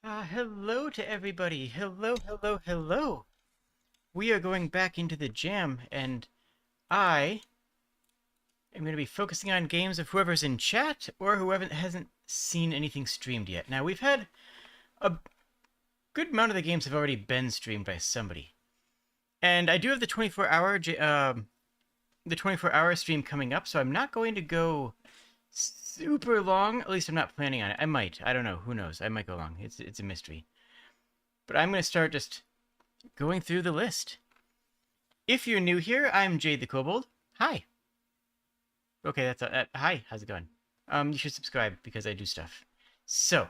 Hello to everybody. Hello, hello, hello. We are going back into the jam, and I am going to be focusing on games of whoever's in chat or whoever hasn't seen anything streamed yet. Now, we've had a good amount of the games have already been streamed by somebody. And I do have the 24-hour stream coming up, so I'm not going to go super long. At least I'm not planning on it. I might. I don't know. Who knows? I might go long. It's a mystery. But I'm going to start just going through the list. If you're new here, I'm Jade the Kobold. Hi. Okay, that's hi. How's it going? You should subscribe because I do stuff. So,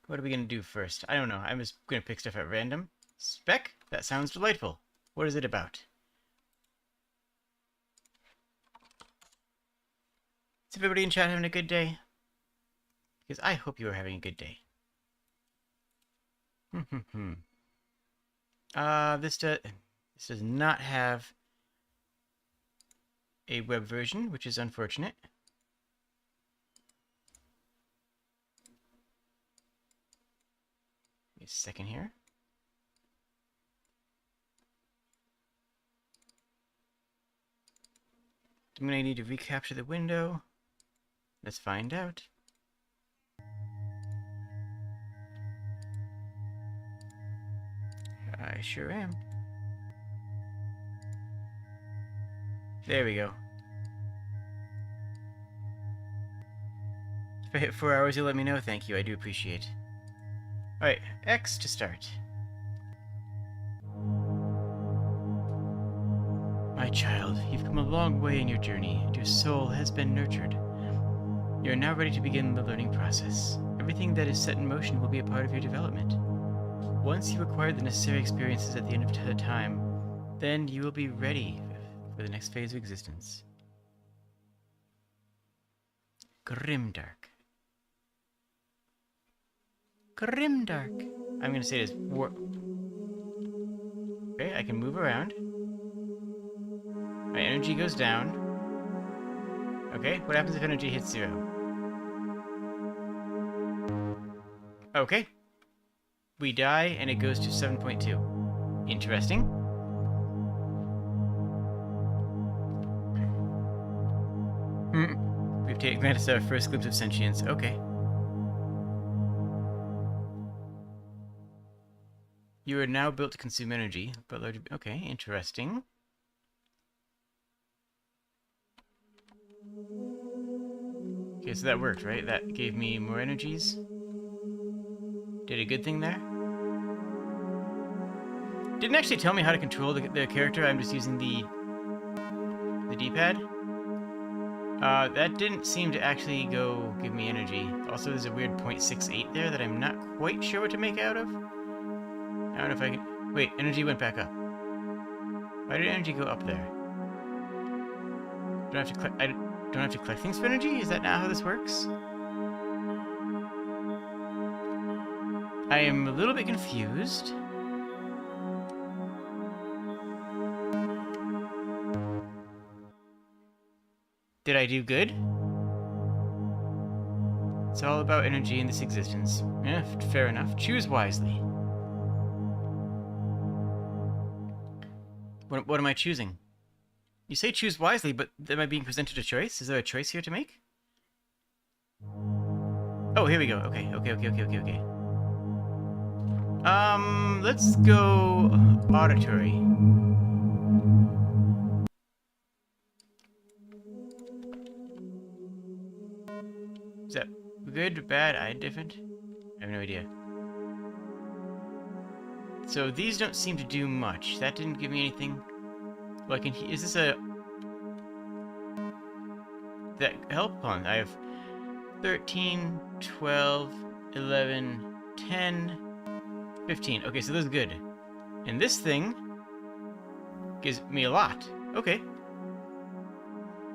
what are we gonna do first? I don't know. I'm just gonna pick stuff at random. Spec? That sounds delightful. What is it about? Is everybody in chat having a good day? Because I hope you are having a good day. This does not have a web version, which is unfortunate. Wait a second here. I'm gonna need to recapture the window. Let's find out. I sure am. There we go. If I hit 4 hours, you'll let me know. Thank you. I do appreciate. Alright, X to start. My child, you've come a long way in your journey, and your soul has been nurtured. You are now ready to begin the learning process. Everything that is set in motion will be a part of your development. Once you acquire the necessary experiences at the end of the time, then you will be ready for the next phase of existence. Grimdark. Grimdark. I'm gonna say it as war. Okay, I can move around. My energy goes down. Okay, what happens if energy hits 0? Okay. We die, and it goes to 7.2. Interesting. We've taken that as our first glimpse of sentience. Okay. You are now built to consume energy, but larger... Okay, interesting. Okay, so that worked, right? That gave me more energies. Did a good thing there. Didn't actually tell me how to control the character. I'm just using the D-pad. That didn't seem to actually go give me energy. Also, there's a weird 0.68 there that I'm not quite sure what to make out of. I don't know if I can... Wait, energy went back up. Why did energy go up there? Do I don't have to collect things for energy? Is that not how this works? I am a little bit confused. Did I do good? It's all about energy in this existence. Yeah, fair enough. Choose wisely. What am I choosing? You say choose wisely, but am I being presented a choice? Is there a choice here to make? Oh, here we go. Okay. Let's go auditory. Is that good, bad, indifferent? I have no idea. So these don't seem to do much. That didn't give me anything. Well, is this a... That help? Hold on. I have 13, 12, 11, 10, 15. Okay, so those are good. And this thing gives me a lot. Okay.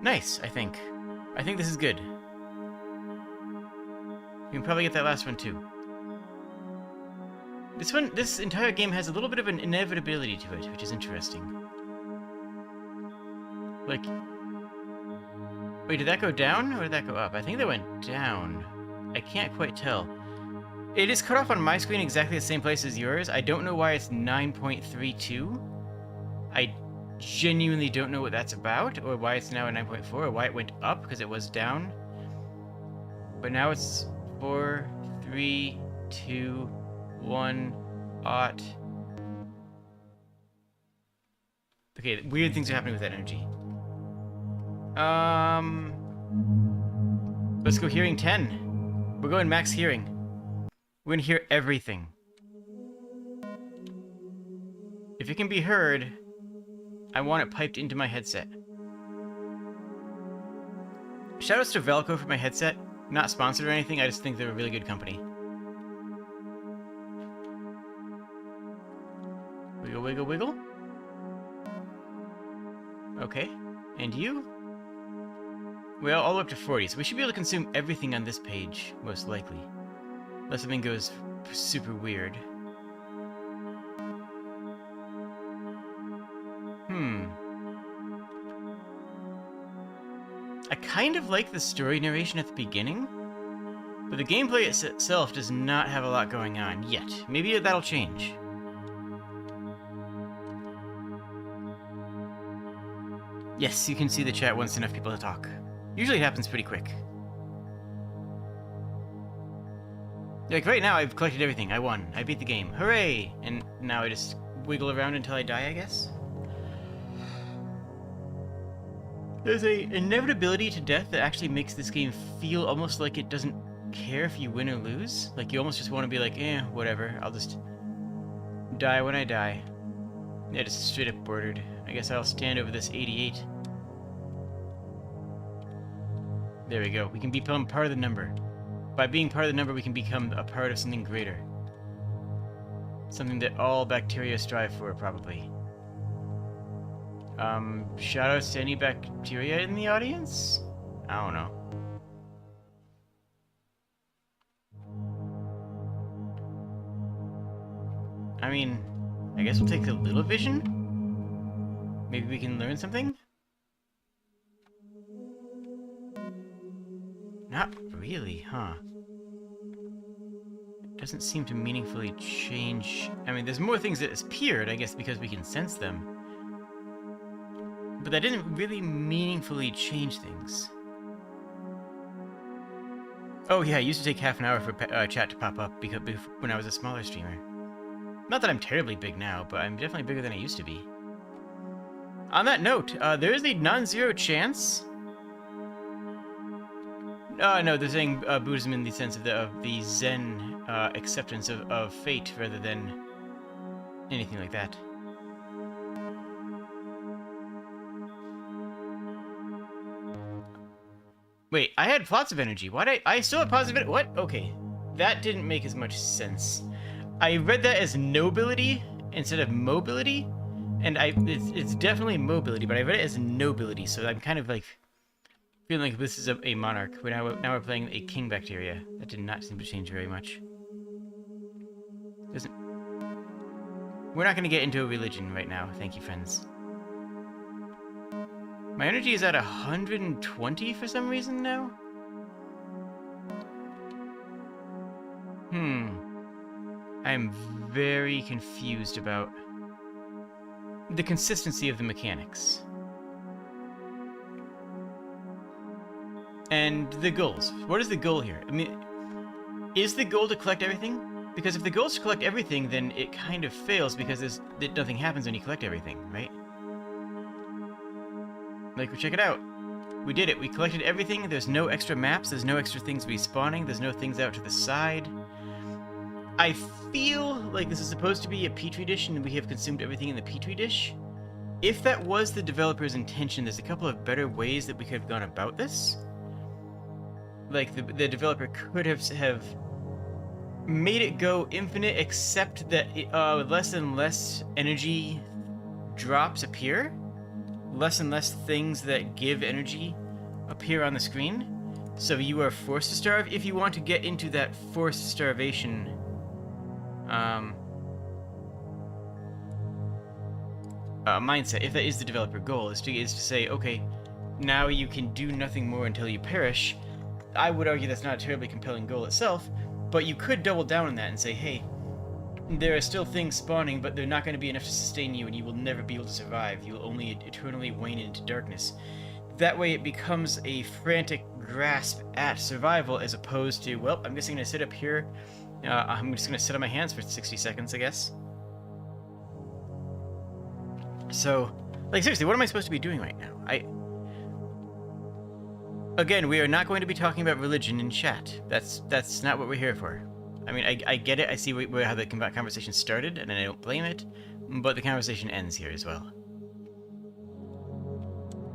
Nice, I think. I think this is good. You can probably get that last one too. This entire game has a little bit of an inevitability to it, which is interesting. Like... Wait, did that go down or did that go up? I think that went down. I can't quite tell. It is cut off on my screen exactly the same place as yours. I don't know why it's 9.32. I genuinely don't know what that's about, or why it's now a 9.4, or why it went up, because it was down. But now it's 4, 3, 2, 1, aught. Okay, weird things are happening with that energy. Let's go hearing 10. We're going max hearing. We're gonna hear everything. If it can be heard, I want it piped into my headset. Shoutouts to Velcro for my headset. Not sponsored or anything, I just think they're a really good company. Wiggle, wiggle, wiggle. Okay, and you? Well, all up to 40, so we should be able to consume everything on this page, most likely. Unless something goes super weird. I kind of like the story narration at the beginning, but the gameplay itself does not have a lot going on yet. Maybe that'll change. Yes, you can see the chat once enough people to talk. Usually it happens pretty quick. Like, right now I've collected everything. I won. I beat the game. Hooray! And now I just wiggle around until I die, I guess? There's a inevitability to death that actually makes this game feel almost like it doesn't care if you win or lose. Like, you almost just want to be like, whatever. I'll just die when I die. Yeah, just straight up bordered. I guess I'll stand over this 88. There we go. We can become part of the number. By being part of the number, we can become a part of something greater. Something that all bacteria strive for, probably. Shoutouts to any bacteria in the audience? I don't know. I mean, I guess we'll take a little vision? Maybe we can learn something? Not really, huh? It doesn't seem to meaningfully change... I mean, there's more things that appeared, I guess, because we can sense them. But that didn't really meaningfully change things. Oh yeah, it used to take half an hour for chat to pop up because when I was a smaller streamer. Not that I'm terribly big now, but I'm definitely bigger than I used to be. On that note, there is a non-zero chance... no, they're saying Buddhism in the sense of the Zen acceptance of fate rather than anything like that. Wait, I had lots of energy. Why I still have positive... What? Okay. That didn't make as much sense. I read that as nobility instead of mobility, and it's definitely mobility, but I read it as nobility, so I'm kind of like feeling like this is a monarch. Now we're playing a king bacteria. That did not seem to change very much. We're not going to get into a religion right now. Thank you, friends. My energy is at 120 for some reason now? I'm very confused about the consistency of the mechanics. And the goals. What is the goal here? I mean, is the goal to collect everything? Because if the goal is to collect everything, then it kind of fails because nothing happens when you collect everything, right? Like, check it out. We did it. We collected everything. There's no extra maps. There's no extra things respawning. There's no things out to the side. I feel like this is supposed to be a petri dish and we have consumed everything in the petri dish. If that was the developer's intention, there's a couple of better ways that we could have gone about this. Like, the developer could have made it go infinite, except that less and less energy drops appear. Less and less things that give energy appear on the screen. So you are forced to starve if you want to get into that forced starvation mindset. If that is the developer goal, is to say, okay, now you can do nothing more until you perish. I would argue that's not a terribly compelling goal itself, But you could double down on that and say, hey, there are still things spawning, but they're not going to be enough to sustain you, and you will never be able to survive. You'll only eternally wane into darkness. That way it becomes a frantic grasp at survival, as opposed to, well, I'm just going to sit up here. I'm just going to sit on my hands for 60 seconds, I guess. So, like, seriously, what am I supposed to be doing right now? Again, we are not going to be talking about religion in chat. That's not what we're here for. I mean, I get it. I see how the conversation started, and I don't blame it. But the conversation ends here as well.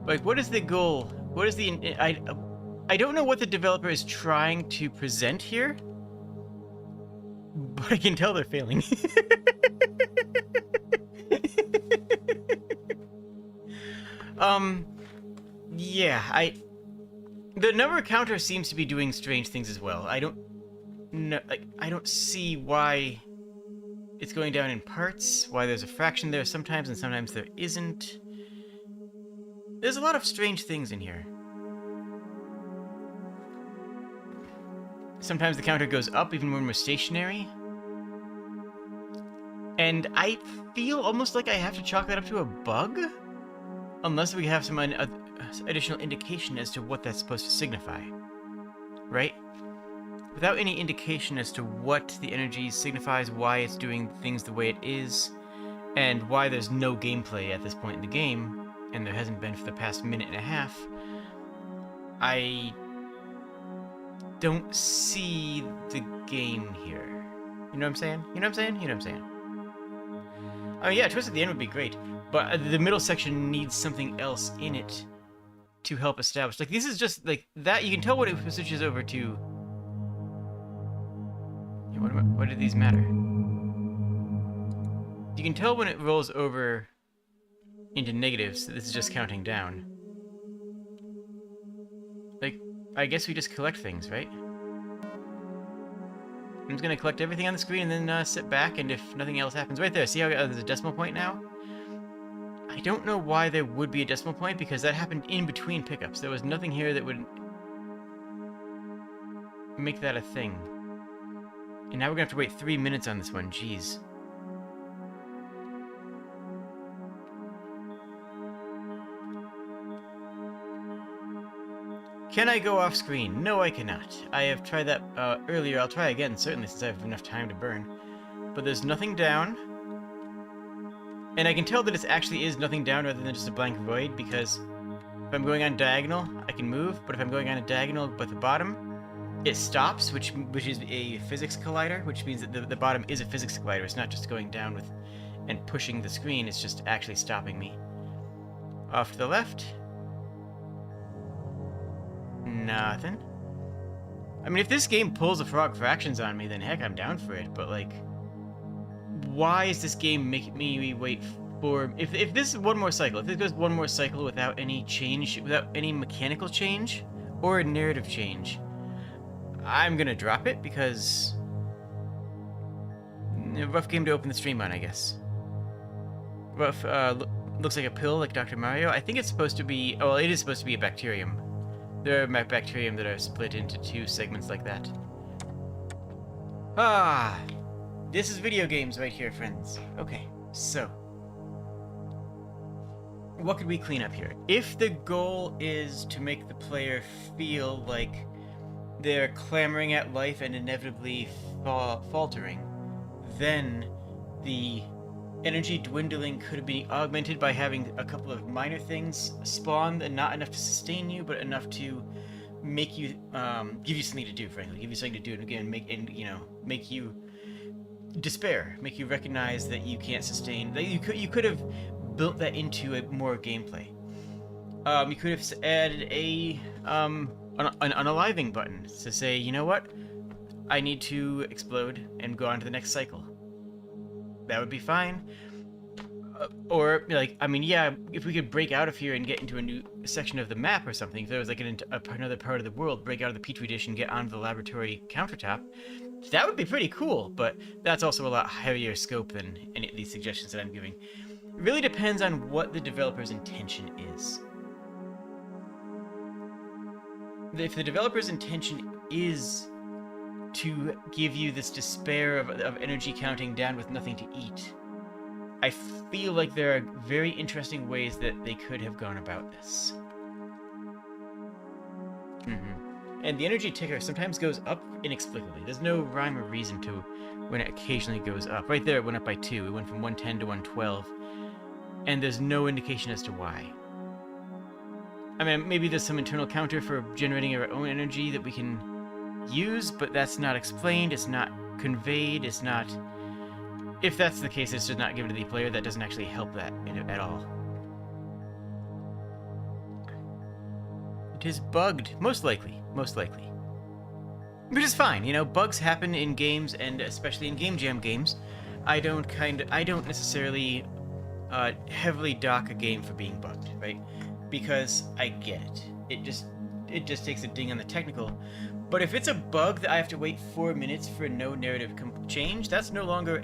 Like, what is the goal? What is the... I don't know what the developer is trying to present here. But I can tell they're failing. Yeah, the number counter seems to be doing strange things as well. I don't know, like, I don't see why it's going down in parts, why there's a fraction there sometimes and sometimes there isn't. There's a lot of strange things in here. Sometimes the counter goes up even when we're stationary. And I feel almost like I have to chalk that up to a bug? Unless we have some additional indication as to what that's supposed to signify. Right? Without any indication as to what the energy signifies, why it's doing things the way it is, and why there's no gameplay at this point in the game, and there hasn't been for the past minute and a half, I don't see the game here. You know what I'm saying? You know what I'm saying? You know what I'm saying? Oh yeah, twist at the end would be great, but the middle section needs something else in it to help establish. Like, this is just, like, that, you can tell when it switches over to... Yeah, what do these matter? You can tell when it rolls over into negatives that this is just counting down. Like, I guess we just collect things, right? I'm just gonna collect everything on the screen and then sit back, and if nothing else happens... Right there, see how there's a decimal point now? I don't know why there would be a decimal point, because that happened in between pickups. There was nothing here that would make that a thing. And now we're gonna have to wait 3 minutes on this one, jeez. Can I go off screen? No, I cannot. I have tried that earlier. I'll try again, certainly, since I have enough time to burn. But there's nothing down. And I can tell that it actually is nothing down rather than just a blank void, because if I'm going on diagonal, I can move, but if I'm going on a diagonal but the bottom, it stops, which is a physics collider, which means that the bottom is a physics collider. It's not just going down with and pushing the screen, it's just actually stopping me. Off to the left. Nothing. I mean, if this game pulls the frog fractions on me, then heck, I'm down for it, but like... Why is this game making me wait for... If this is one more cycle, if this goes one more cycle without any change, without any mechanical change, or a narrative change, I'm gonna drop it, because... A rough game to open the stream on, I guess. Rough, looks like a pill, like Dr. Mario. I think it's supposed to be... Oh, well, it is supposed to be a bacterium. There are bacterium that are split into 2 segments like that. Ah! This is video games right here, friends. Okay, so... What could we clean up here? If the goal is to make the player feel like they're clamoring at life and inevitably faltering, then the energy dwindling could be augmented by having a couple of minor things spawn, and not enough to sustain you, but enough to make you, give you something to do, frankly. Give you something to do, and again, make you despair, make you recognize that you can't sustain. That you could have built that into a more gameplay. You could have added an unaliving button to say, you know what, I need to explode and go on to the next cycle. That would be fine. Or, like, I mean, yeah, if we could break out of here and get into a new section of the map or something, if there was like another part of the world, break out of the Petri dish and get onto the laboratory countertop, that would be pretty cool, but that's also a lot heavier scope than any of these suggestions that I'm giving. It really depends on what the developer's intention is. If the developer's intention is to give you this despair of energy counting down with nothing to eat. I feel like there are very interesting ways that they could have gone about this. And the energy ticker sometimes goes up inexplicably. There's no rhyme or reason to when it occasionally goes up. Right there, it went up by 2. It went from 110 to 112. And there's no indication as to why. I mean, maybe there's some internal counter for generating our own energy that we can use, but that's not explained, it's not conveyed, it's not... If that's the case, it's just not given to the player. That doesn't actually help that at all. It is bugged, most likely. Which is fine, you know, bugs happen in games, and especially in GameJam games. I don't necessarily heavily dock a game for being bugged, right? Because I get it. It just takes a ding on the technical. But if it's a bug that I have to wait 4 minutes for no narrative change, that's no longer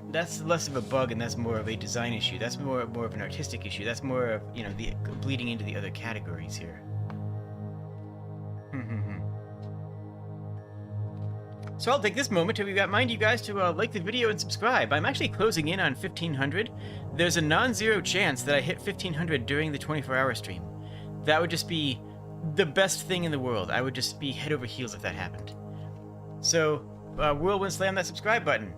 that's less of a bug, and that's more of a design issue. That's more of an artistic issue. That's more of, you know, the bleeding into the other categories here. So I'll take this moment to remind you guys to like the video and subscribe. I'm actually closing in on 1500. There's a non-zero chance that I hit 1500 during the 24-hour stream. That would just be the best thing in the world. I would just be head over heels if that happened. So, whirlwind slam that subscribe button.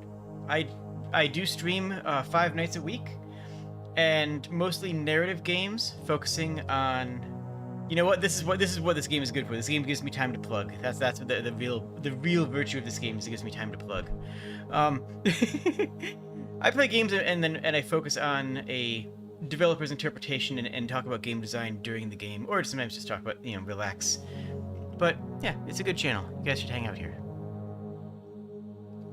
I do stream 5 nights a week, and mostly narrative games, focusing on... You know what? This is what this game is good for. This game gives me time to plug. That's what the real virtue of this game is. It gives me time to plug. I play games and I focus on a developer's interpretation and talk about game design during the game, or sometimes just talk about, you know, relax. But yeah, it's a good channel. You guys should hang out here.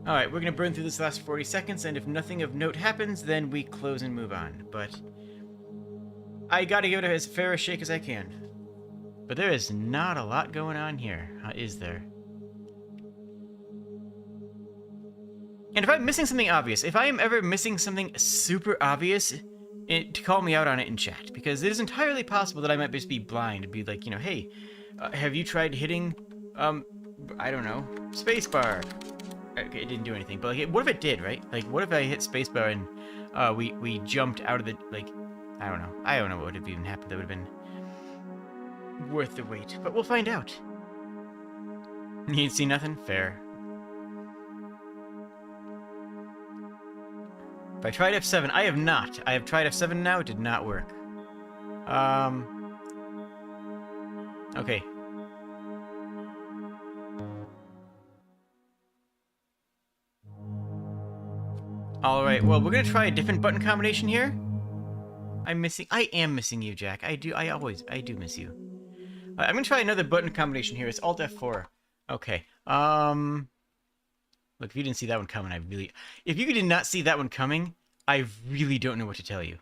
All right, we're gonna burn through this last 40 seconds, and if nothing of note happens, then we close and move on. But I gotta give it as fair a shake as I can. But there is not a lot going on here, is there? And if I'm missing something obvious, if I am ever missing something super obvious, to call me out on it in chat, because it is entirely possible that I might just be blind and be like, you know, hey, have you tried hitting, I don't know, spacebar? Okay, it didn't do anything, but like, what if it did, right? Like, what if I hit spacebar and we jumped out of the, like, I don't know what would have even happened. That would have been worth the wait, but we'll find out. You didn't see nothing? Fair. If I tried F7, I have not. I have tried F7 now, it did not work. Okay. Alright, well, we're gonna try a different button combination here. I am missing you, Jack. I do miss you. I'm gonna try another button combination here. It's Alt F4. Okay. Look, if you didn't see that one coming, if you did not see that one coming, I really don't know what to tell you.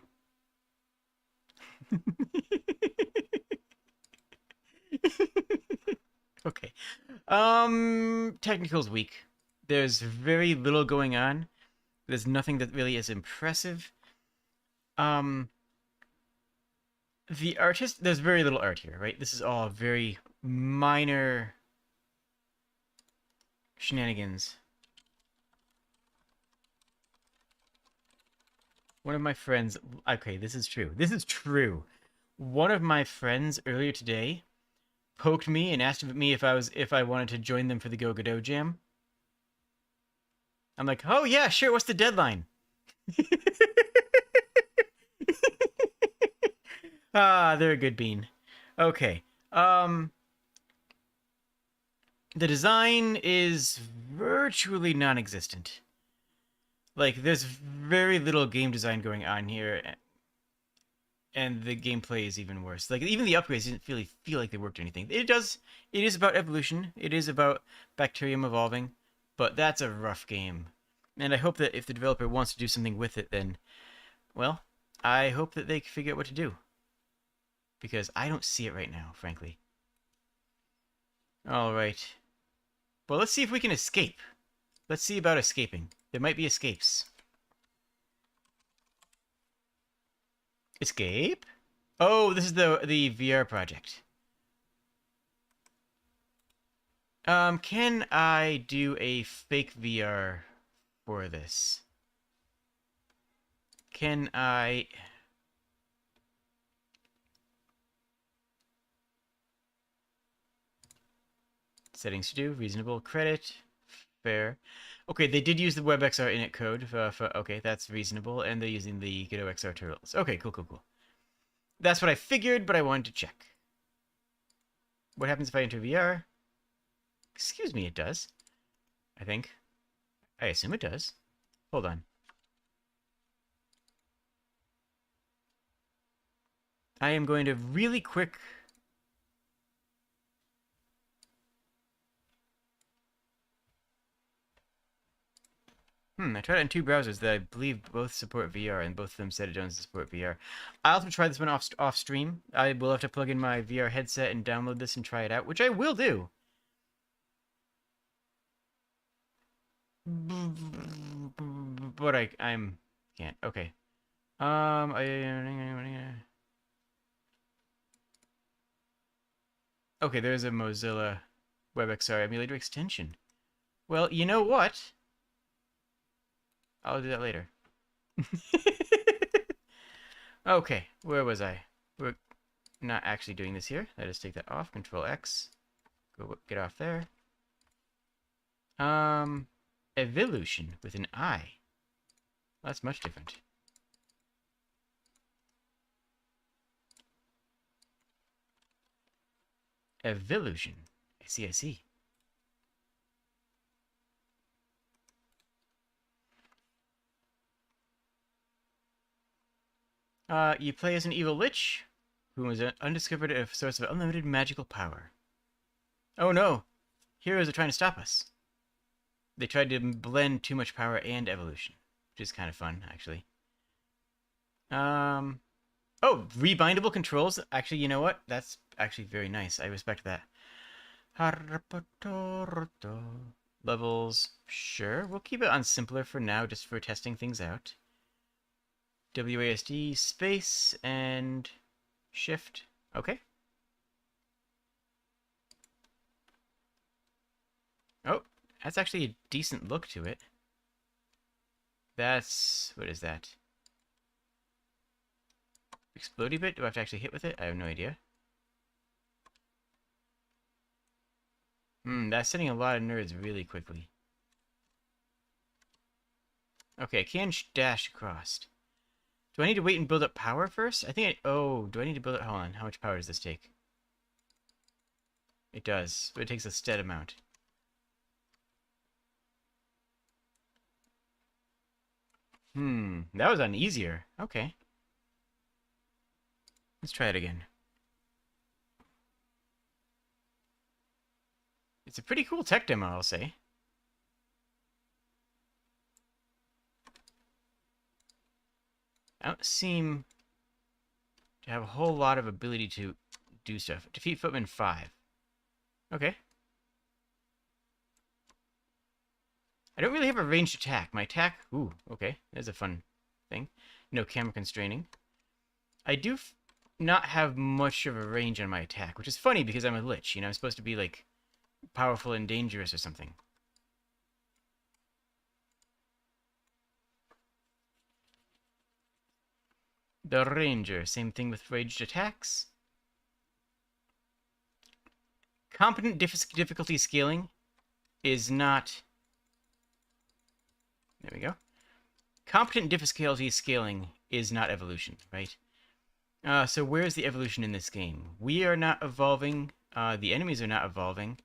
Okay. Technical's weak. There's very little going on. There's nothing that really is impressive. The artist, there's very little art here, right? This is all very minor shenanigans. One of my friends, okay, this is true. This is true. One of my friends earlier today poked me and asked me if I wanted to join them for the Godot jam. I'm like, oh yeah, sure, what's the deadline? Ah, they're a good bean. Okay. The design is virtually non-existent. Like, there's very little game design going on here, and the gameplay is even worse. Like, even the upgrades didn't really feel like they worked or anything. It is about evolution. It is about bacterium evolving, but that's a rough game. And I hope that if the developer wants to do something with it, then, well, I hope that they can figure out what to do. Because I don't see it right now, frankly. Alright. Well, let's see if we can escape. Let's see about escaping. There might be escapes. Escape? Oh, this is the VR project. Can I do a fake VR for this? Can I... Settings to do, reasonable, credit, fair. Okay, they did use the WebXR init code. Okay, that's reasonable, and they're using the Godot XR turtles. Okay, cool, cool, cool. That's what I figured, but I wanted to check. What happens if I enter VR? Excuse me, it does. I think. I assume it does. Hold on. I am going to really quick... I tried it in two browsers that I believe both support VR, and both of them said it doesn't support VR. I'll have to try this one off stream. I will have to plug in my VR headset and download this and try it out, which I will do. But I'm can't. Okay. Okay, there's a Mozilla WebXR emulator extension. Well, you know what? I'll do that later. Okay, where was I? We're not actually doing this here. Let us take that off. Control X. Go get off there. Evolution with an I. That's much different. Evolution. I see, I see. You play as an evil lich who was undiscovered a source of unlimited magical power. Oh no! Heroes are trying to stop us. They tried to blend too much power and evolution, which is kind of fun, actually. Oh, rebindable controls. Actually, you know what? That's actually very nice. I respect that. Levels. Sure. We'll keep it on simpler for now, just for testing things out. WASD, space, and shift. Okay. Oh, that's actually a decent look to it. That's... what is that? Explodey bit? Do I have to actually hit with it? I have no idea. That's sending a lot of nerds really quickly. Okay, I can dash across. Do I need to wait and build up power first? I think oh, do I need to build up... hold on, how much power does this take? It does, but it takes a stead amount. That was on easier. Okay. Let's try it again. It's a pretty cool tech demo, I'll say. I don't seem to have a whole lot of ability to do stuff. Defeat footman 5. Okay. I don't really have a ranged attack. My attack... ooh, okay. There's a fun thing. No camera constraining. I do not have much of a range on my attack, which is funny because I'm a lich. You know, I'm supposed to be, like, powerful and dangerous or something. The ranger. Same thing with ranged attacks. Competent difficulty scaling is not... there we go. Competent difficulty scaling is not evolution, right? So where's the evolution in this game? We are not evolving. The enemies are not evolving.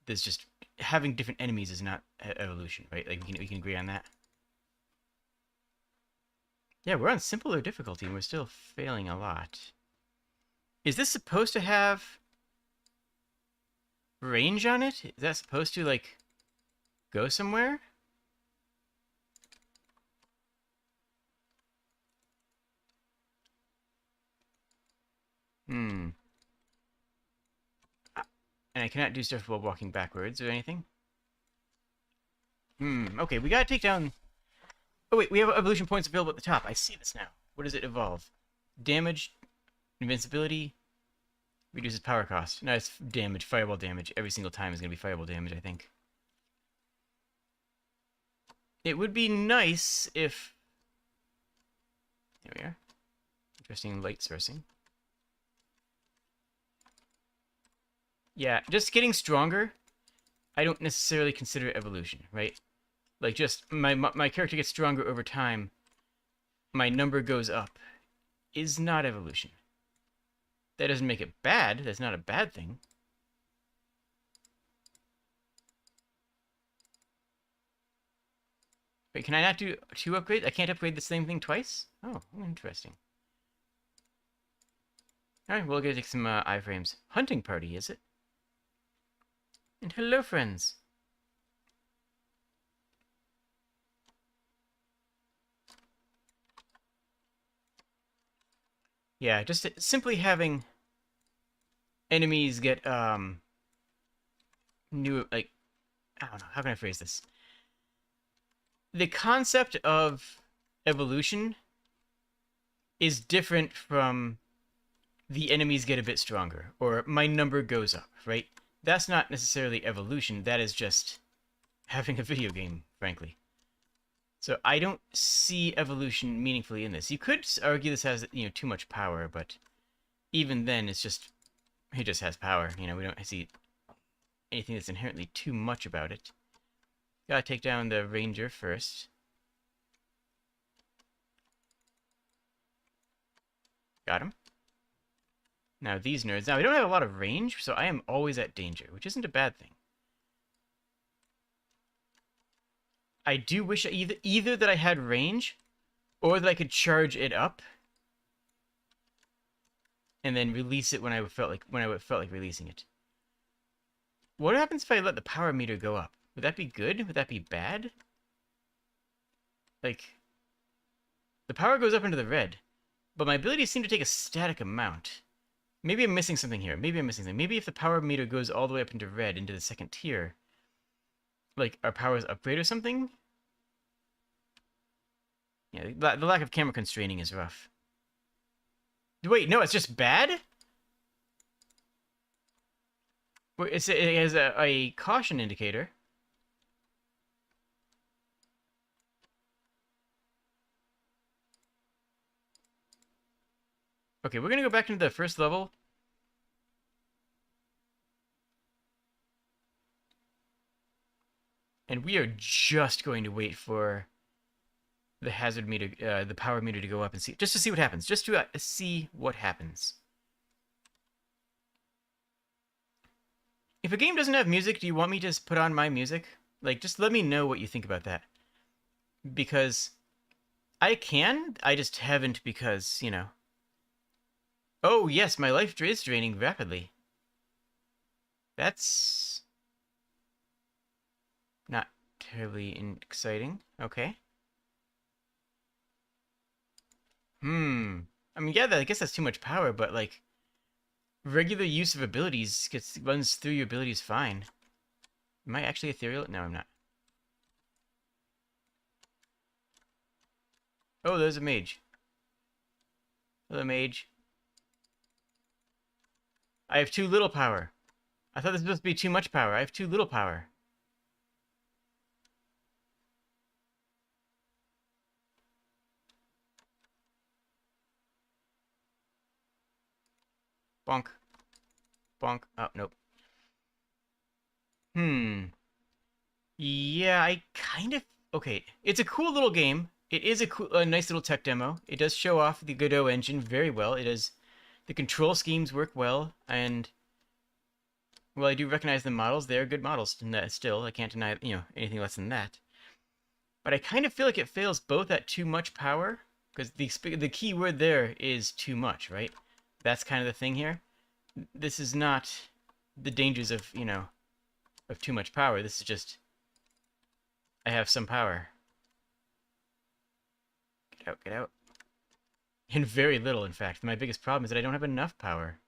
There's just... having different enemies is not evolution, right? Like, we can agree on that. Yeah, we're on simpler difficulty, and we're still failing a lot. Is this supposed to have range on it? Is that supposed to, like, go somewhere? And I cannot do stuff while walking backwards or anything? Okay, we gotta take down... oh, wait, we have evolution points available at the top. I see this now. What does it evolve? Damage, invincibility, Reduces power cost. Nice damage, fireball damage. Every single time is going to be fireball damage, I think. It would be nice if... There we are. Interesting light sourcing. Yeah, just getting stronger, I don't necessarily consider evolution, right? Like, just my character gets stronger over time, my number goes up, is not evolution. That doesn't make it bad. That's not a bad thing. Wait, can I not do 2 upgrades? I can't upgrade the same thing twice? Oh, interesting. Alright, we'll go take some iframes. Hunting party, is it? And hello, friends. Yeah, just simply having enemies get, new, like, I don't know, how can I phrase this? The concept of evolution is different from the enemies get a bit stronger, or my number goes up, right? That's not necessarily evolution, that is just having a video game, frankly. So I don't see evolution meaningfully in this. You could argue this has, too much power, but even then, it's just, it just has power. We don't see anything that's inherently too much about it. Gotta take down the ranger first. Got him. Now these nerds. Now, we don't have a lot of range, so I am always at danger, which isn't a bad thing. I do wish either that I had range, or that I could charge it up, and then release it when I felt like releasing it. What happens if I let the power meter go up? Would that be good? Would that be bad? Like, the power goes up into the red, but my abilities seem to take a static amount. Maybe I'm missing something here. Maybe if the power meter goes all the way up into red, into the second tier, like, our powers upgrade or something? Yeah, the lack of camera constraining is rough. Wait, no, it's just bad? Wait, it has a caution indicator. Okay, we're gonna go back into the first level. And we are just going to wait for the hazard meter, the power meter to go up and see, just to see what happens. Just to see what happens. If a game doesn't have music, do you want me to just put on my music? Like, just let me know what you think about that. Because I can, I just haven't because, Oh, yes, my life is draining rapidly. That's not terribly exciting. Okay. I mean, yeah, I guess that's too much power, but, like, regular use of abilities runs through your abilities fine. Am I actually ethereal? No, I'm not. Oh, there's a mage. Hello, mage. I have too little power. I thought this was supposed to be too much power. I have too little power. Bonk. Bonk. Oh, nope. Yeah, I kind of... Okay, it's a cool little game. It is a nice little tech demo. It does show off the Godot engine very well. It is... The control schemes work well, and... Well, I do recognize the models. They are good models still. I can't deny, anything less than that. But I kind of feel like it fails both at too much power, because the key word there is too much, right? That's kind of the thing here. This is not the dangers of, of too much power. This is just, I have some power. Get out, get out. And very little, in fact. My biggest problem is that I don't have enough power.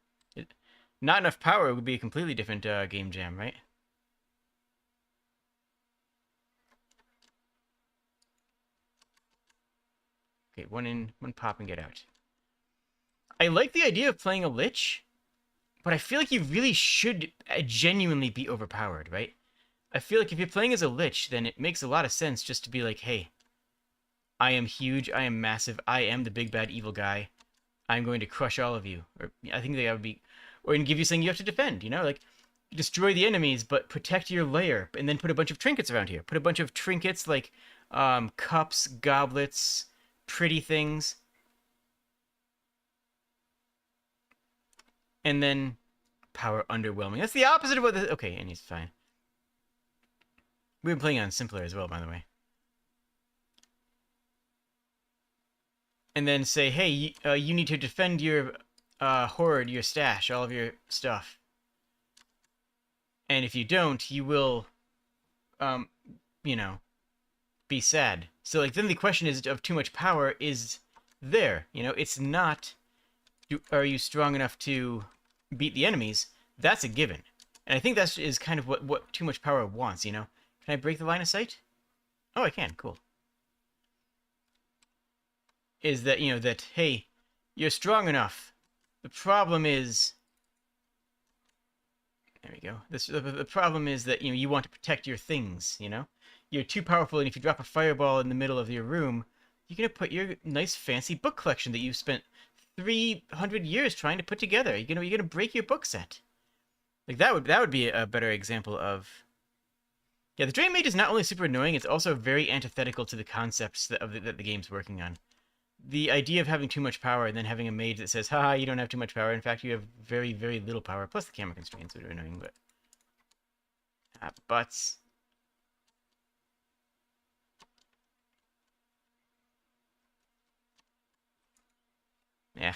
Not enough power would be a completely different game jam, right? Okay, one in, one pop and get out. I like the idea of playing a Lich, But I feel like you really should genuinely be overpowered, right? I feel like if you're playing as a Lich, then it makes a lot of sense just to be like, hey, I am huge, I am massive, I am the big bad evil guy. I'm going to crush all of you. Or I think that would be, or and give you something you have to defend. You know, like destroy the enemies, but protect your lair, and then put a bunch of trinkets around here. Put a bunch of trinkets like cups, goblets, pretty things, and then power underwhelming. That's the opposite of what. Okay, and he's fine. We've been playing on simpler as well, by the way. And then say, hey, you need to defend your hoard, your stash, all of your stuff. And if you don't, you will, um, you know, be sad. So like then the question is of too much power is there. You know, it's not are you strong enough to beat the enemies? That's a given. And I think that is kind of what too much power wants, you know? Can I break the line of sight? Oh, I can. Cool. Is that, you know, that hey, you're strong enough. The problem is there we go. The problem is that, you know, you want to protect your things, you know? You're too powerful, and if you drop a fireball in the middle of your room, you're going to put your nice fancy book collection that you've spent 300 years trying to put together. You're gonna break your book set. Like that would be a better example of. Yeah, the Drain Mage is not only super annoying, it's also very antithetical to the concepts that the game's working on. The idea of having too much power and then having a mage that says, haha, you don't have too much power. In fact, you have very, very little power. Plus the camera constraints are annoying, but... butts. Eh.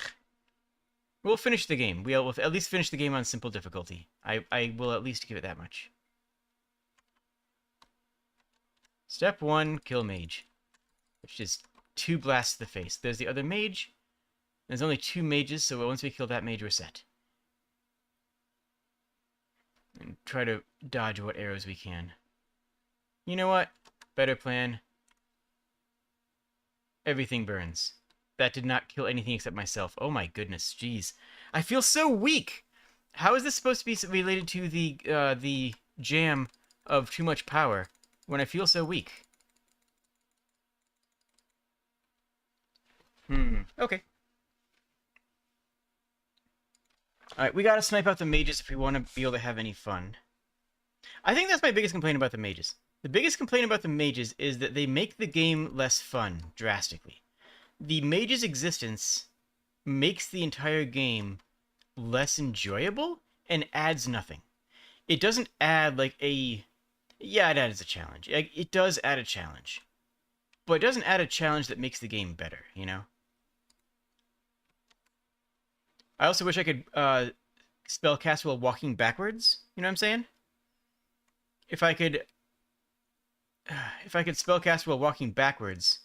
We'll finish the game. We'll at least finish the game on simple difficulty. I will at least give it that much. Step 1, kill mage. Which is 2 blasts to the face. There's the other mage. There's only 2 mages, so once we kill that mage, we're set. And try to dodge what arrows we can. You know what? Better plan. Everything burns. That did not kill anything except myself. Oh my goodness, jeez. I feel so weak! How is this supposed to be related to the jam of too much power when I feel so weak? Okay. Alright, we gotta snipe out the mages if we want to be able to have any fun. I think that's my biggest complaint about the mages. The biggest complaint about the mages is that they make the game less fun, drastically. The mage's existence makes the entire game less enjoyable and adds nothing. It doesn't add like a... Yeah, it adds a challenge. It does add a challenge. But it doesn't add a challenge that makes the game better, you know? I also wish I could spellcast while walking backwards. You know what I'm saying? If I could spellcast while walking backwards,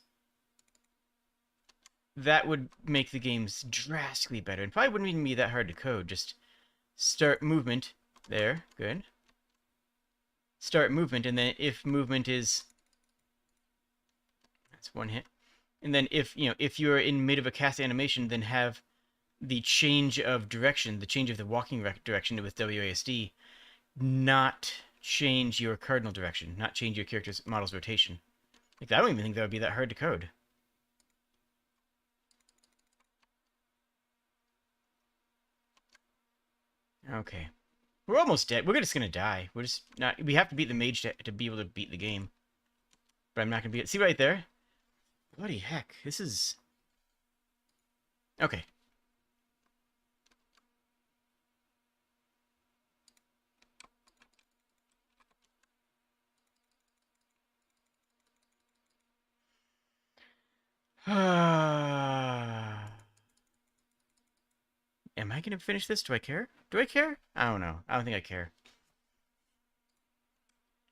that would make the games drastically better. And probably wouldn't even be that hard to code. Just start movement. There. Good. Start movement, and then if movement is... That's one hit. And then if you're in mid of a cast animation, then have the change of direction, the change of the walking direction with WASD, not change your cardinal direction, not change your character's model's rotation. Like, I don't even think that would be that hard to code. Okay. We're almost dead. We're just gonna die. We're just not... We have to beat the mage to be able to beat the game. But I'm not gonna beat it. See right there? Bloody heck. This is... Okay. Am I gonna finish this? Do I care? Do I care? I don't know. I don't think I care.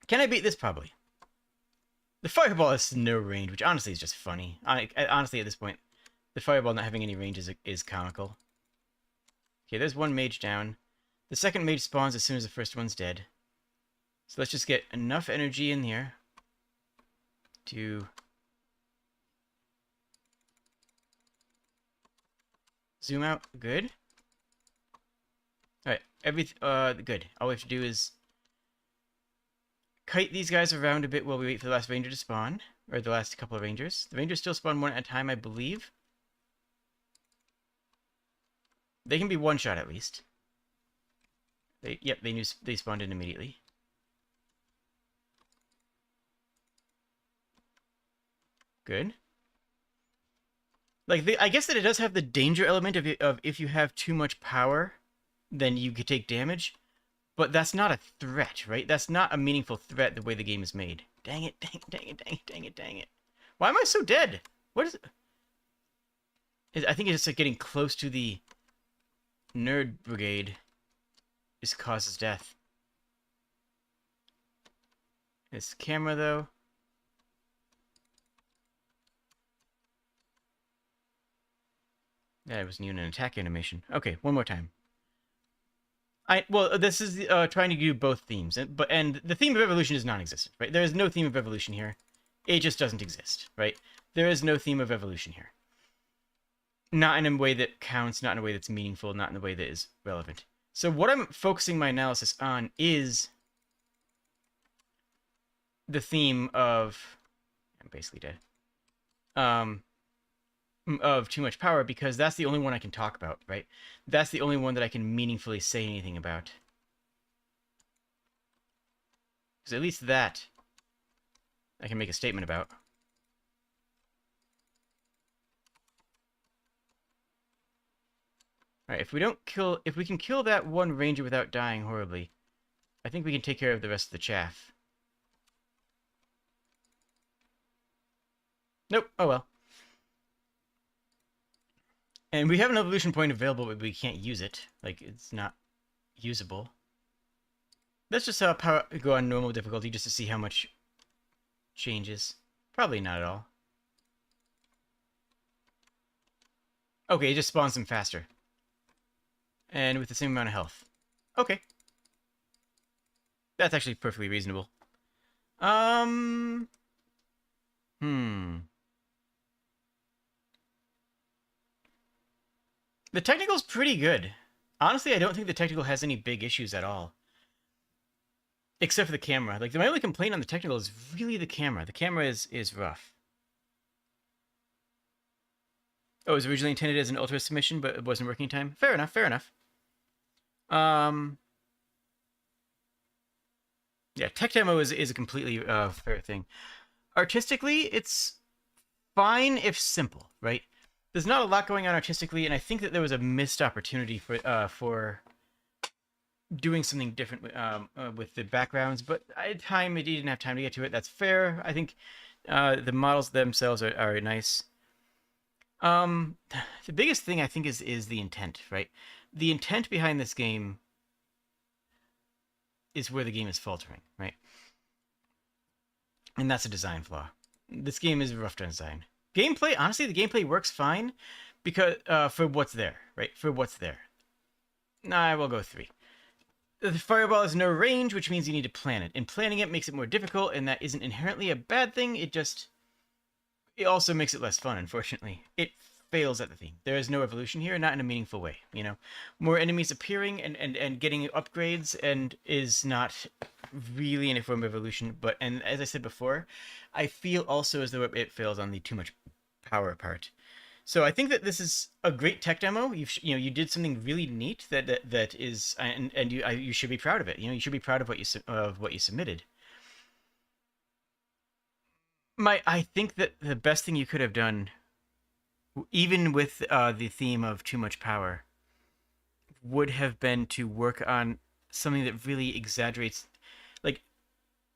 Can I beat this? Probably. The fireball has no range, which honestly is just funny. Honestly, at this point, the fireball not having any range is comical. Okay, there's one mage down. The second mage spawns as soon as the first one's dead. So let's just get enough energy in here to zoom out. Good. Alright, good. All we have to do is kite these guys around a bit while we wait for the last ranger to spawn. Or the last couple of rangers. The rangers still spawn one at a time, I believe. They can be one shot at least. Yep, they spawned in immediately. Good. Like, I guess that it does have the danger element of if you have too much power, then you could take damage. But that's not a threat, right? That's not a meaningful threat the way the game is made. Dang it, dang it, dang it, dang it, dang it, dang it. Why am I so dead? What is it? I think it's just like getting close to the nerd brigade just causes death. This camera, though. Yeah, it wasn't even an attack animation. Okay, one more time. Well, this is trying to do both themes, and the theme of evolution is non-existent, right? There is no theme of evolution here. It just doesn't exist, right? There is no theme of evolution here. Not in a way that counts, not in a way that's meaningful, not in a way that is relevant. So what I'm focusing my analysis on is the theme of... I'm basically dead. Of too much power, because that's the only one I can talk about, right? That's the only one that I can meaningfully say anything about. Because at least that I can make a statement about. Alright, if we can kill that one ranger without dying horribly, I think we can take care of the rest of the chaff. Nope, oh well. And we have an evolution point available, but we can't use it. Like, it's not usable. Let's just go on normal difficulty just to see how much changes. Probably not at all. Okay, it just spawns them faster. And with the same amount of health. Okay. That's actually perfectly reasonable. The technical's pretty good. Honestly, I don't think the technical has any big issues at all. Except for the camera. Like, my only complaint on the technical is really the camera. The camera is rough. Oh, it was originally intended as an ultra submission, but it wasn't working in time? Fair enough, fair enough. Yeah, tech demo is a completely fair thing. Artistically, it's fine if simple, right? There's not a lot going on artistically, and I think that there was a missed opportunity for doing something different with the backgrounds, but it didn't have time to get to it. That's fair. I think the models themselves are nice. The biggest thing I think is the intent, right? The intent behind this game is where the game is faltering, right? And that's a design flaw. This game is rough to design. Gameplay, honestly, the gameplay works fine because for what's there, right? For what's there. I will go 3. The fireball has no range, which means you need to plan it. And planning it makes it more difficult, and that isn't inherently a bad thing. It also makes it less fun, unfortunately. It fails at the theme. There is no evolution here, not in a meaningful way, you know? More enemies appearing and getting upgrades and is not really in a form of evolution, and as I said before, I feel also as though it fails on the too much power part. So I think that this is a great tech demo. You did something really neat that is, and you should be proud of it. You know, you should be proud of what you submitted. I think that the best thing you could have done, even with the theme of too much power, would have been to work on something that really exaggerates, like,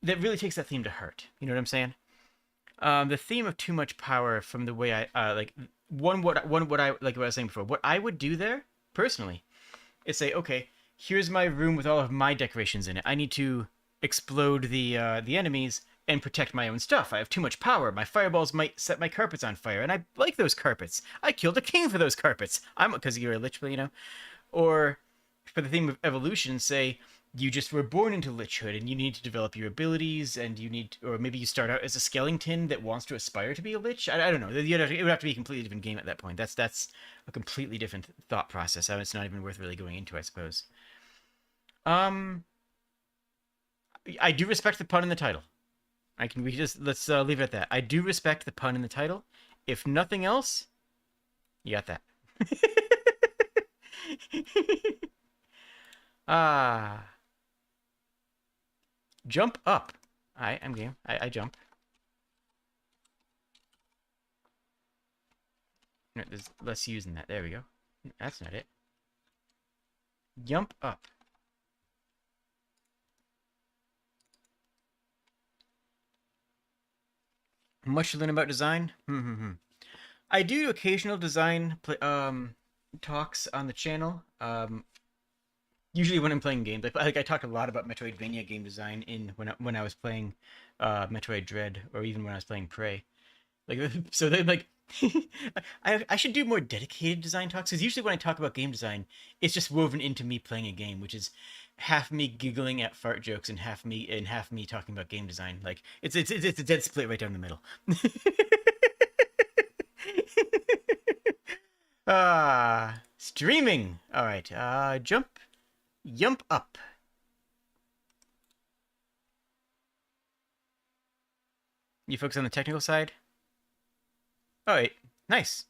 that really takes that theme to heart. You know what I'm saying? The theme of too much power, from the way I like what I was saying before, what I would do there personally is say, okay, here's my room with all of my decorations in it. I need to explode the enemies and protect my own stuff. I have too much power. My fireballs might set my carpets on fire, and I like those carpets. I killed a king for those carpets. Because you're a lich, you know. Or for the theme of evolution, say you just were born into lichhood and you need to develop your abilities, and or maybe you start out as a skeleton that wants to aspire to be a lich. I don't know. It would have to be a completely different game at that point. That's a completely different thought process. It's not even worth really going into, I suppose. Um, I do respect the pun in the title. Let's leave it at that. I do respect the pun in the title. If nothing else, you got that. Ah, jump up. I'm game. I jump. No, there's less using that. There we go. That's not it. Jump up. Much to learn about design. I do occasional design talks on the channel. Usually when I'm playing games, like I talked a lot about Metroidvania game design when I was playing Metroid Dread, or even when I was playing Prey. Like so they like I should do more dedicated design talks, because usually when I talk about game design, it's just woven into me playing a game, which is half me giggling at fart jokes and half me talking about game design. Like it's a dead split right down the middle. Streaming. All right. Jump up. You focus on the technical side. All right. Nice.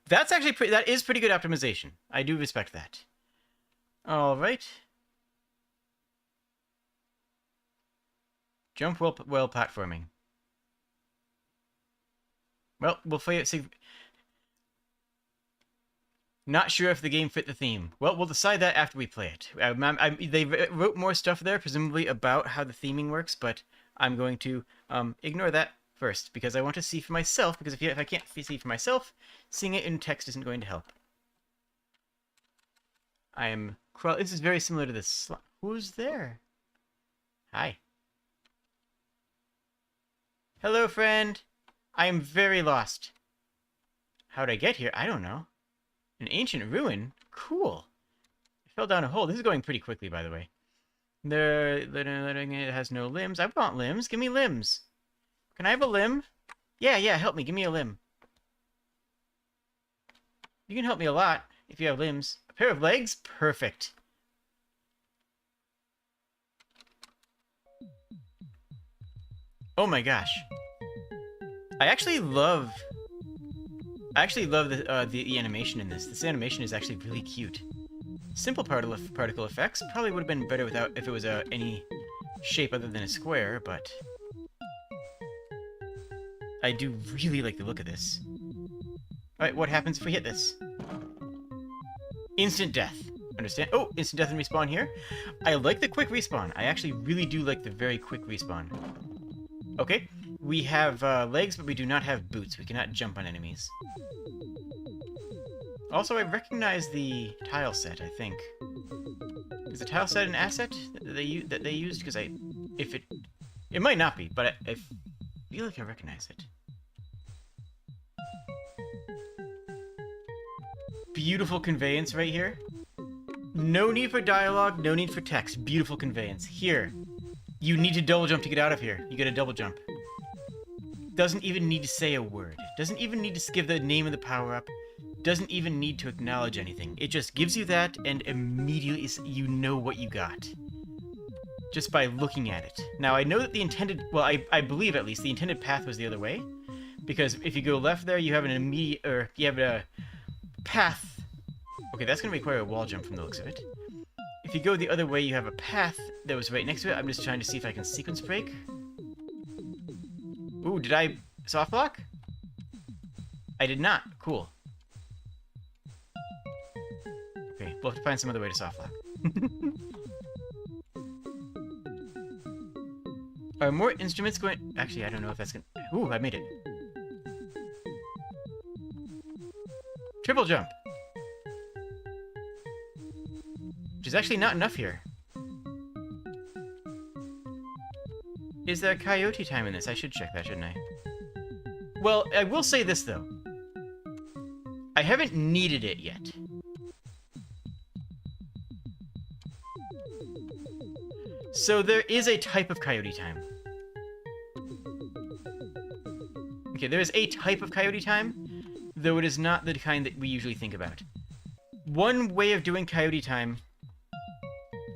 That's actually that is pretty good optimization. I do respect that. All right. Jump well platforming. Well, we'll see. Not sure if the game fit the theme. Well, we'll decide that after we play it. They wrote more stuff there, presumably about how the theming works, but I'm going to ignore that first, because I want to see for myself, because if I can't see for myself, seeing it in text isn't going to help. This is very similar to this. Who's there? Hi. Hello, friend. I am very lost. How'd I get here? I don't know. An ancient ruin? Cool. I fell down a hole. This is going pretty quickly, by the way. It has no limbs. I want limbs. Give me limbs. Can I have a limb? Yeah, help me. Give me a limb. You can help me a lot if you have limbs. A pair of legs? Perfect. Oh my gosh. I actually love the animation in this. This animation is actually really cute. Simple particle effects probably would have been better if it was any shape other than a square, but I do really like the look of this. Alright, what happens if we hit this? Instant death. Understand? Oh, instant death and respawn here. I like the quick respawn. I actually really do like the very quick respawn. Okay, we have legs, but we do not have boots. We cannot jump on enemies. Also, I recognize the tile set, I think. Is the tile set an asset that they used? Because it might not be, but I feel like I recognize it. Beautiful conveyance right here. No need for dialogue, no need for text. Beautiful conveyance. Here, you need to double jump to get out of here. You get a double jump. Doesn't even need to say a word. Doesn't even need to give the name of the power-up. Doesn't even need to acknowledge anything. It just gives you that, and immediately you know what you got. Just by looking at it. Now, I know that the intended... Well, I believe, at least, the intended path was the other way. Because if you go left there, you have an immediate... Or, you have a path... Okay, that's going to require a wall jump from the looks of it. If you go the other way, you have a path that was right next to it. I'm just trying to see if I can sequence break. Ooh, did I soft block? I did not. Cool. Okay, we'll have to find some other way to soft lock. Are more instruments going... Actually, I don't know if that's gonna... Ooh, I made it. Triple jump. Which is actually not enough here. Is there coyote time in this? I should check that, shouldn't I? Well, I will say this, though. I haven't needed it yet. So there is a type of coyote time. Okay, there is a type of coyote time, though it is not the kind that we usually think about. One way of doing coyote time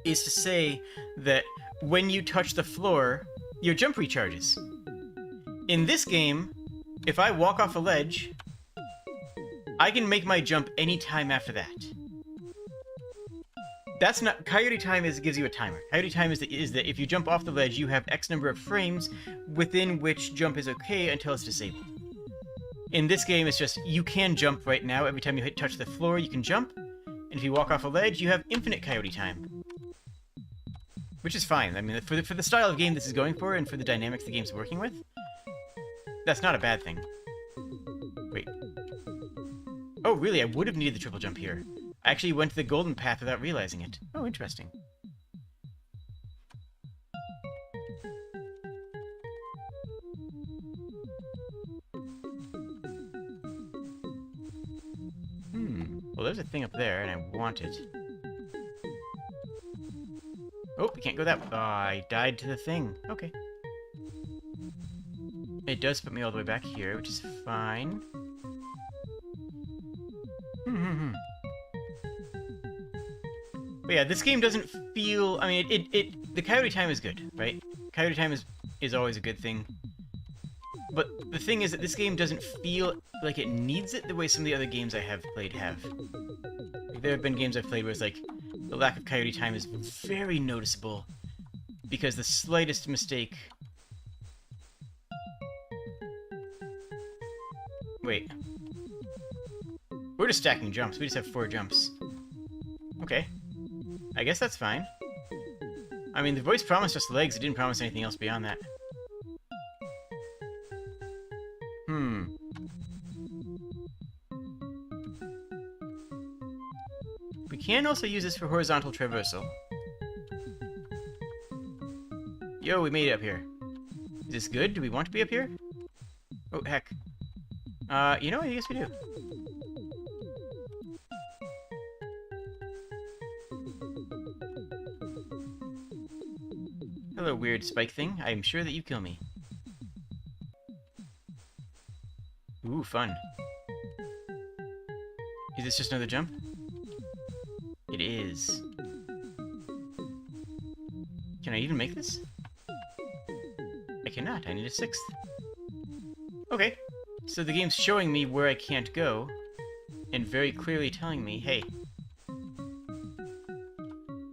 is to say that when you touch the floor, your jump recharges. In this game, if I walk off a ledge, I can make my jump anytime after that. That's not... Coyote time gives you a timer. Coyote time is that if you jump off the ledge, you have X number of frames within which jump is okay until it's disabled. In this game, it's just, you can jump right now. Every time you touch the floor, you can jump. And if you walk off a ledge, you have infinite coyote time. Which is fine. I mean, for the style of game this is going for, and for the dynamics the game's working with, that's not a bad thing. Wait. Oh, really? I would have needed the triple jump here. I actually went to the golden path without realizing it. Oh, interesting. Well, there's a thing up there, and I want it. Oh, we can't go that way. Oh, I died to the thing. Okay. It does put me all the way back here, which is fine. But yeah, this game doesn't feel... I mean, the coyote time is good, right? Coyote time is always a good thing. But the thing is that this game doesn't feel like it needs it the way some of the other games I have played have. Like, there have been games I've played where it's like, the lack of coyote time is very noticeable, because the slightest mistake... Wait. We're just stacking jumps. We just have 4 jumps. Okay. I guess that's fine. I mean, the voice promised us legs. It didn't promise anything else beyond that. We can also use this for horizontal traversal. Yo, we made it up here. Is this good? Do we want to be up here? Oh, heck. You know what? I guess we do. Hello, weird spike thing. I'm sure that you kill me. Ooh, fun. Is this just another jump? It is. Can I even make this? I cannot. I need a 6th. Okay. So the game's showing me where I can't go, and very clearly telling me, hey,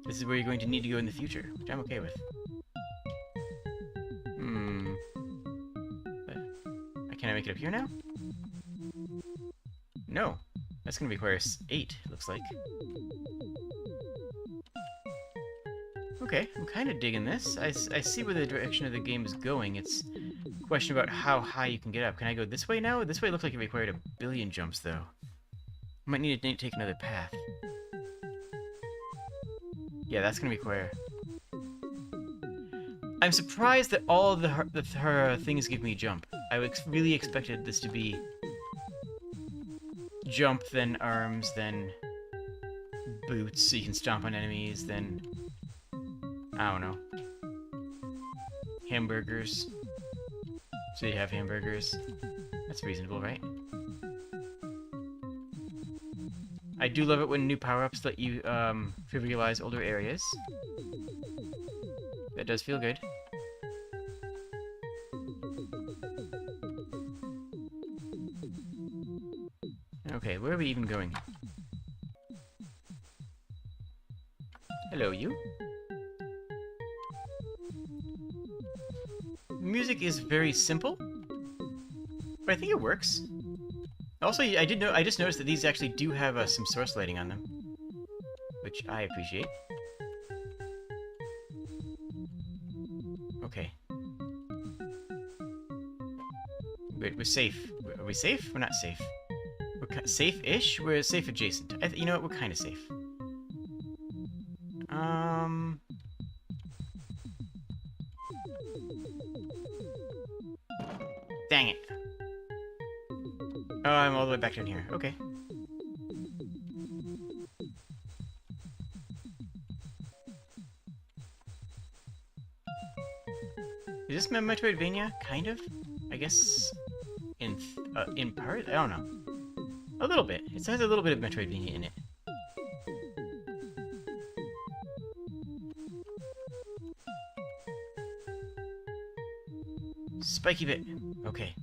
this is where you're going to need to go in the future, which I'm okay with. Can I make it up here now? No. That's going to require 8, looks like. Okay, I'm kind of digging this. I see where the direction of the game is going. It's a question about how high you can get up. Can I go this way now? This way looks like it required a billion jumps, though. I might need to take another path. Yeah, that's going to require... I'm surprised that all of her things give me jump. I really expected this to be jump, then arms, then boots, so you can stomp on enemies, then... I don't know. Hamburgers. So you have hamburgers. That's reasonable, right? I do love it when new power-ups let you trivialize older areas. That does feel good. Okay, where are we even going? Hello, you. Music is very simple, but I think it works. Also, I just noticed that these actually do have some source lighting on them, which I appreciate. Okay. We're safe. Are we safe? We're not safe. We're safe-ish? We're safe adjacent. You know what? We're kind of safe. Dang it. Oh, I'm all the way back down here. Okay. Is this Metroidvania? Kind of? I guess... in part? I don't know. A little bit. It has a little bit of Metroidvania in it. Spiky bit. Okay.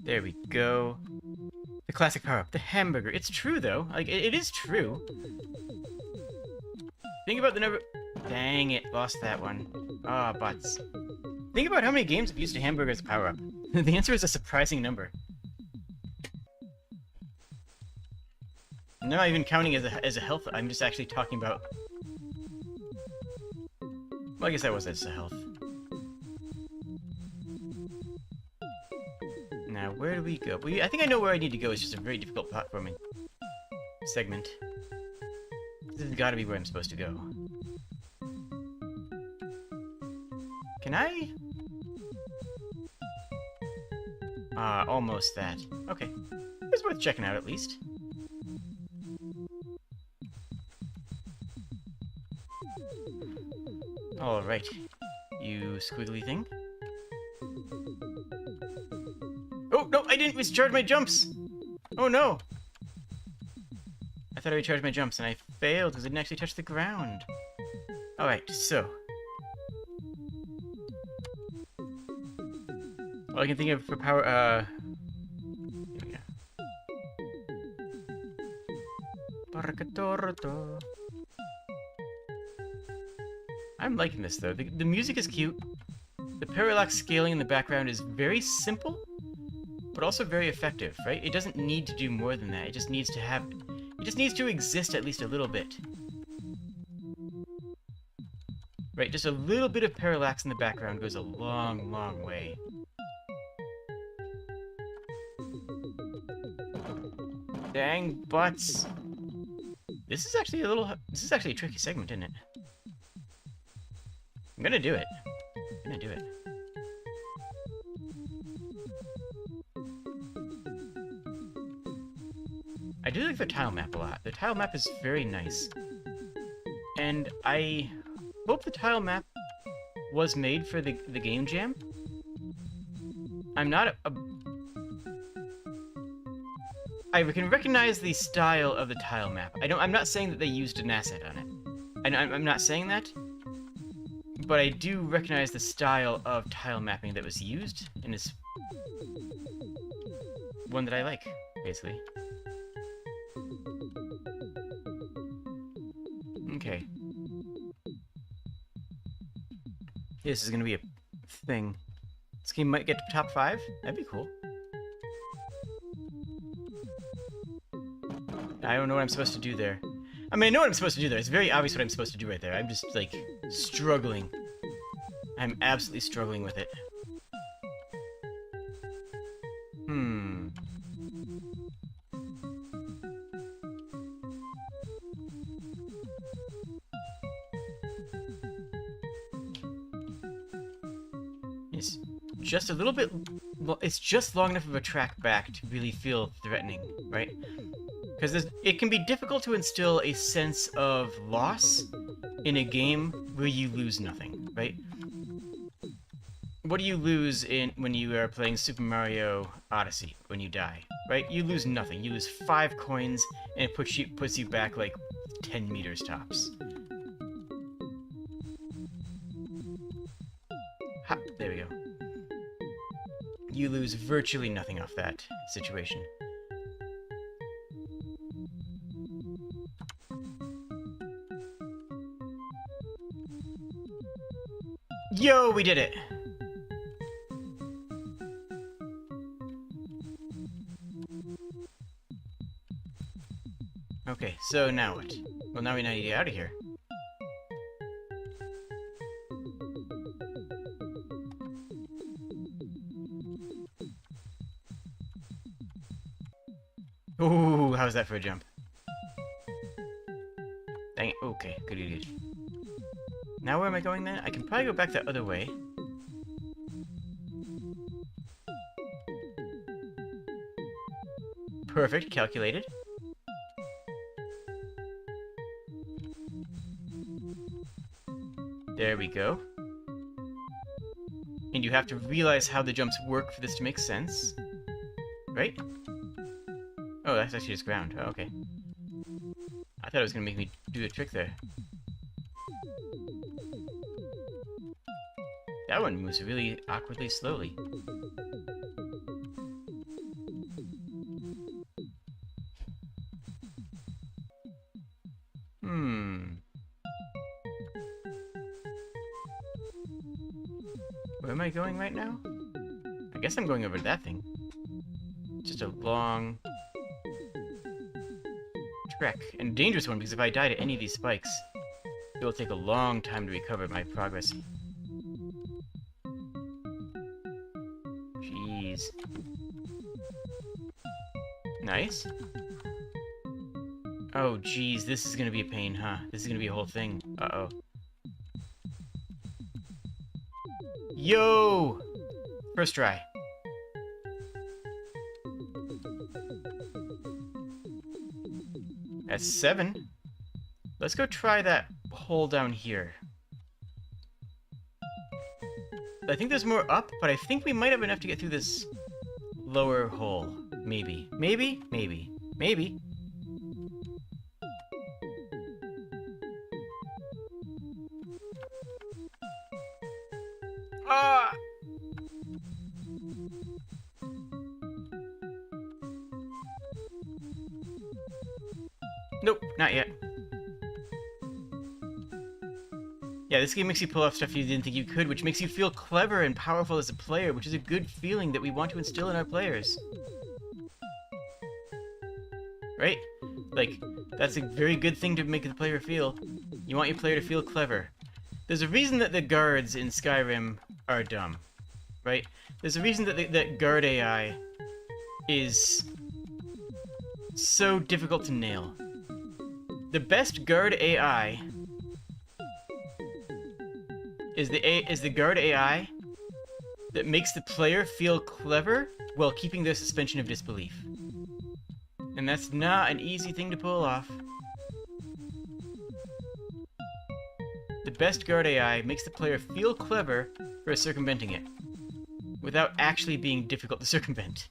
There we go. The classic power-up, the hamburger. It's true, though. Like, it is true. Think about the number... Dang it, lost that one. Ah, butts. Think about how many games have used a hamburger as a power-up. The answer is a surprising number. I'm not even counting as a health. I'm just actually talking about... Well, I guess that was as a health. Now, where do we go? I think I know where I need to go. It's just a very difficult platforming segment. This has got to be where I'm supposed to go. Can I? Almost that. Okay. It's worth checking out, at least. Alright. You squiggly thing. Oh, no! I didn't recharge my jumps! Oh, no! I thought I recharged my jumps, and I failed because I didn't actually touch the ground. Alright, so... all I can think of for power, here we go. I'm liking this, though. The music is cute. The parallax scaling in the background is very simple, but also very effective, right? It doesn't need to do more than that. It just needs to have... it just needs to exist at least a little bit. Right, just a little bit of parallax in the background goes a long, long way. Dang butts. This is actually a tricky segment, isn't it? I'm gonna do it. I'm gonna do it. I do like the tile map a lot. The tile map is very nice. And I hope the tile map was made for the GameJam. I'm not I can recognize the style of the tile map. I'm not saying that they used an asset on it. I'm not saying that. But I do recognize the style of tile mapping that was used, and it's one that I like, basically. Okay. This is gonna be a thing. This game might get to top 5? That'd be cool. I don't know what I'm supposed to do there. I mean, I know what I'm supposed to do there. It's very obvious what I'm supposed to do right there. I'm just, like, struggling. I'm absolutely struggling with it. It's just a little bit... it's just long enough of a track back to really feel threatening, right? Because it can be difficult to instill a sense of loss in a game where you lose nothing, right? What do you lose when you are playing Super Mario Odyssey when you die, right? You lose nothing. You lose 5 coins, and it puts you back like 10 meters tops. Ha! There we go. You lose virtually nothing off that situation. Yo, we did it! Okay, so now what? Well, now we need to get out of here. Ooh, how's that for a jump? Dang it. Okay, good, good, good. Now where am I going then? I can probably go back the other way. Perfect, calculated. There we go. And you have to realize how the jumps work for this to make sense. Right? Oh, Oh, that's actually just ground. Oh, okay. I thought it was gonna make me do a trick there. That one moves really awkwardly slowly. Where am I going right now? I guess I'm going over to that thing. Just a long trek. And a dangerous one, because if I die to any of these spikes, it will take a long time to recover my progress. Jeez. Nice. Oh, jeez, this is gonna be a pain, huh? This is gonna be a whole thing. Uh-oh. Yo! First try. That's 7. Let's go try that hole down here. I think there's more up, but I think we might have enough to get through this lower hole. Maybe. Maybe? Maybe. Maybe. Ah! Nope, not yet. Yeah, this game makes you pull off stuff you didn't think you could, which makes you feel clever and powerful as a player, which is a good feeling that we want to instill in our players. Right? Like, that's a very good thing to make the player feel. You want your player to feel clever. There's a reason that the guards in Skyrim are dumb, right? There's a reason that that guard AI is so difficult to nail. The best guard AI is the guard AI that makes the player feel clever while keeping their suspension of disbelief. And that's not an easy thing to pull off. The best guard AI makes the player feel clever for circumventing it, without actually being difficult to circumvent.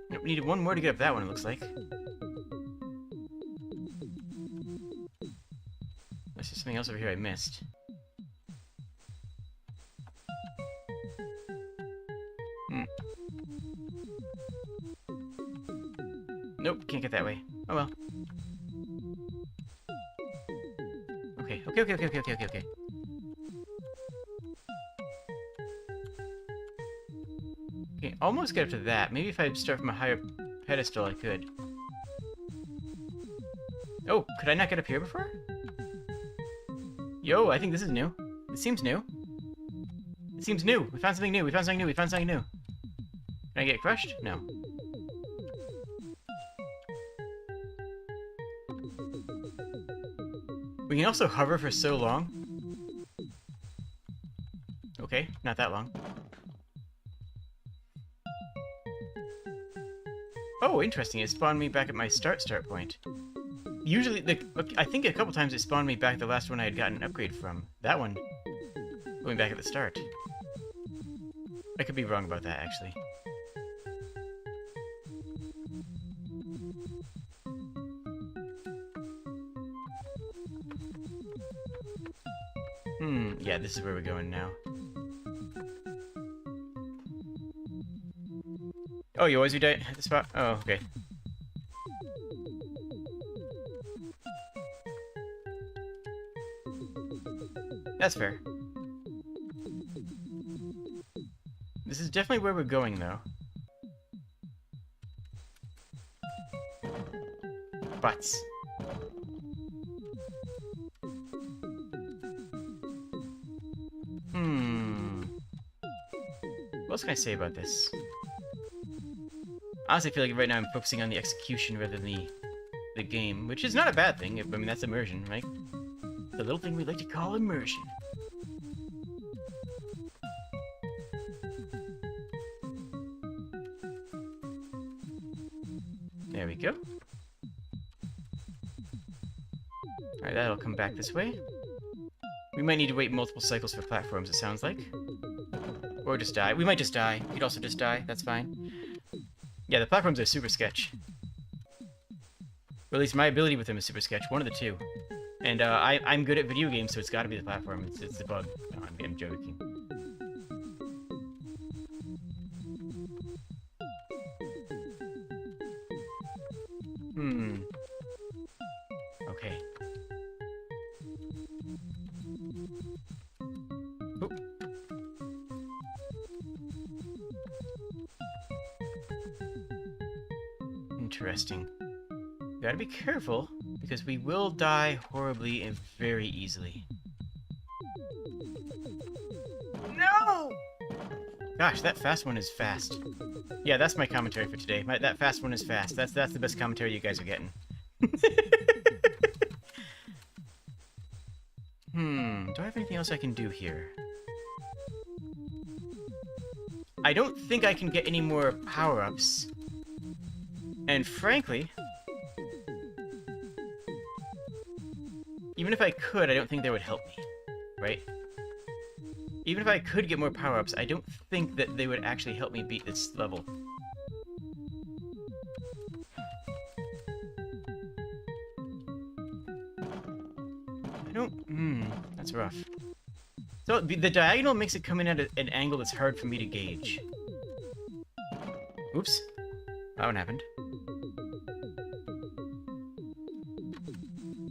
Nope, we needed one more to get up that one, it looks like. Unless there's something else over here I missed. Nope, can't get that way. Oh well. Okay. Okay, almost get up to that. Maybe if I start from a higher pedestal, I could. Oh, could I not get up here before? Yo, I think this is new. It seems new. It seems new. We found something new. We found something new. We found something new. Can I get crushed? No. We can also hover for so long. Okay, not that long. Oh, interesting. It spawned me back at my start point. Usually, I think a couple times it spawned me back the last one I had gotten an upgrade from. That one, going back at the start. I could be wrong about that, actually. Yeah, this is where we're going now. Oh, you always die at the spot? Oh, okay. That's fair. This is definitely where we're going, though. Butts. What else can I say about this? Honestly, I feel like right now I'm focusing on the execution rather than the game, which is not a bad thing. I mean, that's immersion, right? The little thing we like to call immersion. There we go. Alright, that'll come back this way. We might need to wait multiple cycles for platforms, it sounds like. Or just die. We might just die. We'd also just die. That's fine. Yeah, the platforms are super sketch. Or at least my ability with them is super sketch. One of the two. And I'm good at video games, so it's got to be the platform. It's the bug. No, I'm joking. Okay. Oop. Interesting. Gotta be careful, because we will die horribly and very easily. No! Gosh, that fast one is fast. Yeah, that's my commentary for today. That fast one is fast. That's the best commentary you guys are getting. Do I have anything else I can do here? I don't think I can get any more power-ups. And frankly, even if I could, I don't think they would help me, right? Even if I could get more power-ups, I don't think that they would actually help me beat this level. I don't... that's rough. So, the diagonal makes it come in at an angle that's hard for me to gauge. Oops. That one happened.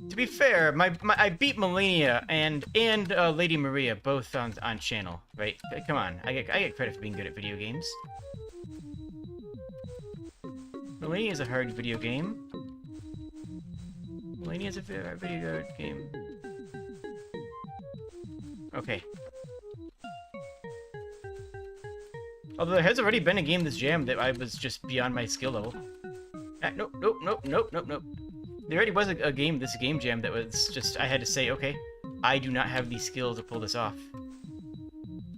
To be fair, I beat Melania and Lady Maria both on channel, right? Come on, I get credit for being good at video games. Melania is a hard video game. Melania is a very good game. Okay. Although there has already been a game this jam that I was just beyond my skill level. Nope. There already was a game, this game jam, that was just, I had to say, okay, I do not have the skill to pull this off.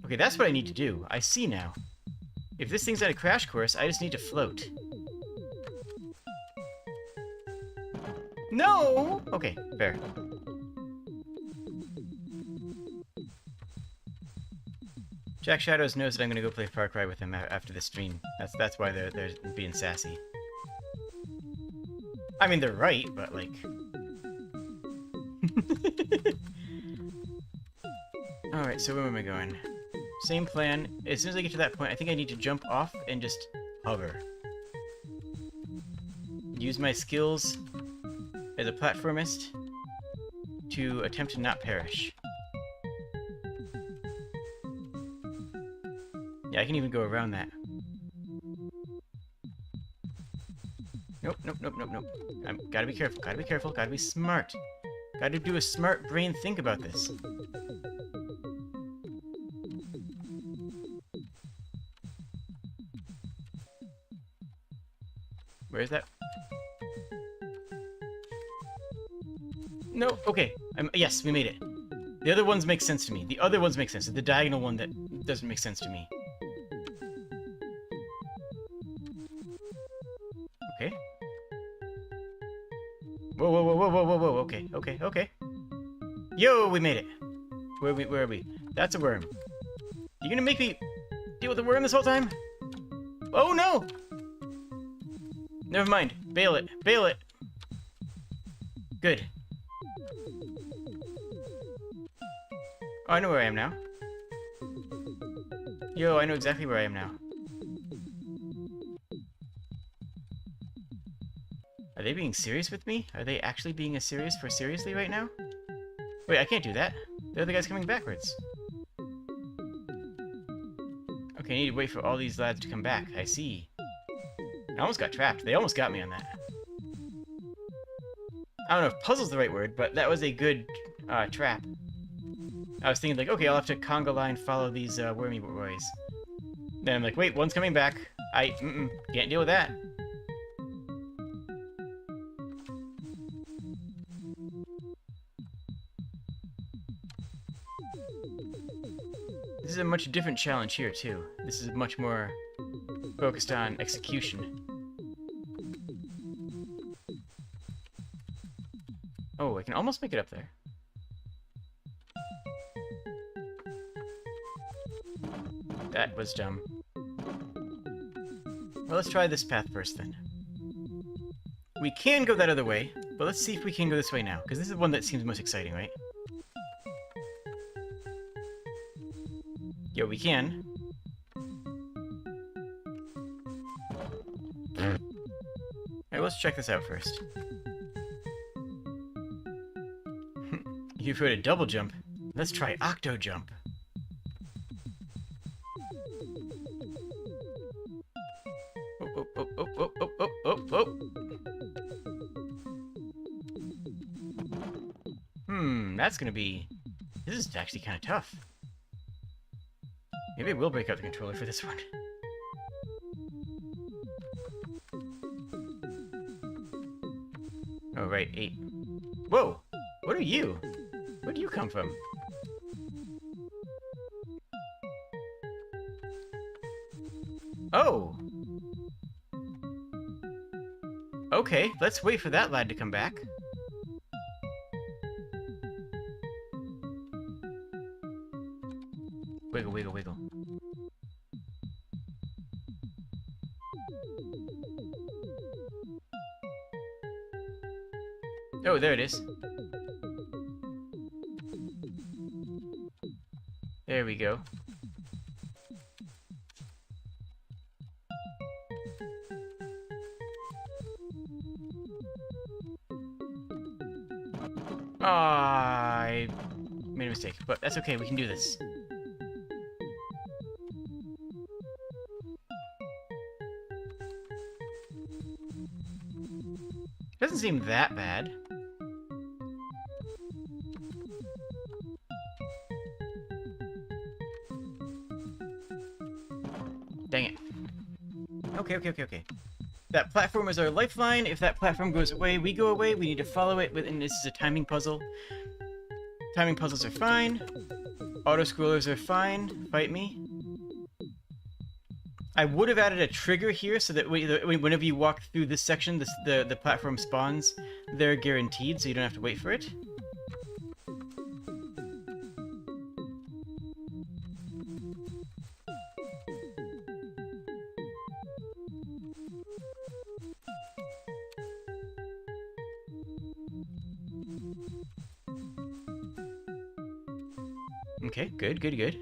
Okay, that's what I need to do. I see now. If this thing's at a crash course, I just need to float. No! Okay, fair. Jack Shadows knows that I'm gonna go play Far Cry with him after the stream. That's why they're being sassy. I mean, they're right, but like... Alright, so where am I going? Same plan. As soon as I get to that point, I think I need to jump off and just hover. Use my skills as a platformist to attempt to not perish. Yeah, I can even go around that. Nope. Gotta be careful, gotta be smart. Gotta do a smart brain think about this. Where's that? No, okay. Yes, we made it. The other ones make sense to me. The other ones make sense. The diagonal one that doesn't make sense to me. Okay. Whoa. Okay. Yo, we made it. Where are we? That's a worm. You gonna make me deal with a worm this whole time? Oh, no! Never mind. Bail it. Good. Oh, I know where I am now. Yo, I know exactly where I am now. Are they being serious with me? Are they actually being seriously right now? Wait, I can't do that. The other guy's coming backwards. Okay, I need to wait for all these lads to come back. I see. I almost got trapped. They almost got me on that. I don't know if puzzle's the right word, but that was a good trap. I was thinking like, okay, I'll have to conga line follow these wormy boys. Then I'm like, wait, one's coming back. Can't deal with that. This is a much different challenge here, too. This is much more focused on execution. Oh, I can almost make it up there. That was dumb. Well, let's try this path first, then. We can go that other way, but let's see if we can go this way now, because this is one that seems most exciting, right? Yo, we can. Alright, let's check this out first. You've heard a double jump. Let's try octo jump. Oh, oh, oh, oh, oh, oh, oh, oh. That's gonna be... This is actually kind of tough. Maybe I will break out the controller for this one. Oh, right, 8. Whoa! What are you? Where do you come from? Oh! Okay, let's wait for that lad to come back. Wiggle, wiggle, wiggle. Oh, there it is. There we go. I made a mistake, but that's okay, we can do this. Doesn't seem that bad. Dang it. Okay. That platform is our lifeline. If that platform goes away, we go away. We need to follow it, and this is a timing puzzle. Timing puzzles are fine. Auto-scrollers are fine. Fight me. I would have added a trigger here so that whenever you walk through this section, the platform spawns. They're guaranteed, so you don't have to wait for it. Okay, good.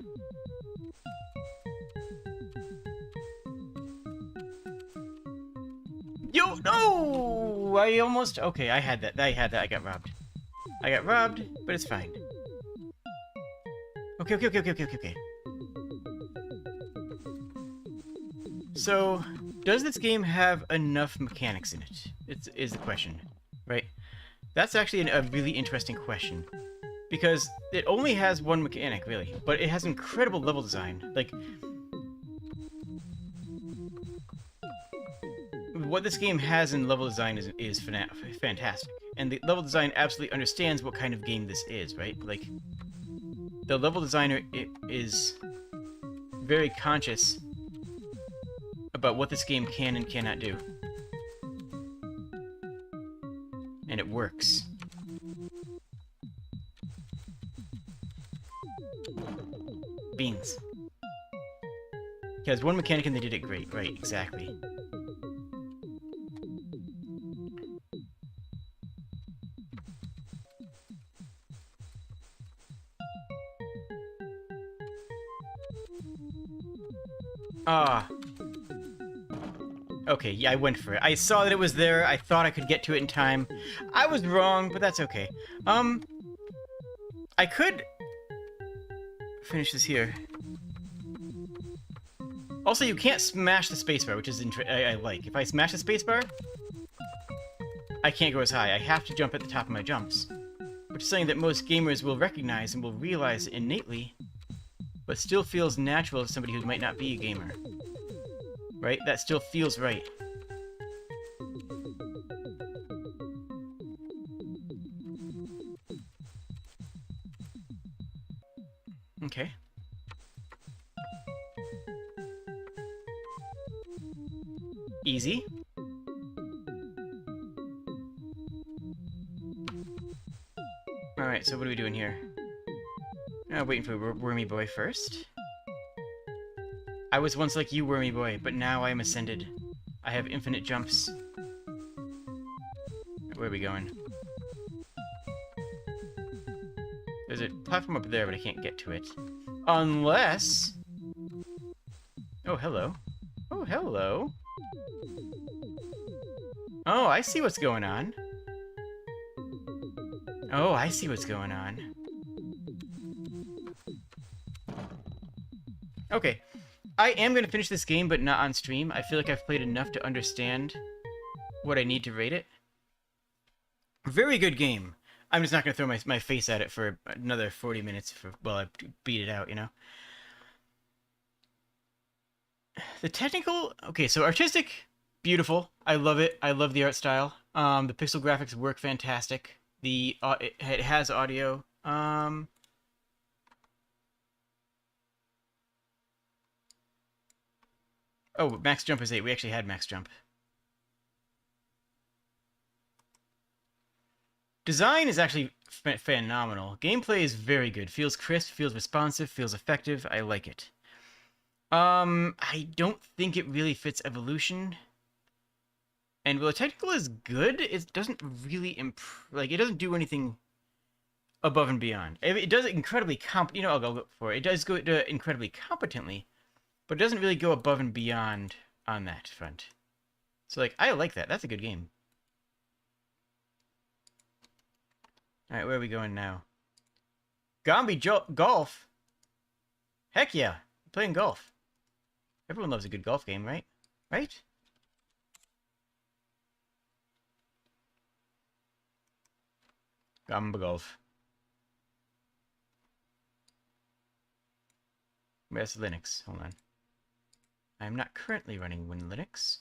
Yo, no! I almost... Okay, I had that. I got robbed. But it's fine. Okay. So, does this game have enough mechanics in it? Is the question, right? That's actually a really interesting question. Because it only has one mechanic, really, but it has incredible level design. Like, what this game has in level design is fantastic. And the level design absolutely understands what kind of game this is, right? Like, the level designer is very conscious about what this game can and cannot do. And it works. Beans. Because one mechanic and they did it great. Right, exactly. Ah. Okay, yeah, I went for it. I saw that it was there. I thought I could get to it in time. I was wrong, but that's okay. I could finish this here. Also, you can't smash the spacebar, which is I like. If I smash the spacebar, I can't go as high. I have to jump at the top of my jumps, which is something that most gamers will recognize and will realize innately, but still feels natural to somebody who might not be a gamer. Right? That still feels right. Okay. Easy. Alright, so what are we doing here? Waiting for Wormy Boy first. I was once like you, wormy boy, but now I am ascended. I have infinite jumps. Where are we going? There's a platform up there, but I can't get to it. Unless... Oh, hello. Oh, hello. Oh, I see what's going on. Oh, I see what's going on. Okay. I am going to finish this game, but not on stream. I feel like I've played enough to understand what I need to rate it. Very good game. I'm just not going to throw my face at it for another 40 minutes while I beat it out, you know? The technical... Okay, so artistic, beautiful. I love it. I love the art style. The pixel graphics work fantastic. It has audio. Oh, max jump is 8. We actually had max jump. Design is actually phenomenal. Gameplay is very good. Feels crisp, feels responsive, feels effective. I like it. I don't think it really fits Evolution. And while the technical is good, it doesn't really it doesn't do anything above and beyond. It does it incredibly I'll go for it. It does do it incredibly competently, but it doesn't really go above and beyond on that front. So, like, I like that. That's a good game. Alright, where are we going now? Golf? Heck yeah. I'm playing golf. Everyone loves a good golf game, right? Right? Gamba Golf. Where's Linux? Hold on. I am not currently running Linux.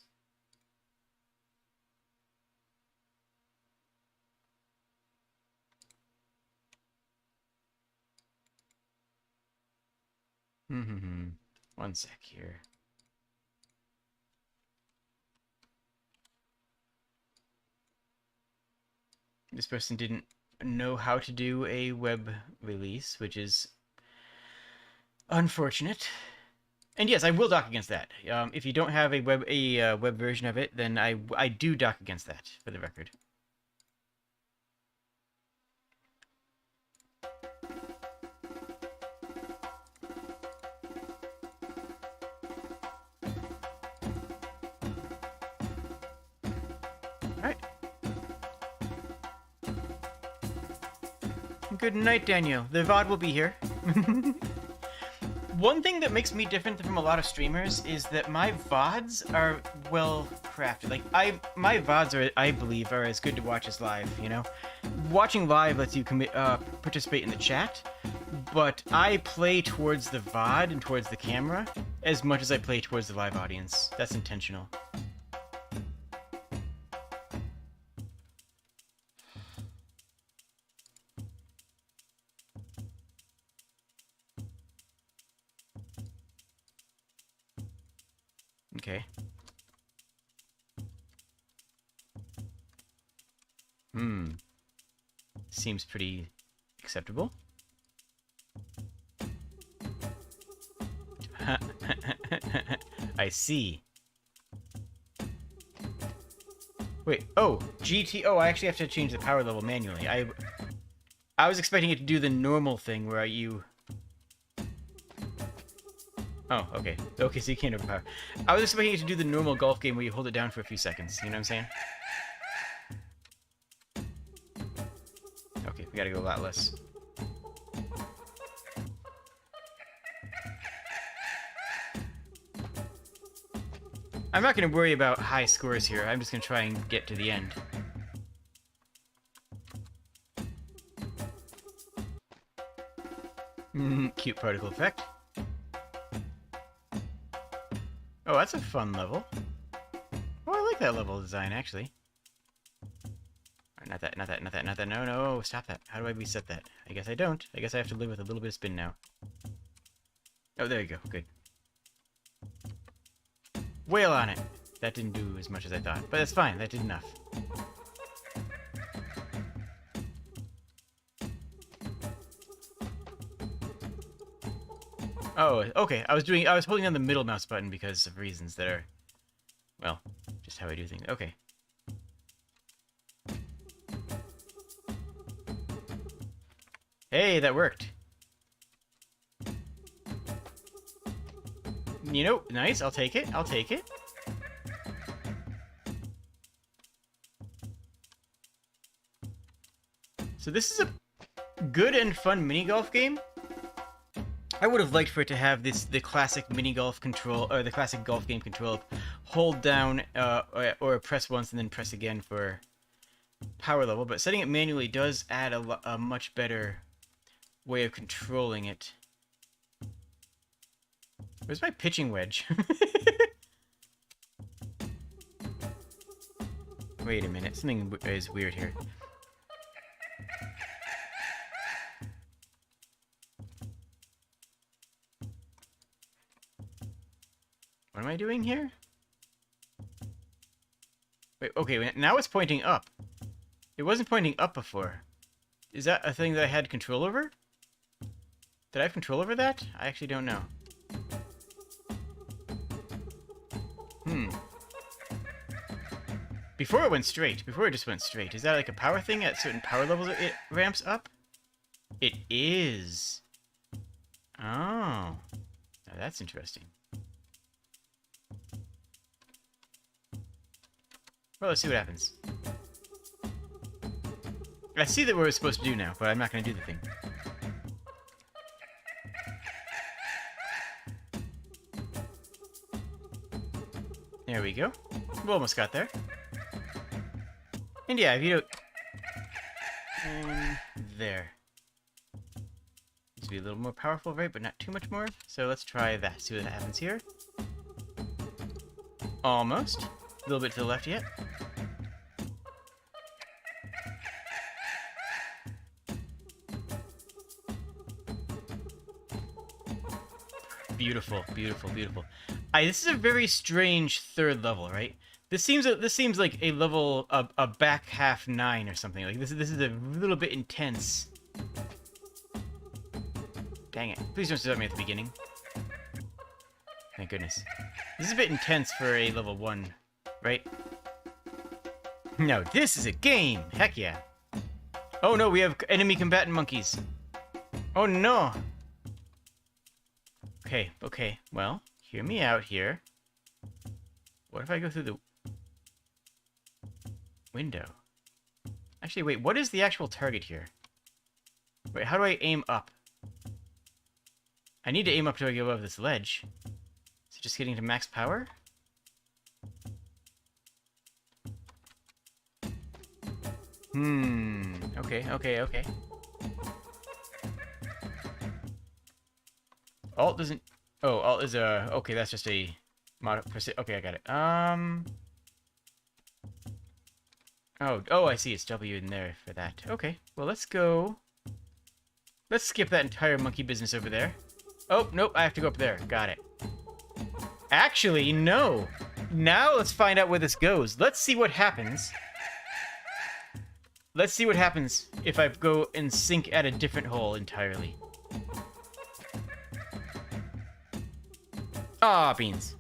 One sec here. This person didn't know how to do a web release, which is unfortunate. And yes, I will dock against that. If you don't have a web version of it, then I do dock against that, for the record. Alright. Good night, Daniel. The VOD will be here. One thing that makes me different from a lot of streamers is that my VODs are well crafted. Like, my VODs I believe, are as good to watch as live, you know? Watching live lets you participate in the chat, but I play towards the VOD and towards the camera as much as I play towards the live audience. That's intentional. Okay. Seems pretty acceptable. I see. Wait, oh, GT, I actually have to change the power level manually. I was expecting it to do the normal thing where you... Oh, okay. Okay, so you can't overpower. I was expecting it to do the normal golf game where you hold it down for a few seconds. You know what I'm saying? Okay, we gotta go a lot less. I'm not gonna worry about high scores here. I'm just gonna try and get to the end. Cute particle effect. Oh, that's a fun level. Oh, I like that level design, actually. Not that. No, stop that. How do I reset that? I guess I don't. I guess I have to live with a little bit of spin now. Oh, there you go. Good. Whale on it. That didn't do as much as I thought, but that's fine. That did enough. Oh, okay. I was holding down the middle mouse button because of reasons that are, well, just how I do things. Okay. Hey, that worked. You know, nice. I'll take it. I'll take it. So this is a good and fun mini golf game. I would have liked for it to have the classic mini golf control, or the classic golf game control of hold down or press once and then press again for power level. But setting it manually does add a much better way of controlling it. Where's my pitching wedge? Wait a minute, something is weird here. What am I doing here? Wait, okay, now it's pointing up. It wasn't pointing up before. Is that a thing that I had control over? Did I have control over that? I actually don't know. Before it went straight. Before it just went straight. Is that like a power thing? At certain power levels it ramps up? It is. Oh. Now that's interesting. Well, let's see what happens. I see that we're supposed to do now, but I'm not going to do the thing. There we go. We almost got there. And yeah, if you don't... And there. Needs to be a little more powerful, right? But not too much more. So let's try that. See what happens here. Almost. A little bit to the left yet. Beautiful, beautiful, beautiful. This is a very strange third level, right? This seems like a level, a back half 9 or something. Like this is a little bit intense. Dang it! Please don't start me at the beginning. Thank goodness. This is a bit intense for a level 1, right? No, this is a game. Heck yeah! Oh no, we have enemy combatant monkeys. Oh no. Okay, okay. Well, hear me out here. What if I go through the window? Actually, wait, what is the actual target here? Wait, how do I aim up? I need to aim up till I get above this ledge. Is it just getting to max power? Okay, okay, okay. Alt doesn't... Oh, Alt is a... Okay, that's just a... Okay, I got it. Oh, I see. It's W in there for that. Okay, well, let's go... Let's skip that entire monkey business over there. Oh, nope, I have to go up there. Got it. Actually, no. Now let's find out where this goes. Let's see what happens. Let's see what happens if I go and sink at a different hole entirely. Ah, beans.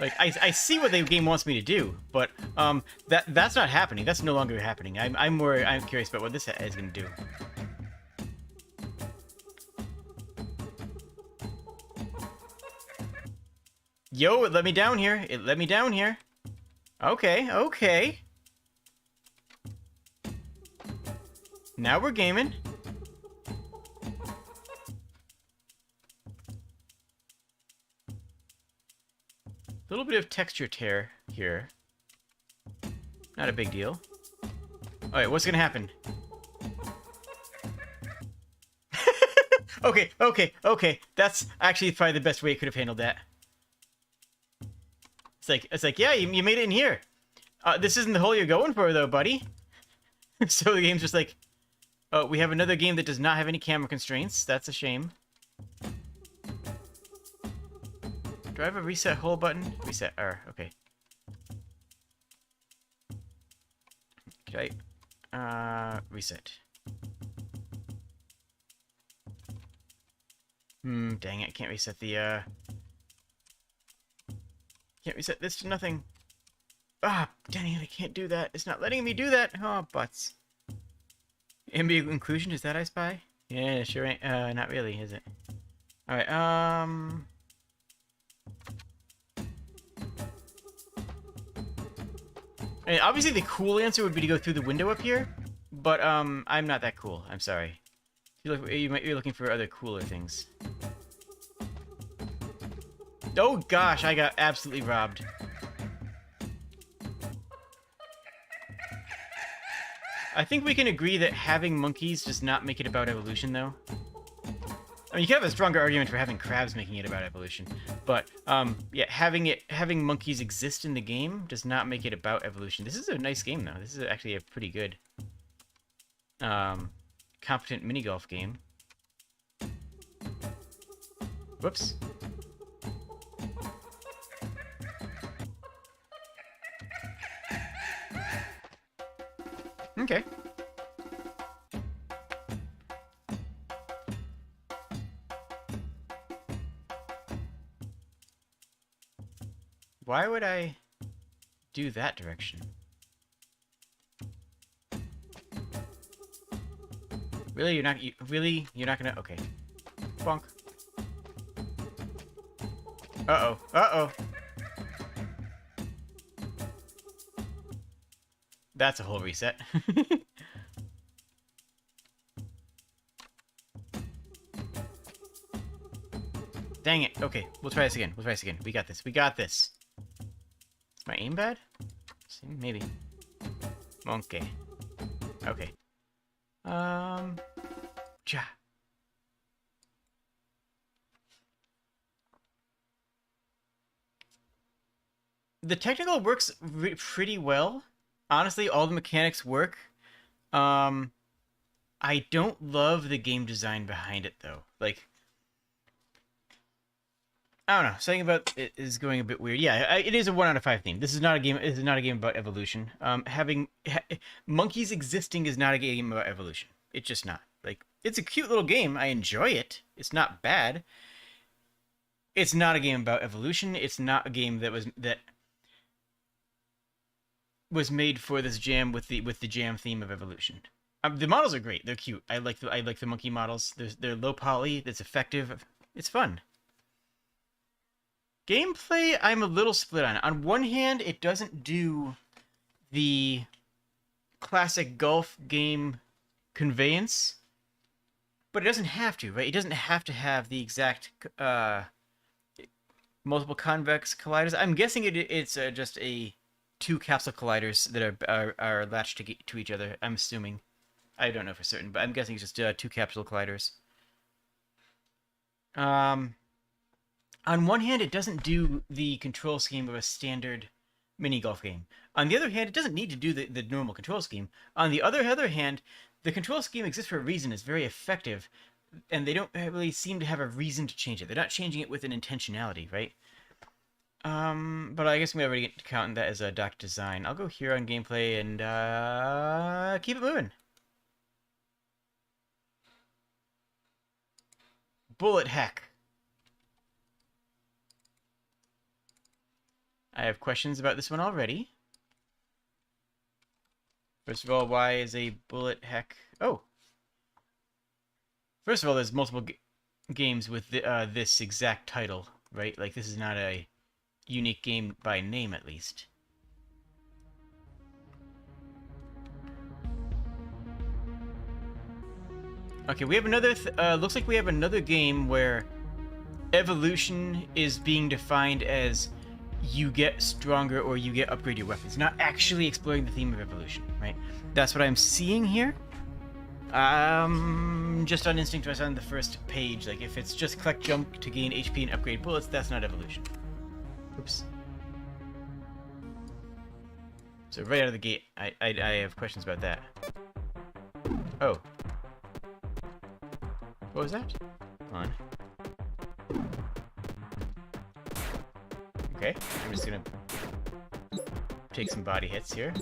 Like, I see what the game wants me to do, but that's not happening. That's no longer happening. I'm curious about what this is going to do. Yo, it let me down here. It let me down here. Okay, okay. Now we're gaming. A little bit of texture tear here. Not a big deal. Alright, what's gonna happen? Okay, okay, okay. That's actually probably the best way it could have handled that. It's like, yeah, you made it in here. This isn't the hole you're going for, though, buddy. So the game's just like, oh, we have another game that does not have any camera constraints. That's a shame. Do I have a reset hole button? Reset R, okay. Okay, reset. Dang it, can't reset the, Can't reset this to nothing. Ah, dang it, I can't do that. It's not letting me do that. Oh, butts. Ambient inclusion, is that I spy? Yeah, sure ain't, not really, is it? Alright, and obviously the cool answer would be to go through the window up here, but, I'm not that cool. I'm sorry. You might be looking for other cooler things. Oh gosh, I got absolutely robbed. I think we can agree that having monkeys does not make it about evolution, though. I mean, you can have a stronger argument for having crabs making it about evolution, but yeah, having monkeys exist in the game does not make it about evolution. This is a nice game, though. This is actually a pretty good, competent mini golf game. Whoops. Okay. Why would I do that direction? Really? You're not gonna... Okay. Bonk. Uh-oh. Uh-oh. That's a whole reset. Dang it. Okay, we'll try this again. We got this. We got this. Is my aim bad? Maybe. Okay. Okay. Ja. The technical works pretty well. Honestly, all the mechanics work. I don't love the game design behind it, though. Like, I don't know. Something about it is going a bit weird. Yeah, it is a 1 out of 5 theme. This is not a game. This is not a game about evolution. Monkeys existing is not a game about evolution. It's just not. Like, it's a cute little game. I enjoy it. It's not bad. It's not a game about evolution. It's not a game that was made for this jam with the jam theme of evolution. The models are great. They're cute. I like the monkey models. They're low poly. It's effective. It's fun. Gameplay, I'm a little split on. On one hand, it doesn't do the classic golf game conveyance, but it doesn't have to, right? It doesn't have to have the exact multiple convex colliders. I'm guessing it's just a 2 capsule colliders that are latched to each other. I'm assuming. I don't know for certain, but I'm guessing it's just 2 capsule colliders. On one hand, it doesn't do the control scheme of a standard mini golf game. On the other hand, it doesn't need to do the normal control scheme. On the other hand, the control scheme exists for a reason. It's very effective, and they don't really seem to have a reason to change it. They're not changing it with an intentionality, right? But I guess we already get to count that as a doc design. I'll go here on gameplay and keep it moving. Bullet heck. I have questions about this one already. First of all, why is a bullet heck? Oh. First of all, there's multiple games with this exact title, right? Like, this is not a unique game by name, at least. Okay, we have another... looks like we have another game where evolution is being defined as you get stronger or you get upgraded weapons, not actually exploring the theme of evolution, right? That's what I'm seeing here. Just on instinct, I saw on the first page, like, if it's just collect jump to gain HP and upgrade bullets, that's not evolution. Oops. So right out of the gate, I have questions about that. Oh. What was that? Hold on. Okay, I'm just gonna take some body hits here.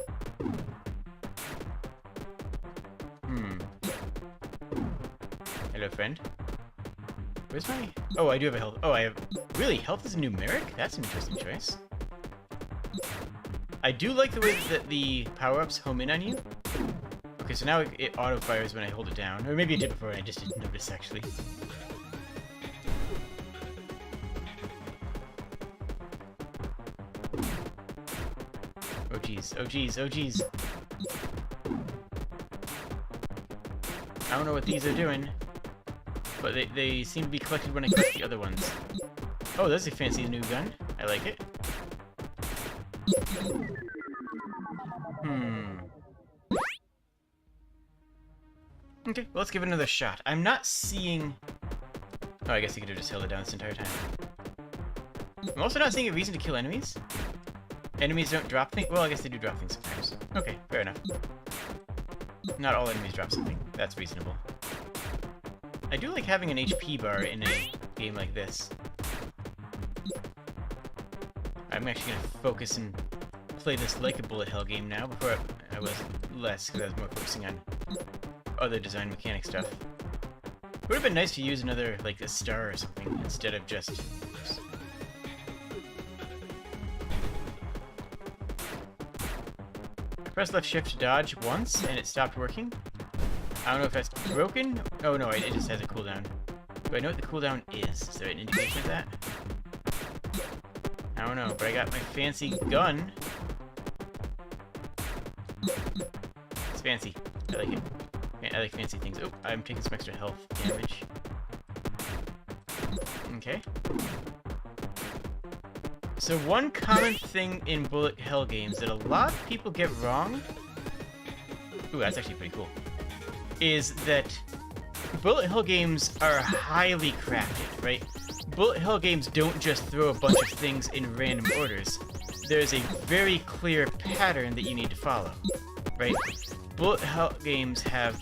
Hello, friend. Where's my... Oh, I do have a health. Oh, I have... Really? Health is a numeric? That's an interesting choice. I do like the way that the power-ups home in on you. Okay, so now it auto-fires when I hold it down. Or maybe it did before and I just didn't notice, actually. Oh, jeez. Oh, jeez. Oh, jeez. I don't know what these are doing. But they seem to be collected when I collect the other ones. Oh, that's a fancy new gun. I like it. Okay, well, let's give it another shot. I'm not seeing... Oh, I guess you could have just held it down this entire time. I'm also not seeing a reason to kill enemies. Enemies don't drop things. Well, I guess they do drop things sometimes. Okay, fair enough. Not all enemies drop something. That's reasonable. I do like having an HP bar in a game like this. I'm actually going to focus and play this like a bullet hell game now. Before I was less, because I was more focusing on other design mechanic stuff. It would have been nice to use another, like, a star or something, instead of just... Oops. I pressed left shift to dodge once, and it stopped working. I don't know if that's broken. Oh no, it just has a cooldown. Do I know what the cooldown is? Is there an indication of that? I don't know, but I got my fancy gun. It's fancy. I like it. I like fancy things. Oh, I'm taking some extra health damage. Okay. So one common thing in bullet hell games that a lot of people get wrong... Ooh, that's actually pretty cool. Is that bullet hell games are highly crafted, right? Bullet hell games don't just throw a bunch of things in random orders. There's a very clear pattern that you need to follow, right? Bullet hell games have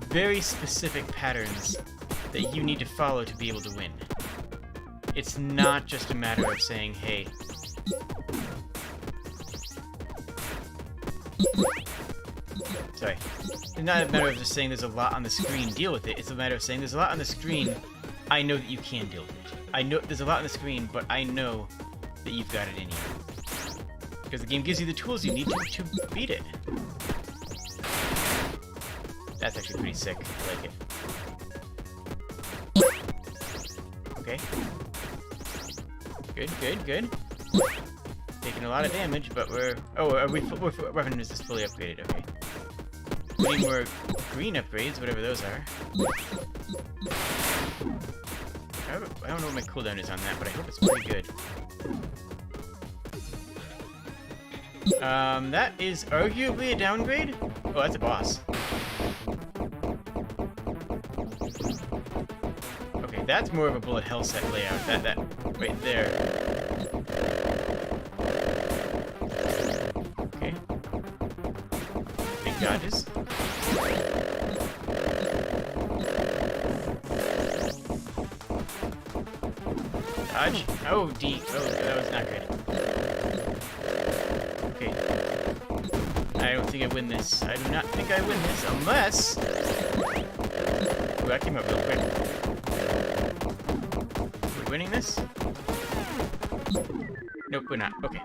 very specific patterns that you need to follow to be able to win. It's not just a matter of saying, hey... Sorry. It's not a matter of just saying there's a lot on the screen, deal with it. It's a matter of saying there's a lot on the screen, I know that you can deal with it. I know there's a lot on the screen, but I know that you've got it in you. Because the game gives you the tools you need to beat it. That's actually pretty sick. I like it. Okay. Good, good, good. Taking a lot of damage, but we're... Oh, our weapon is just fully upgraded. Okay. We need more green upgrades, whatever those are. I don't know what my cooldown is on that, but I hope it's pretty good. That is arguably a downgrade? Oh, that's a boss. Okay, that's more of a bullet hell set layout. That right there. Okay. Big dodges. Dodge. Oh, D. Oh, that was not good. Okay. I don't think I win this. I do not think I win this unless... Ooh, that came up real quick. Are we winning this? Nope, we're not. Okay.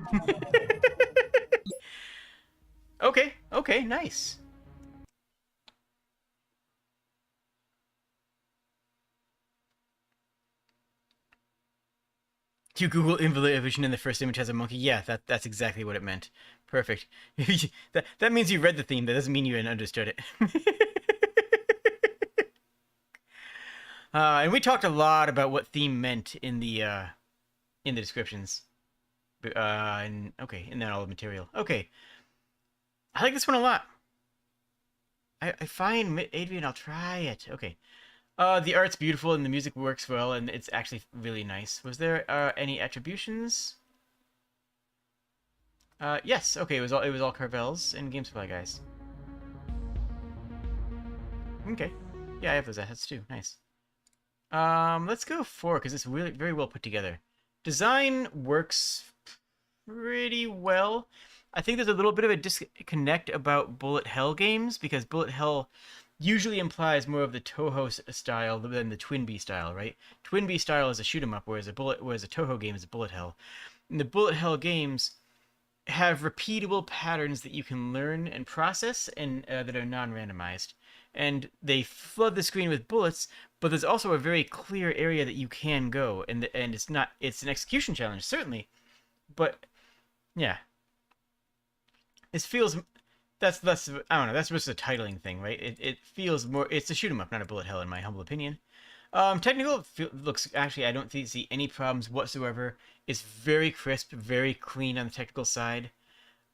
Okay, okay, nice. You Google invalid vision and the first image has a monkey. Yeah, that's exactly what it meant. Perfect. that means you read the theme. That doesn't mean you understood it. And we talked a lot about what theme meant in the descriptions. And okay, and then all the material. Okay. I like this one a lot. I find Adrian, I'll try it. Okay. The art's beautiful and the music works well, and it's actually really nice. Was there any attributions? Yes. Okay, it was all Carvel's and Game Supply guys. Okay. Yeah, I have those assets too. Nice. Let's go 4 because it's really very well put together. Design works pretty well. I think there's a little bit of a disconnect about bullet hell games because bullet hell usually implies more of the Toho style than the Twin Bee style, right? Twin Bee style is a shoot 'em up, whereas a Toho game is a bullet hell. And the bullet hell games have repeatable patterns that you can learn and process, and that are non-randomized. And they flood the screen with bullets, but there's also a very clear area that you can go, and it's an execution challenge certainly, but yeah, it feels that's I don't know, that's just a titling thing, right? It feels more, it's a shoot 'em up, not a bullet hell in my humble opinion. Technical looks, actually I don't see any problems whatsoever. It's very crisp, very clean on the technical side.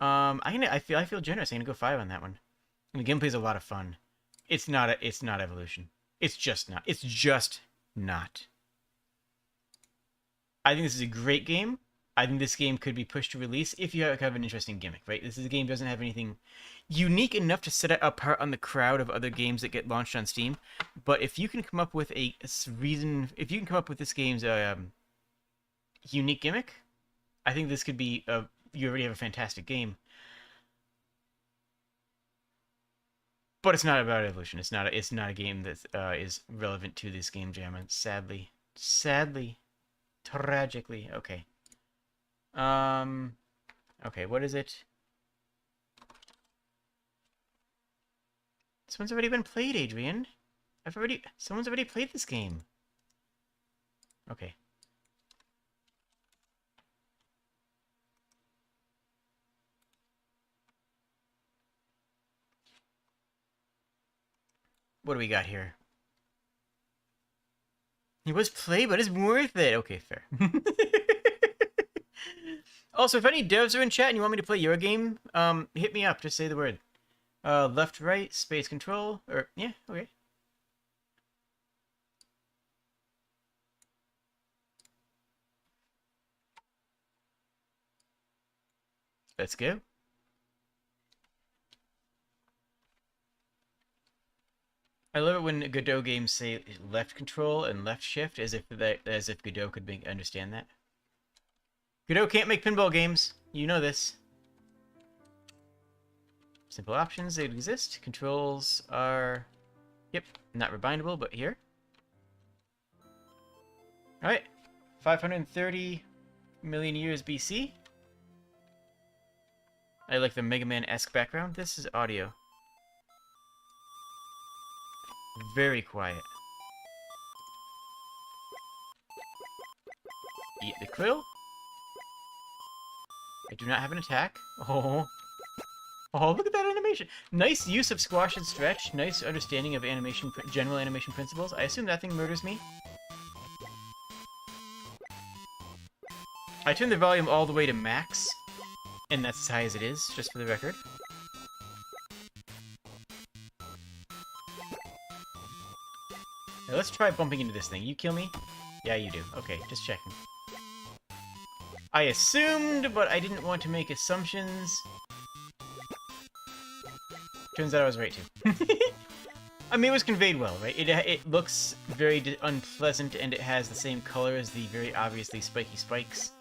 I feel generous. I'm gonna go 5 on that one. And the gameplay is a lot of fun. It's not Evolution. It's just not. It's just not. I think this is a great game. I think this game could be pushed to release if you have an interesting gimmick, right? This is a game that doesn't have anything unique enough to set it apart on the crowd of other games that get launched on Steam. But if you can come up with a reason, if you can come up with this game's unique gimmick, I think this could be you already have a fantastic game. But it's not about Evolution. It's not a game that is relevant to this game jam, and sadly, tragically. Okay. Okay, what is it? This one's already been played, Adrian. Someone's already played this game. Okay. What do we got here? It was played, but it's worth it. Okay, fair. Also, if any devs are in chat and you want me to play your game, hit me up. Just say the word. Left, right, space control, or yeah, okay. Let's go. I love it when Godot games say left control and left shift, as if Godot could understand that. Godot can't make pinball games. You know this. Simple options, they exist. Controls are, yep, not rebindable, but here. Alright, 530 million years BC. I like the Mega Man-esque background. This is audio. Very quiet. Eat the krill. I do not have an attack. Oh. Oh, look at that animation. Nice use of squash and stretch. Nice understanding of animation, general animation principles. I assume that thing murders me. I turned the volume all the way to max, and that's as high as it is, just for the record. Now let's try bumping into this thing. You kill me? Yeah, you do. Okay, just checking. I assumed, but I didn't want to make assumptions. Turns out I was right, too. I mean, it was conveyed well, right? It looks very unpleasant, and it has the same color as the very obviously spiky spikes.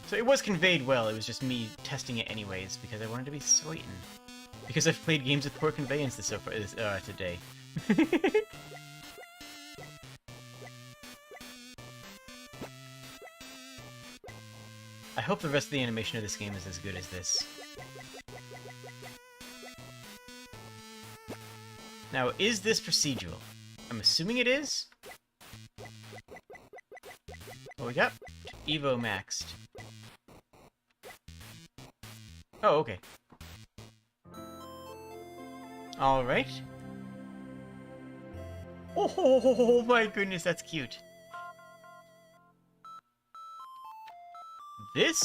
So it was conveyed well. It was just me testing it anyways, because I wanted to be certain. Because I've played games with poor conveyance so far today. I hope the rest of the animation of this game is as good as this. Now, is this procedural? I'm assuming it is. What we got? Evo maxed. Oh, okay. Alright. Oh my goodness, that's cute. This,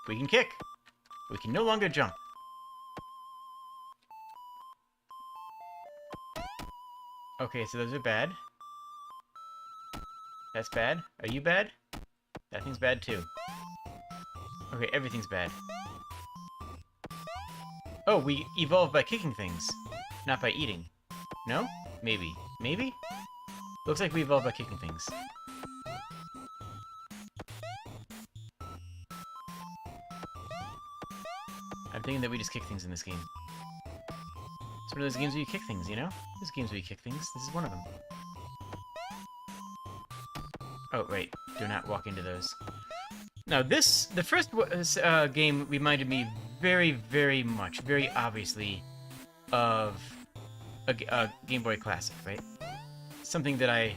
we can kick. We can no longer jump. Okay, so those are bad. That's bad. Are you bad? That thing's bad too. Okay, everything's bad. Oh, we evolved by kicking things, not by eating. No? Maybe. Maybe? Looks like we evolved by kicking things. I'm thinking that we just kick things in this game. It's one of those games where you kick things, you know? There's games where you kick things. This is one of them. Oh, right. Do not walk into those. Now, the first game reminded me very, very much, very obviously, of a Game Boy Classic, right? Something that I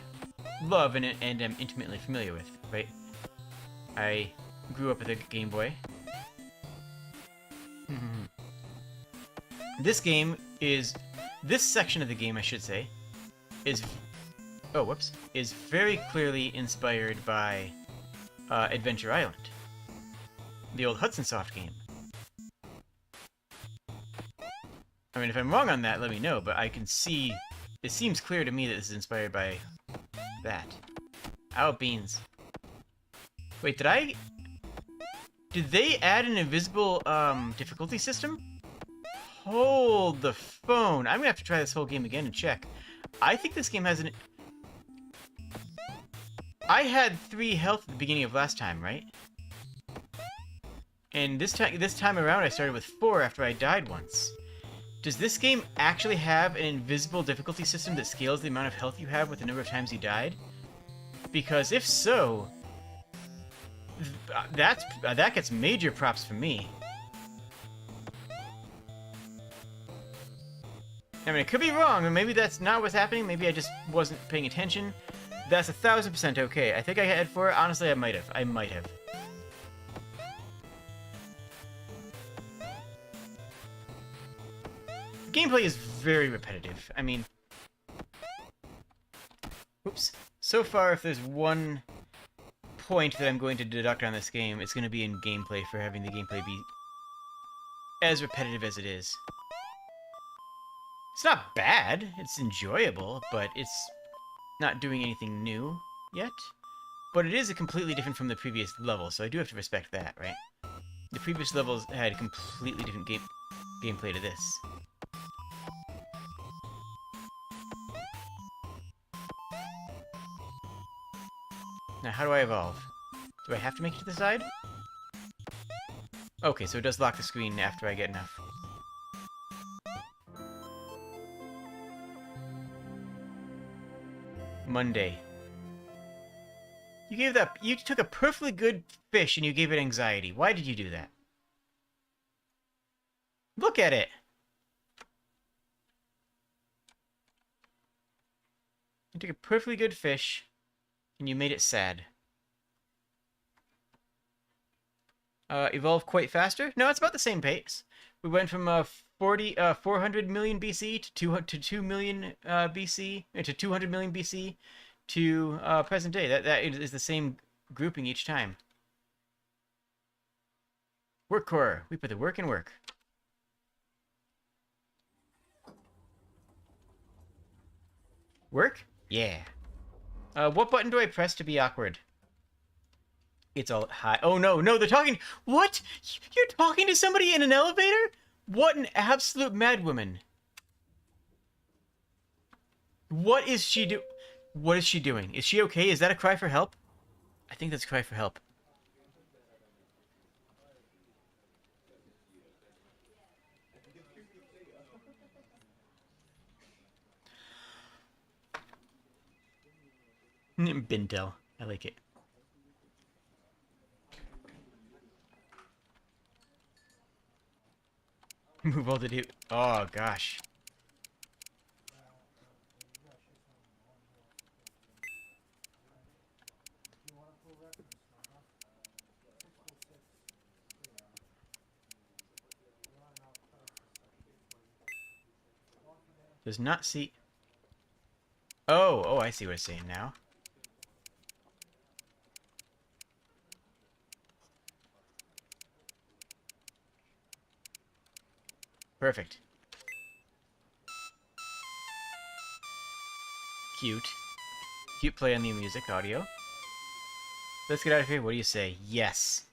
love and am intimately familiar with, right? I grew up with a Game Boy. This section of the game, I should say, is very clearly inspired by Adventure Island, the old Hudson Soft game. I mean, if I'm wrong on that, let me know, but I can see... It seems clear to me that this is inspired by that. Ow, beans. Wait, did they add an invisible, difficulty system? Hold the phone. I'm gonna have to try this whole game again and check. I think this game has an... I had 3 health at the beginning of last time, right? And this time around I started with 4 after I died once. Does this game actually have an invisible difficulty system that scales the amount of health you have with the number of times you died? Because if so, that gets major props from me. I mean, it could be wrong, or maybe that's not what's happening. Maybe I just wasn't paying attention. That's 1000% okay. I think I had 4. Honestly, I might have. Gameplay is very repetitive. I mean... Oops. So far, if there's one point that I'm going to deduct on this game, it's going to be in gameplay for having the gameplay be as repetitive as it is. It's not bad. It's enjoyable, but it's not doing anything new yet. But it is completely different from the previous level, so I do have to respect that, right? The previous levels had a completely different gameplay to this. Now, how do I evolve? Do I have to make it to the side? Okay, so it does lock the screen after I get enough. Monday. You took a perfectly good fish and you gave it anxiety. Why did you do that? Look at it! You took a perfectly good fish and you made it sad. Evolve quite faster? No, it's about the same pace. We went from 400 million BC to 2 million BC, to 200 million BC to present day. That is the same grouping each time. Work core. We put the work in work. Work? Yeah. What button do I press to be awkward? It's all high. Oh no, no, they're talking. What? You're talking to somebody in an elevator? What an absolute madwoman. What is she What is she doing? Is she okay? Is that a cry for help? I think that's a cry for help. Bintel. I like it. Move all the do. Oh gosh. Does not see. Oh, I see what it's saying now. Perfect. Cute. Cute play on the music audio. Let's get out of here. What do you say? Yes.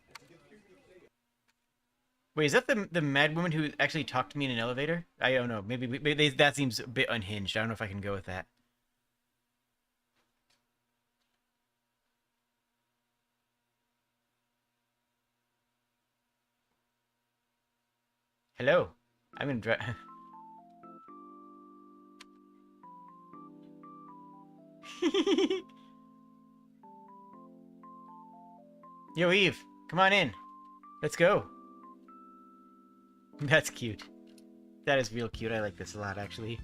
Wait, is that the mad woman who actually talked to me in an elevator? I don't know. Maybe that seems a bit unhinged. I don't know if I can go with that. Hello. I'm gonna drive. Yo, Eve, come on in. Let's go. That's cute. That is real cute. I like this a lot, actually.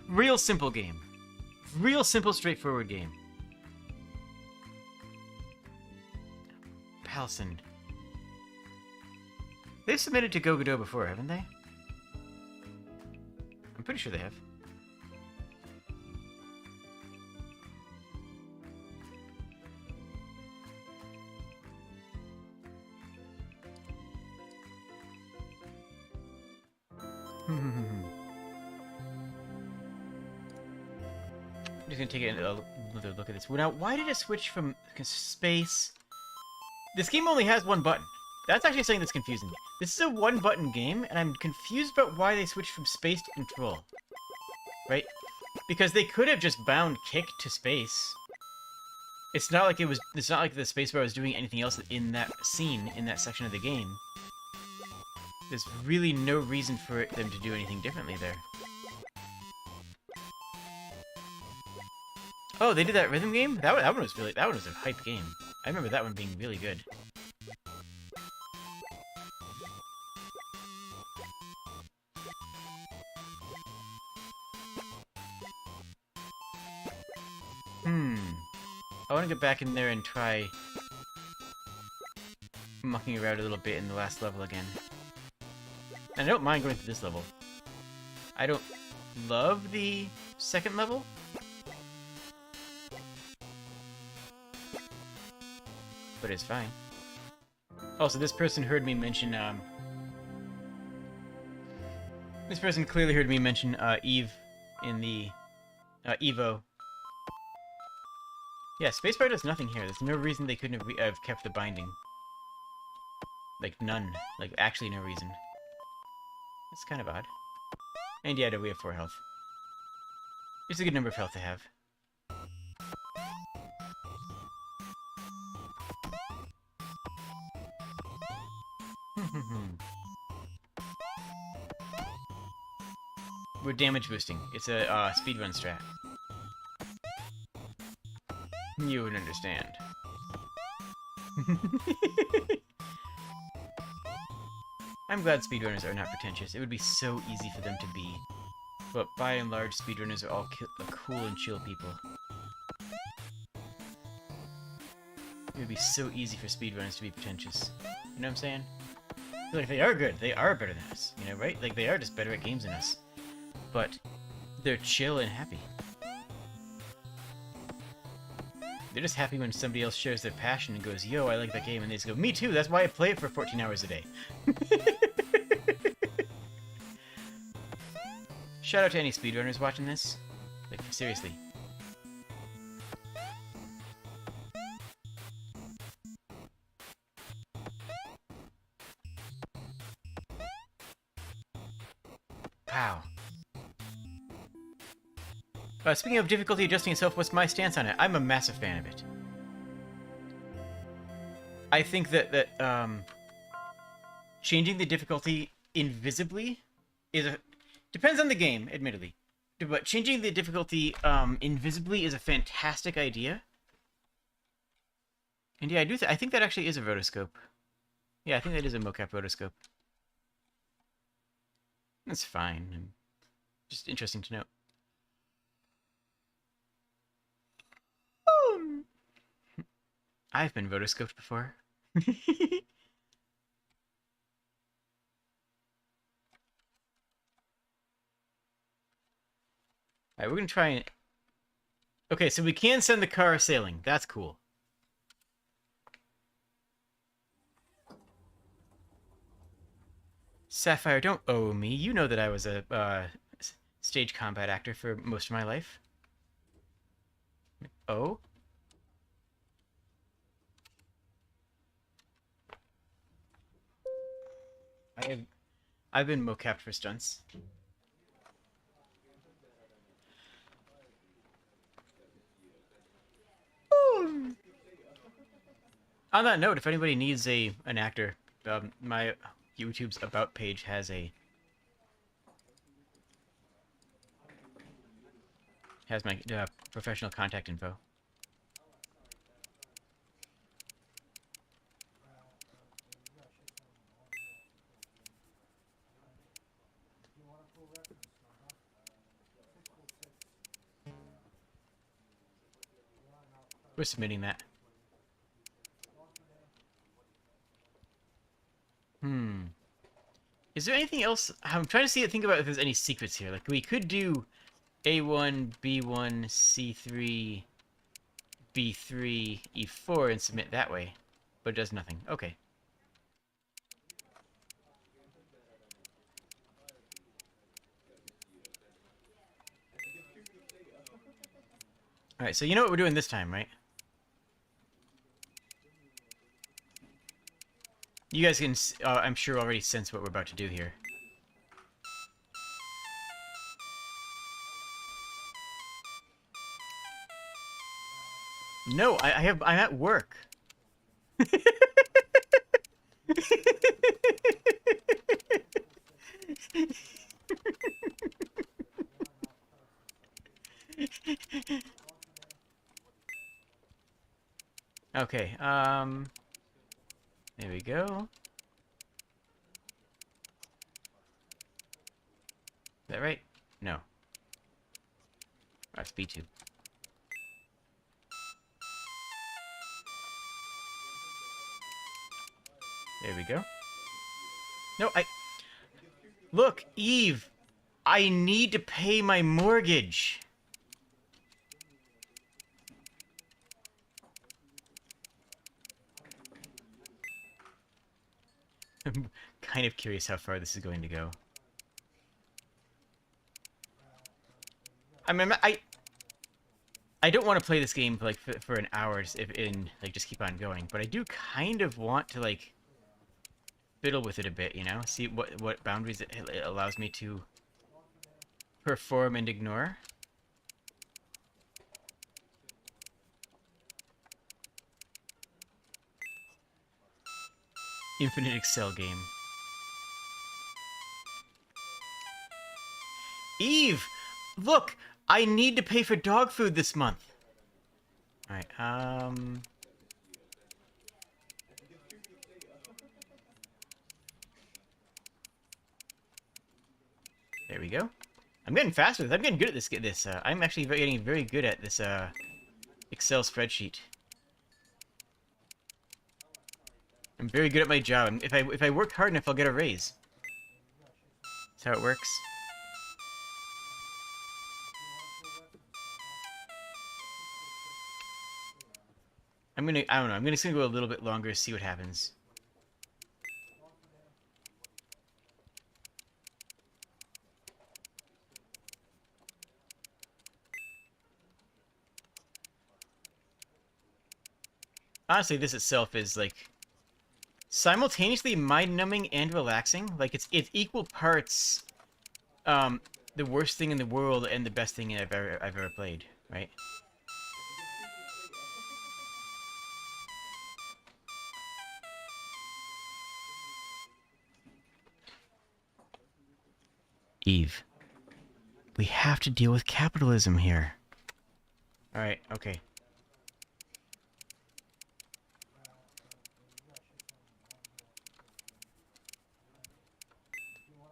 Real simple game. Real simple, straightforward game. Palson. They've submitted to Godot before, haven't they? I'm pretty sure they have. I'm just gonna take another look at this. Now, why did it switch from space? This game only has one button. That's actually something that's confusing me. This is a one-button game, and I'm confused about why they switched from space to control. Right? Because they could have just bound kick to space. It's not like it's not like the spacebar was doing anything else in that scene, in that section of the game. There's really no reason for them to do anything differently there. Oh, they did that rhythm game? That one was a hype game. I remember that one being really good. I want to get back in there and try mucking around a little bit in the last level again. And I don't mind going through this level. I don't love the second level. But it's fine. Also, this person heard me mention, this person clearly heard me mention, Eve in the, Evo. Yeah, spacebar does nothing here. There's no reason they couldn't have kept the binding. Like, none. Like, actually no reason. It's kind of odd. And yeah, we have 4 health. It's a good number of health to have. We're damage boosting. It's a speedrun strat. You would understand. I'm glad speedrunners are not pretentious. It would be so easy for them to be. But by and large, speedrunners are all cool and chill people. It would be so easy for speedrunners to be pretentious. You know what I'm saying? Like, they are good. They are better than us. You know, right? Like, they are just better at games than us. But they're chill and happy. They're just happy when somebody else shares their passion and goes, yo, I like that game, and they just go, me too, that's why I play it for 14 hours a day. Shout out to any speedrunners watching this. Like, seriously. Wow. Speaking of difficulty adjusting itself, what's my stance on it? I'm a massive fan of it. I think that changing the difficulty invisibly is a... Depends on the game, admittedly. But changing the difficulty invisibly is a fantastic idea. And yeah, I think that actually is a rotoscope. Yeah, I think that is a mocap rotoscope. That's fine. Just interesting to note. I've been rotoscoped before. Alright, we're gonna try and... Okay, so we can send the car sailing. That's cool. Sapphire, don't owe me. You know that I was a stage combat actor for most of my life. Oh? I've been mocapped for stunts. On that note, if anybody needs an actor, my YouTube's About page has a Has my professional contact info. We're submitting that. Is there anything else? I'm trying to think about if there's any secrets here. Like, we could do A1, B1, C3, B3, E4 and submit that way. But it does nothing. Okay. Alright, so you know what we're doing this time, right? You guys can, I'm sure, already sense what we're about to do here. No, I'm at work. Okay, there we go. Is that right? No. That's B2. There we go. No, Look, Eve! I need to pay my mortgage! I'm kind of curious how far this is going to go. I mean, I don't want to play this game like for an hour, like just keep on going. But I do kind of want to like fiddle with it a bit, you know, see what boundaries it allows me to perform and ignore. Infinite Excel game. Eve, look, I need to pay for dog food this month. All right, there we go. I'm getting faster with this. I'm getting good at this. I'm actually getting very good at this Excel spreadsheet. I'm very good at my job. And if I work hard enough, I'll get a raise. That's how it works. I don't know. I'm just gonna go a little bit longer, see what happens. Honestly, this itself is like simultaneously mind-numbing and relaxing. Like it's equal parts the worst thing in the world and the best thing I've ever played, right? Eve, we have to deal with capitalism here. Alright, okay.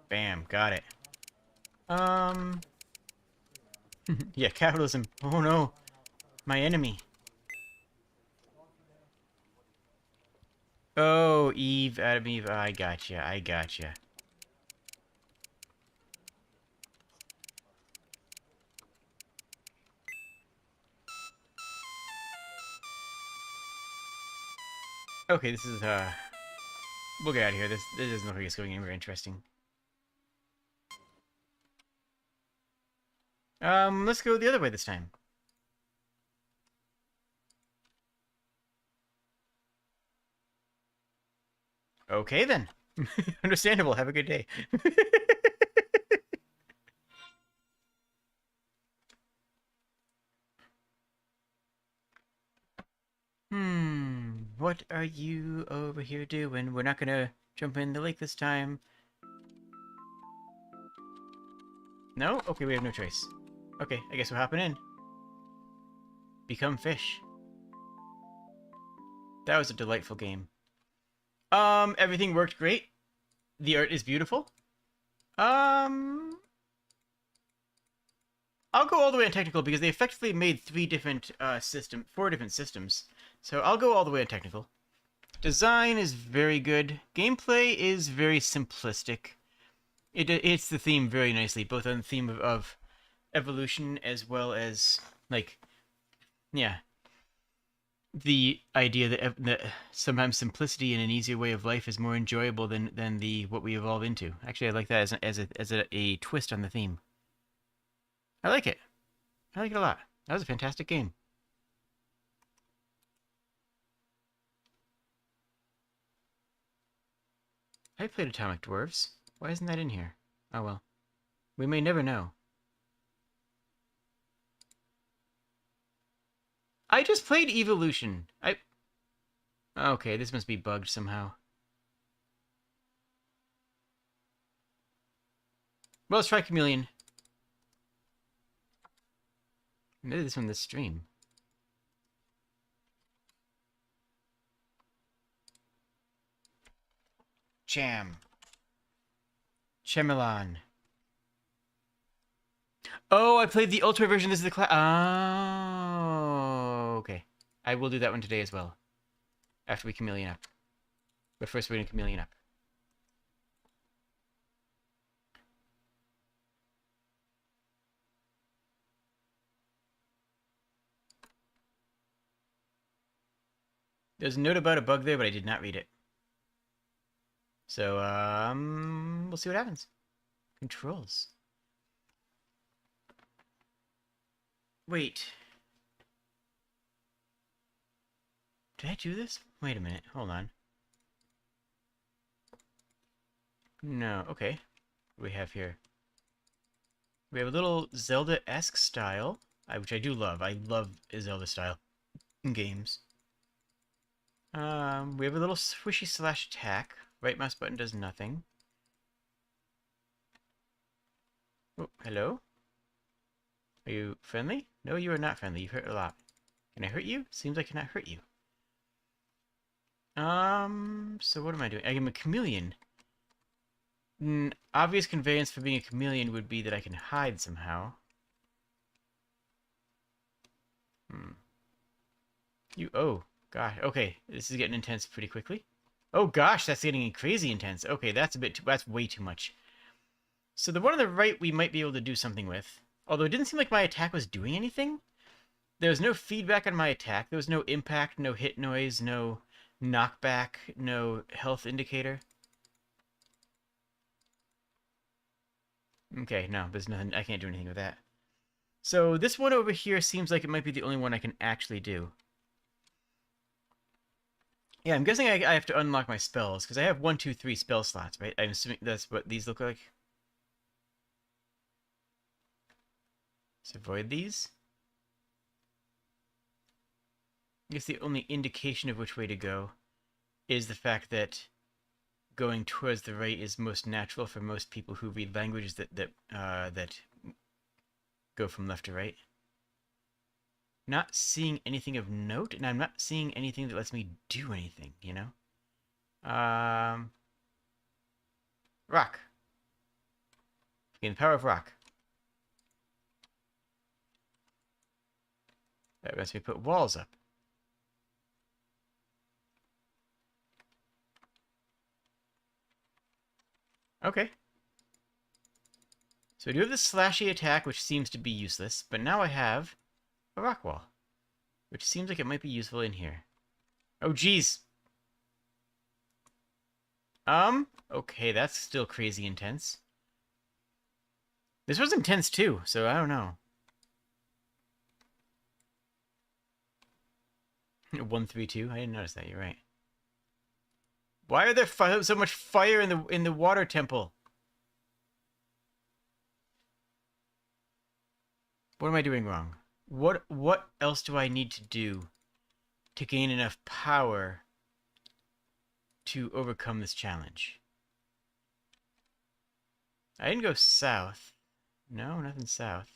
Bam, got it. Yeah, capitalism. Oh no. My enemy. Oh, Eve, Adam Eve. I gotcha, I gotcha. Okay, this is, we'll get out of here. This doesn't look like it's going anywhere interesting. Let's go the other way this time. Okay, then. Understandable. Have a good day. What are you over here doing? We're not gonna jump in the lake this time. No? Okay, we have no choice. Okay, I guess we're hopping in. Become fish. That was a delightful game. Everything worked great. The art is beautiful. Um, I'll go all the way on technical because they effectively made four different systems. So I'll go all the way on technical. Design is very good. Gameplay is very simplistic. It's the theme very nicely, both on the theme of evolution as well as, like, yeah, the idea that sometimes simplicity and an easier way of life is more enjoyable than the what we evolve into. Actually, I like that as a twist on the theme. I like it. I like it a lot. That was a fantastic game. I played Atomic Dwarves. Why isn't that in here? Oh well. We may never know. I just played Evolution. Okay, this must be bugged somehow. Well, let's try Chameleon. Maybe this one this stream. Jam. Chemelon. Oh, I played the Ultra version. This is the class. Oh, okay. I will do that one today as well. After we Chameleon up. But first we're going to Chameleon up. There's a note about a bug there, but I did not read it. So, we'll see what happens. Controls. Wait. Did I do this? Wait a minute. Hold on. No. Okay. What do we have here? We have a little Zelda-esque style, which I do love. I love Zelda style in games. We have a little swishy slash attack. Right mouse button does nothing. Oh, hello? Are you friendly? No, you are not friendly. You hurt a lot. Can I hurt you? Seems I cannot hurt you. So what am I doing? I am a chameleon. Obvious conveyance for being a chameleon would be that I can hide somehow. Oh, gosh. Okay, this is getting intense pretty quickly. Oh gosh, that's getting crazy intense. Okay, that's way too much. So the one on the right we might be able to do something with. Although it didn't seem like my attack was doing anything. There was no feedback on my attack. There was no impact, no hit noise, no knockback, no health indicator. Okay, no, there's nothing. I can't do anything with that. So this one over here seems like it might be the only one I can actually do. Yeah, I'm guessing I have to unlock my spells, because I have 1, 2, 3 spell slots, right? I'm assuming that's what these look like. Let's avoid these. I guess the only indication of which way to go is the fact that going towards the right is most natural for most people who read languages that go from left to right. Not seeing anything of note, and I'm not seeing anything that lets me do anything, you know? Rock. Again, the power of rock. That lets me put walls up. Okay. So I do have the slashy attack, which seems to be useless, but now I have a rock wall, which seems like it might be useful in here. Oh, geez. Okay, that's still crazy intense. This was intense too, so I don't know. 132. I didn't notice that. You're right. Why are there so much fire in the water temple? What am I doing wrong? What else do I need to do to gain enough power to overcome this challenge? I didn't go south. No, nothing south.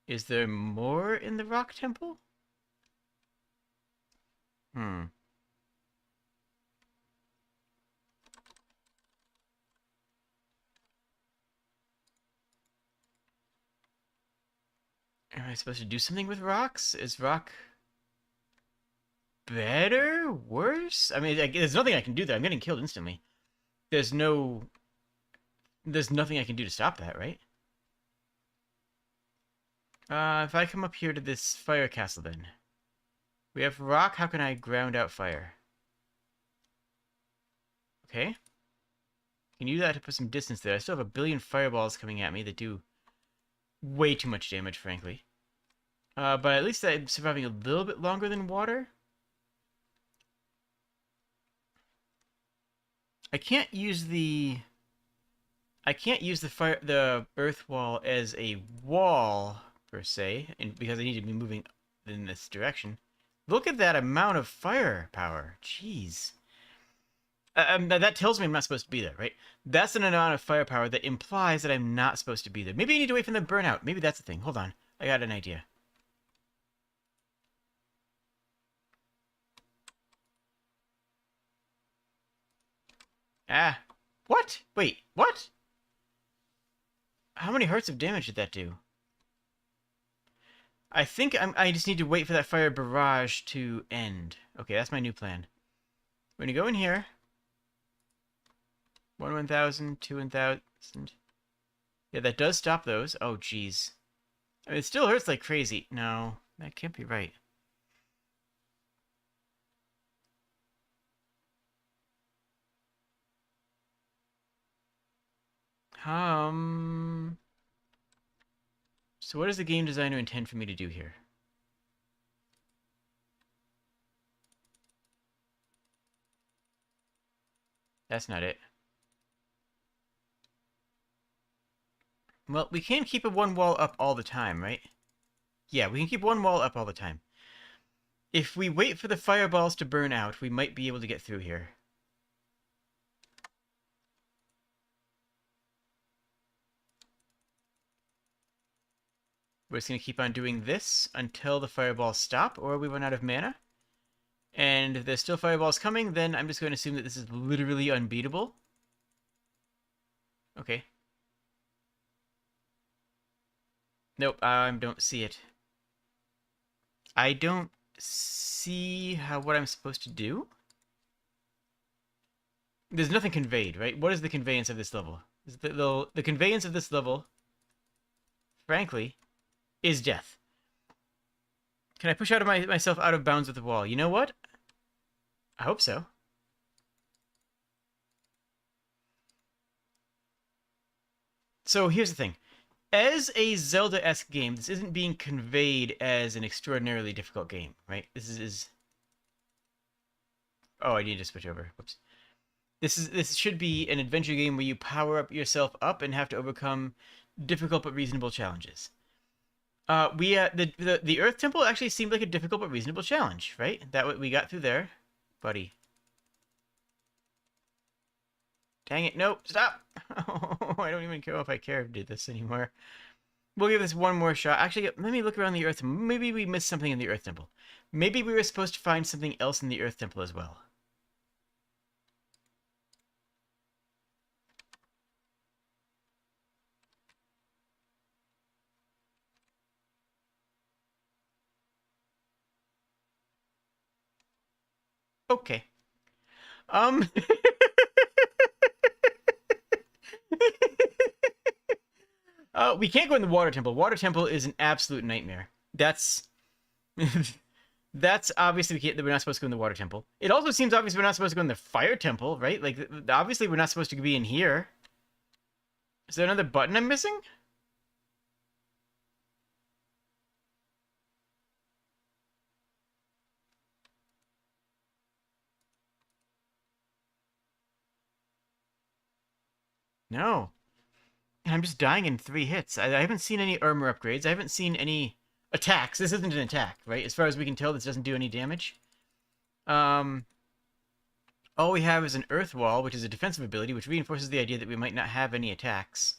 Is there more in the rock temple? Hmm. Am I supposed to do something with rocks? Is rock better? Worse? I mean, there's nothing I can do there. I'm getting killed instantly. There's no... There's nothing I can do to stop that, right? If I come up here to this fire castle then. We have rock. How can I ground out fire? Okay. Can use that to put some distance there. I still have a billion fireballs coming at me that do way too much damage, frankly. But at least I'm surviving a little bit longer than water. I can't use the the earth wall as a wall per se, and because I need to be moving in this direction. Look at that amount of firepower. Jeez. That tells me I'm not supposed to be there, right? That's an amount of firepower that implies that I'm not supposed to be there. Maybe I need to wait for them to burn out. Maybe that's the thing. Hold on. I got an idea. Ah. What? Wait, what? How many hearts of damage did that do? I think I just need to wait for that fire barrage to end. Okay, that's my new plan. We're gonna go in here. 1,000, 2,000. Yeah, that does stop those. Oh, jeez. I mean, it still hurts like crazy. No, that can't be right. So what does the game designer intend for me to do here? That's not it. Well, we can keep a one wall up all the time, right? Yeah, we can keep one wall up all the time. If we wait for the fireballs to burn out, we might be able to get through here. We're just going to keep on doing this until the fireballs stop or we run out of mana. And if there's still fireballs coming, then I'm just going to assume that this is literally unbeatable. Okay. Nope, I don't see it. I don't see what I'm supposed to do. There's nothing conveyed, right? What is the conveyance of this level? The conveyance of this level, frankly, is death. Can I push out of myself out of bounds with the wall? You know what? I hope so. So here's the thing. As a Zelda-esque game, this isn't being conveyed as an extraordinarily difficult game, right? This is... Oh, I need to switch over. Whoops. This should be an adventure game where you power up yourself up and have to overcome difficult but reasonable challenges. The Earth Temple actually seemed like a difficult but reasonable challenge, right? That we got through there, buddy. Dang it! Nope, stop! Oh, I don't even care if I care to do this anymore. We'll give this one more shot. Actually, let me look around the Earth Temple. Maybe we missed something in the Earth Temple. Maybe we were supposed to find something else in the Earth Temple as well. Okay. Um... we can't go in the Water Temple. Water Temple is an absolute nightmare. That's... That's obviously we're not supposed to go in the Water Temple. It also seems obvious we're not supposed to go in the Fire Temple, right? Like, obviously we're not supposed to be in here. Is there another button I'm missing? No. And I'm just dying in 3 hits. I haven't seen any armor upgrades. I haven't seen any attacks. This isn't an attack, right? As far as we can tell, this doesn't do any damage. All we have is an Earth Wall, which is a defensive ability, which reinforces the idea that we might not have any attacks.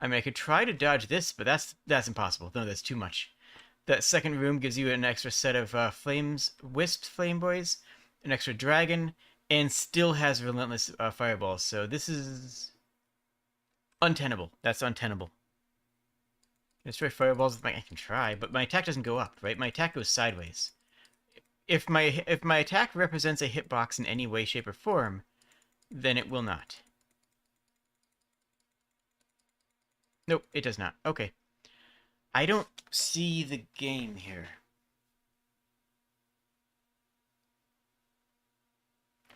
I mean, I could try to dodge this, but that's impossible. No, that's too much. That second room gives you an extra set of flames, wisp flame boys, an extra dragon, and still has relentless fireballs. So this is untenable. That's untenable. Destroy fireballs with my... I can try, but my attack doesn't go up, right? My attack goes sideways. If my attack represents a hitbox in any way, shape, or form, then it will not. Nope, it does not. Okay. I don't see the game here.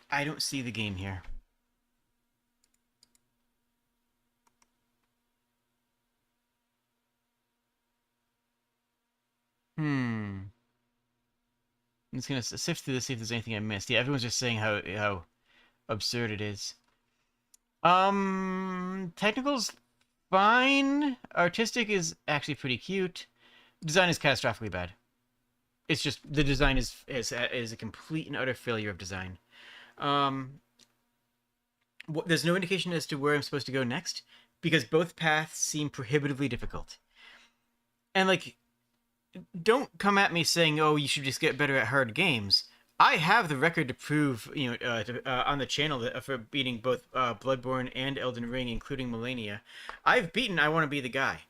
I don't see the game here. I'm just gonna sift through this, see if there's anything I missed. Yeah, everyone's just saying how absurd it is. Technical's fine. Artistic is actually pretty cute. Design is catastrophically bad. It's just the design is a complete and utter failure of design. There's no indication as to where I'm supposed to go next because both paths seem prohibitively difficult. And like, don't come at me saying, "Oh, you should just get better at hard games." I have the record to prove, on the channel for beating both Bloodborne and Elden Ring, including Millennia. I've beaten I Want to Be the Guy.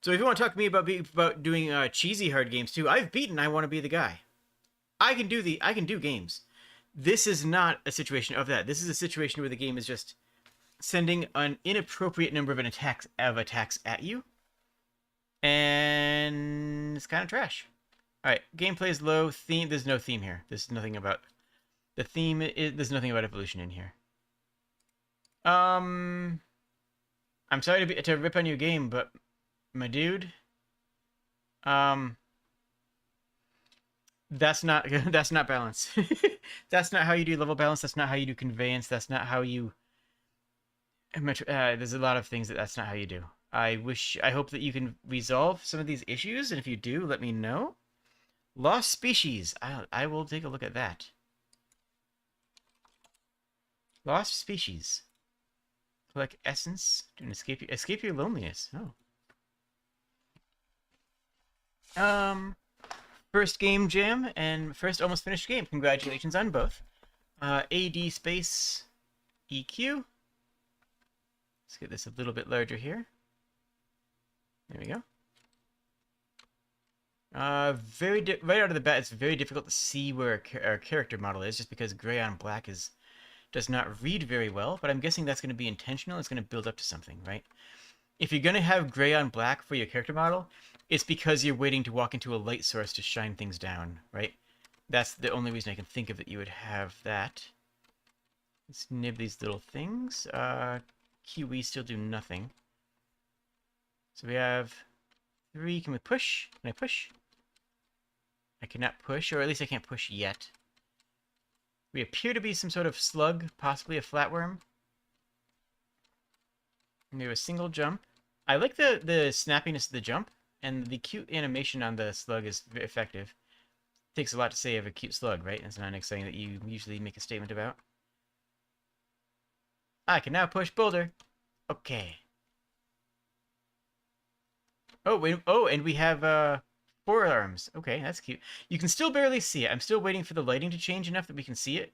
So if you want to talk to me about doing cheesy hard games too, I've beaten I Want to Be the Guy. I can do games. This is not a situation of that. This is a situation where the game is just sending an inappropriate number of attacks at you, and it's kind of trash. All right, gameplay is low. Theme, there's no theme here. There's nothing about the theme. There's nothing about evolution in here. I'm sorry to rip on your game, but my dude, that's not balance. That's not how you do level balance. That's not how you do conveyance. That's not how you. There's a lot of things that's not how you do. I hope that you can resolve some of these issues, and if you do, let me know. Lost species. I will take a look at that. Lost species. Collect essence. Do an escape your loneliness. Oh. First game jam and first almost finished game. Congratulations on both. AD space EQ. Let's get this a little bit larger here. There we go. Right out of the bat, it's very difficult to see where our character model is, just because gray on black does not read very well. But I'm guessing that's going to be intentional. It's going to build up to something, right? If you're going to have gray on black for your character model, it's because you're waiting to walk into a light source to shine things down, right? That's the only reason I can think of that you would have that. Let's nib these little things. Kiwi still do nothing. So we have 3. Can we push? Can I push? I cannot push, or at least I can't push yet. We appear to be some sort of slug, possibly a flatworm. And we have a single jump. I like the snappiness of the jump, and the cute animation on the slug is very effective. It takes a lot to say of a cute slug, right? It's not an exciting that you usually make a statement about. I can now push boulder. Okay. Oh, wait. Oh, and we have 4 arms. Okay, that's cute. You can still barely see it. I'm still waiting for the lighting to change enough that we can see it.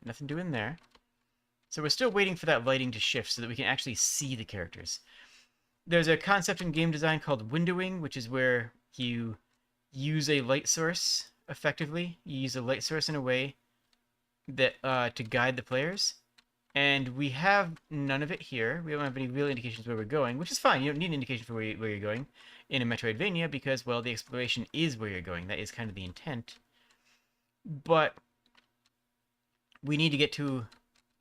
Nothing doing there. So we're still waiting for that lighting to shift so that we can actually see the characters. There's a concept in game design called windowing, which is where you use a light source effectively. You use a light source in a way that to guide the players. And we have none of it here. We don't have any real indications where we're going, which is fine. You don't need an indication for where you're going in a Metroidvania because, well, the exploration is where you're going. That is kind of the intent. But we need to get to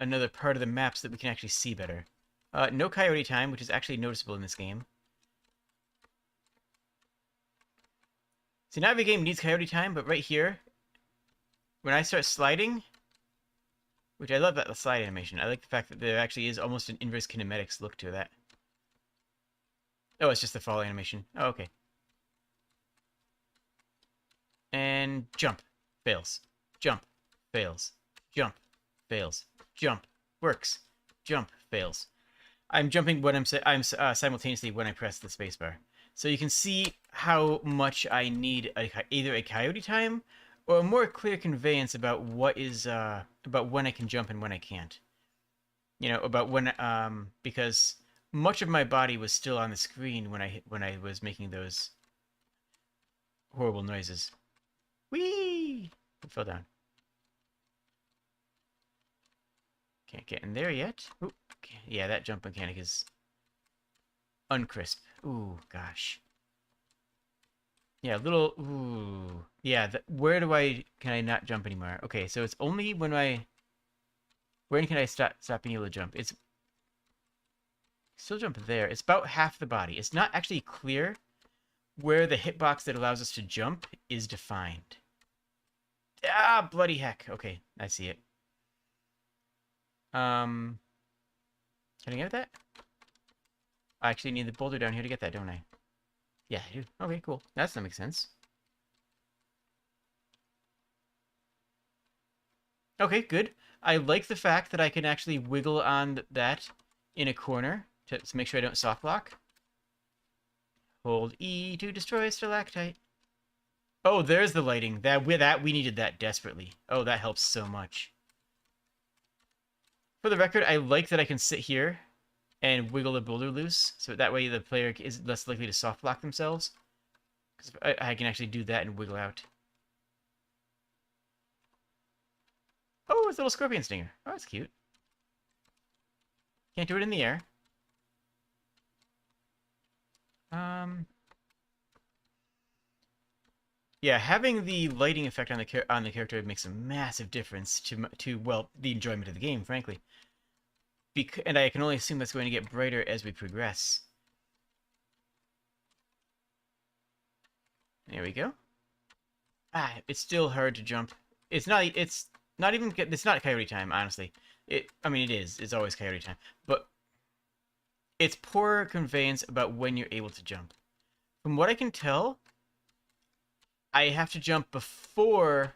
another part of the map so that we can actually see better. No coyote time, which is actually noticeable in this game. See, not every game needs coyote time, but right here, when I start sliding, which I love that slide animation. I like the fact that there actually is almost an inverse kinematics look to that. Oh, it's just the fall animation. Oh, okay. And jump. Fails. Jump. Fails. Jump. Fails. Jump. Works. Jump. Fails. I'm jumping when I'm simultaneously when I press the spacebar. So you can see how much I need either a coyote time or a more clear conveyance about what is about when I can jump and when I can't. You know, about when because much of my body was still on the screen when I was making those horrible noises. Whee! I fell down. Can't get in there yet. Ooh, okay. Yeah, that jump mechanic is uncrisp. Ooh, gosh. Yeah, little. Ooh. Yeah, where can I not jump anymore? Okay, so it's only when can I stop being able to jump? It's still jump there. It's about half the body. It's not actually clear where the hitbox that allows us to jump is defined. Ah, bloody heck. Okay, I see it. Can I get that? I actually need the boulder down here to get that, don't I? Yeah, I do. Okay, cool. That makes sense. Okay, good. I like the fact that I can actually wiggle on that in a corner to make sure I don't soft lock. Hold E to destroy stalactite. Oh, there's the lighting. We needed that desperately. Oh, that helps so much. For the record, I like that I can sit here and wiggle the boulder loose, so that way the player is less likely to soft lock themselves. Because I can actually do that and wiggle out. Oh, it's a little scorpion stinger. Oh, that's cute. Can't do it in the air. Yeah, having the lighting effect on the character makes a massive difference to well the enjoyment of the game, frankly. And I can only assume that's going to get brighter as we progress. There we go. Ah, it's still hard to jump. It's not even. It's not coyote time, honestly. I mean, it is. It's always coyote time, but it's poor conveyance about when you're able to jump. From what I can tell, I have to jump before.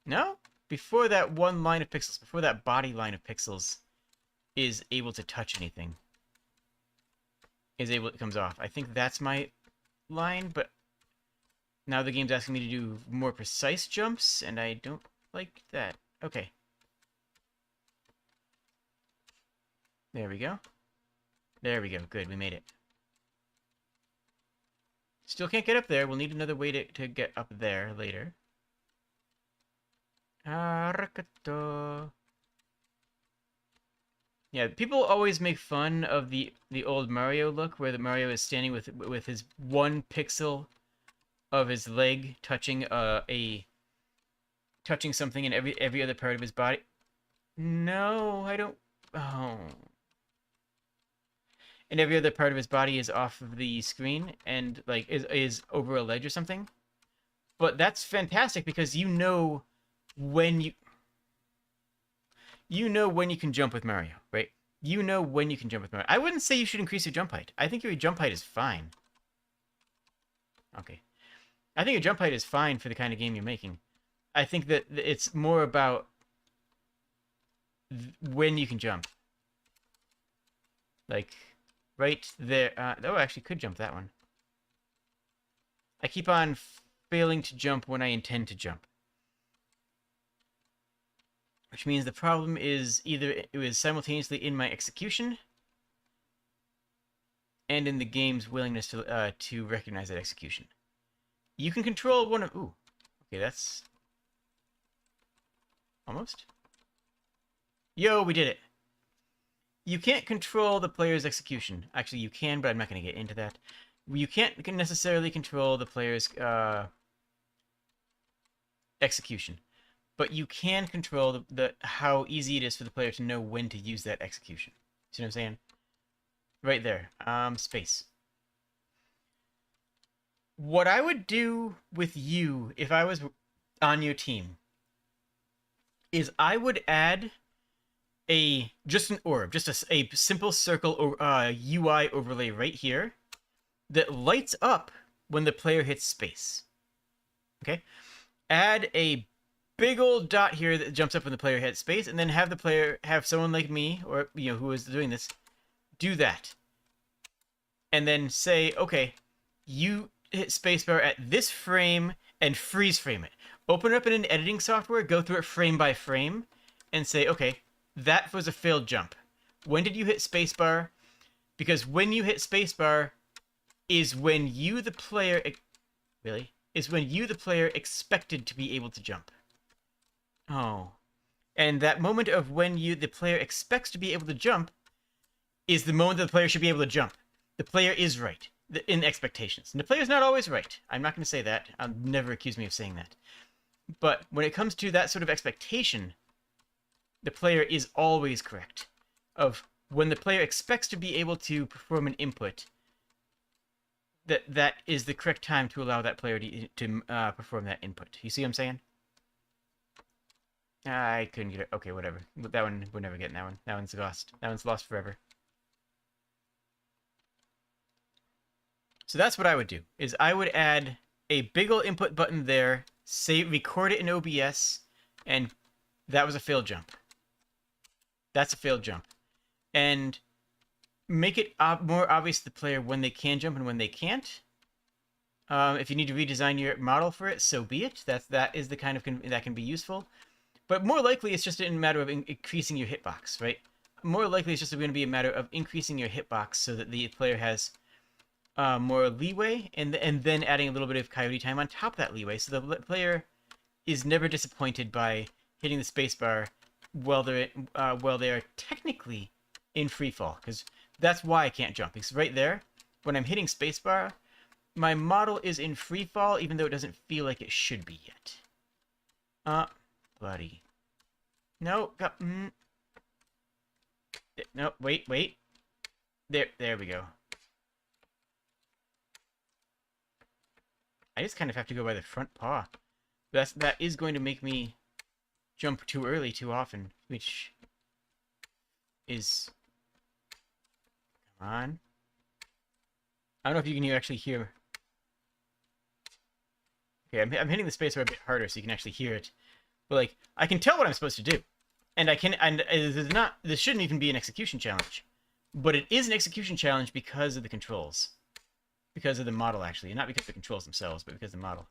No, before that one line of pixels, before that body line of pixels is able to touch anything. It comes off. I think that's my line, but now the game's asking me to do more precise jumps, and I don't like that. Okay. There we go. There we go. Good, we made it. Still can't get up there. We'll need another way to get up there later. Arakato. Yeah, people always make fun of the old Mario look, where the Mario is standing with his one pixel of his leg touching touching something in every other part of his body. No, I don't. Oh. And every other part of his body is off of the screen and like is over a ledge or something. But that's fantastic because when you can jump with Mario, right? You know when you can jump with Mario. I wouldn't say you should increase your jump height. I think your jump height is fine. Okay. I think your jump height is fine for the kind of game you're making. I think that it's more about when you can jump. Like, right there. Oh, I actually could jump that one. I keep on failing to jump when I intend to jump. Which means the problem is either it was simultaneously in my execution and in the game's willingness to recognize that execution. You can control one of... Ooh. Okay, that's... Almost. Yo, we did it. You can't control the player's execution. Actually, you can, but I'm not going to get into that. You can't necessarily control the player's execution. But you can control how easy it is for the player to know when to use that execution. See what I'm saying? Right there. Space. What I would do with you if I was on your team is I would add just an orb, just a simple circle or UI overlay right here that lights up when the player hits space. Okay? Add a big old dot here that jumps up when the player hits space, and then have someone like me, or who is doing this, do that. And then say, okay, you hit spacebar at this frame and freeze frame it. Open it up in an editing software, go through it frame by frame, and say, okay, that was a failed jump. When did you hit spacebar? Because when you hit spacebar is when you, the player, is when you, the player, expected to be able to jump. Oh. And that moment of when you, the player, expects to be able to jump is the moment that the player should be able to jump. The player is right in expectations. And the player's not always right. I'm not going to say that. I'll never accuse me of saying that. But when it comes to that sort of expectation, the player is always correct. Of when the player expects to be able to perform an input, that is the correct time to allow that player to perform that input. You see what I'm saying? I couldn't get it. Okay, whatever. That one, we're never getting that one. That one's lost. That one's lost forever. So that's what I would do, is I would add a big ol' input button there, record it in OBS, and that was a failed jump. That's a failed jump. And make it more obvious to the player when they can jump and when they can't. If you need to redesign your model for it, so be it. That is the kind of that can be useful. But more likely, it's just a matter of increasing your hitbox, right? More likely, it's just going to be a matter of increasing your hitbox so that the player has more leeway, and then adding a little bit of coyote time on top of that leeway, so the player is never disappointed by hitting the spacebar while they are technically in free fall, because that's why I can't jump. Because right there, when I'm hitting spacebar, my model is in free fall, even though it doesn't feel like it should be yet. Buddy. No, no, wait. There we go. I just kind of have to go by the front paw. That is going to make me jump too early too often, which is... Come on. I don't know if you can actually hear... Okay, I'm hitting the spacebar a bit harder so you can actually hear it. But, like, I can tell what I'm supposed to do. And this shouldn't even be an execution challenge. But it is an execution challenge because of the controls. Because of the model, actually. Not because of the controls themselves, but because of the model.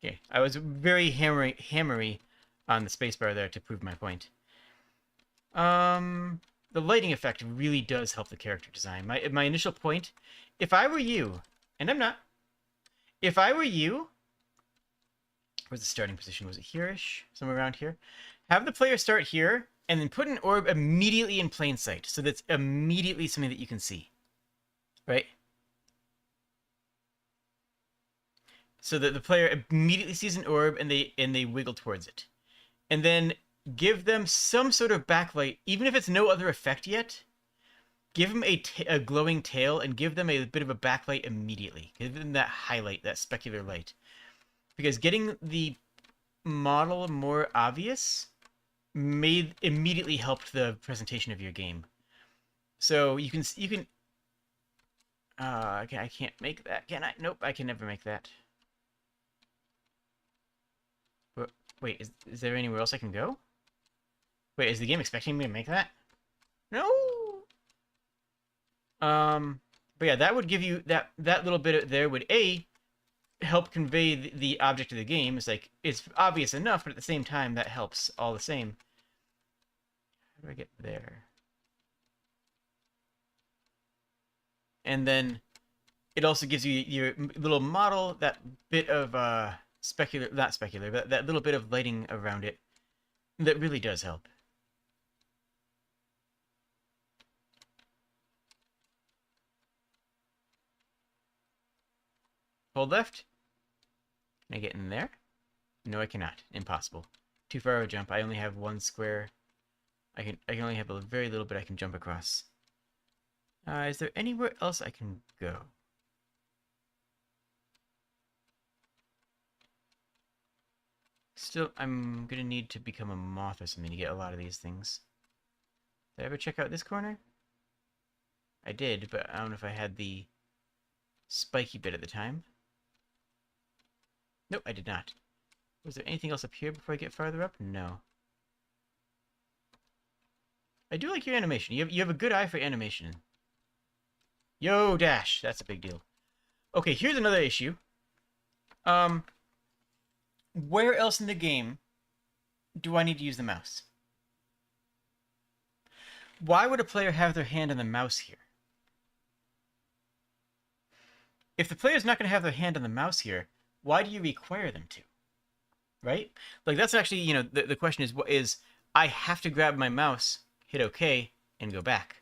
Okay, I was very hammery on the spacebar there to prove my point. The lighting effect really does help the character design. My initial point, if I were you, and I'm not, if I were you, where's the starting position? Was it here-ish? Somewhere around here? Have the player start here, and then put an orb immediately in plain sight, so that's immediately something that you can see. Right? So that the player immediately sees an orb, and they wiggle towards it. And then give them some sort of backlight, even if it's no other effect yet. Give them a glowing tail, and give them a bit of a backlight immediately. Give them that highlight, that specular light. Because getting the model more obvious immediately helped the presentation of your game. So you can okay, I can't make that, can I? Nope, I can never make that. But wait, is there anywhere else I can go? Wait, is the game expecting me to make that? No. But yeah, that would give you that little bit there would help convey the object of the game. It's like, it's obvious enough, but at the same time, that helps all the same. How do I get there? And then it also gives you your little model, that bit of not specular, but that little bit of lighting around it that really does help. Hold left. Can I get in there? No, I cannot. Impossible. Too far of a jump. I only have one square. I can only have a very little bit I can jump across. Is there anywhere else I can go? Still, I'm gonna need to become a moth or something to get a lot of these things. Did I ever check out this corner? I did, but I don't know if I had the spiky bit at the time. Nope, I did not. Was there anything else up here before I get farther up? No. I do like your animation. You have a good eye for animation. Yo, dash. That's a big deal. Okay, here's another issue. Um, where else in the game do I need to use the mouse? Why would a player have their hand on the mouse here? If the player's not going to have their hand on the mouse here, why do you require them to? Right? Like, that's actually, you know, the question is I have to grab my mouse, hit OK, and go back.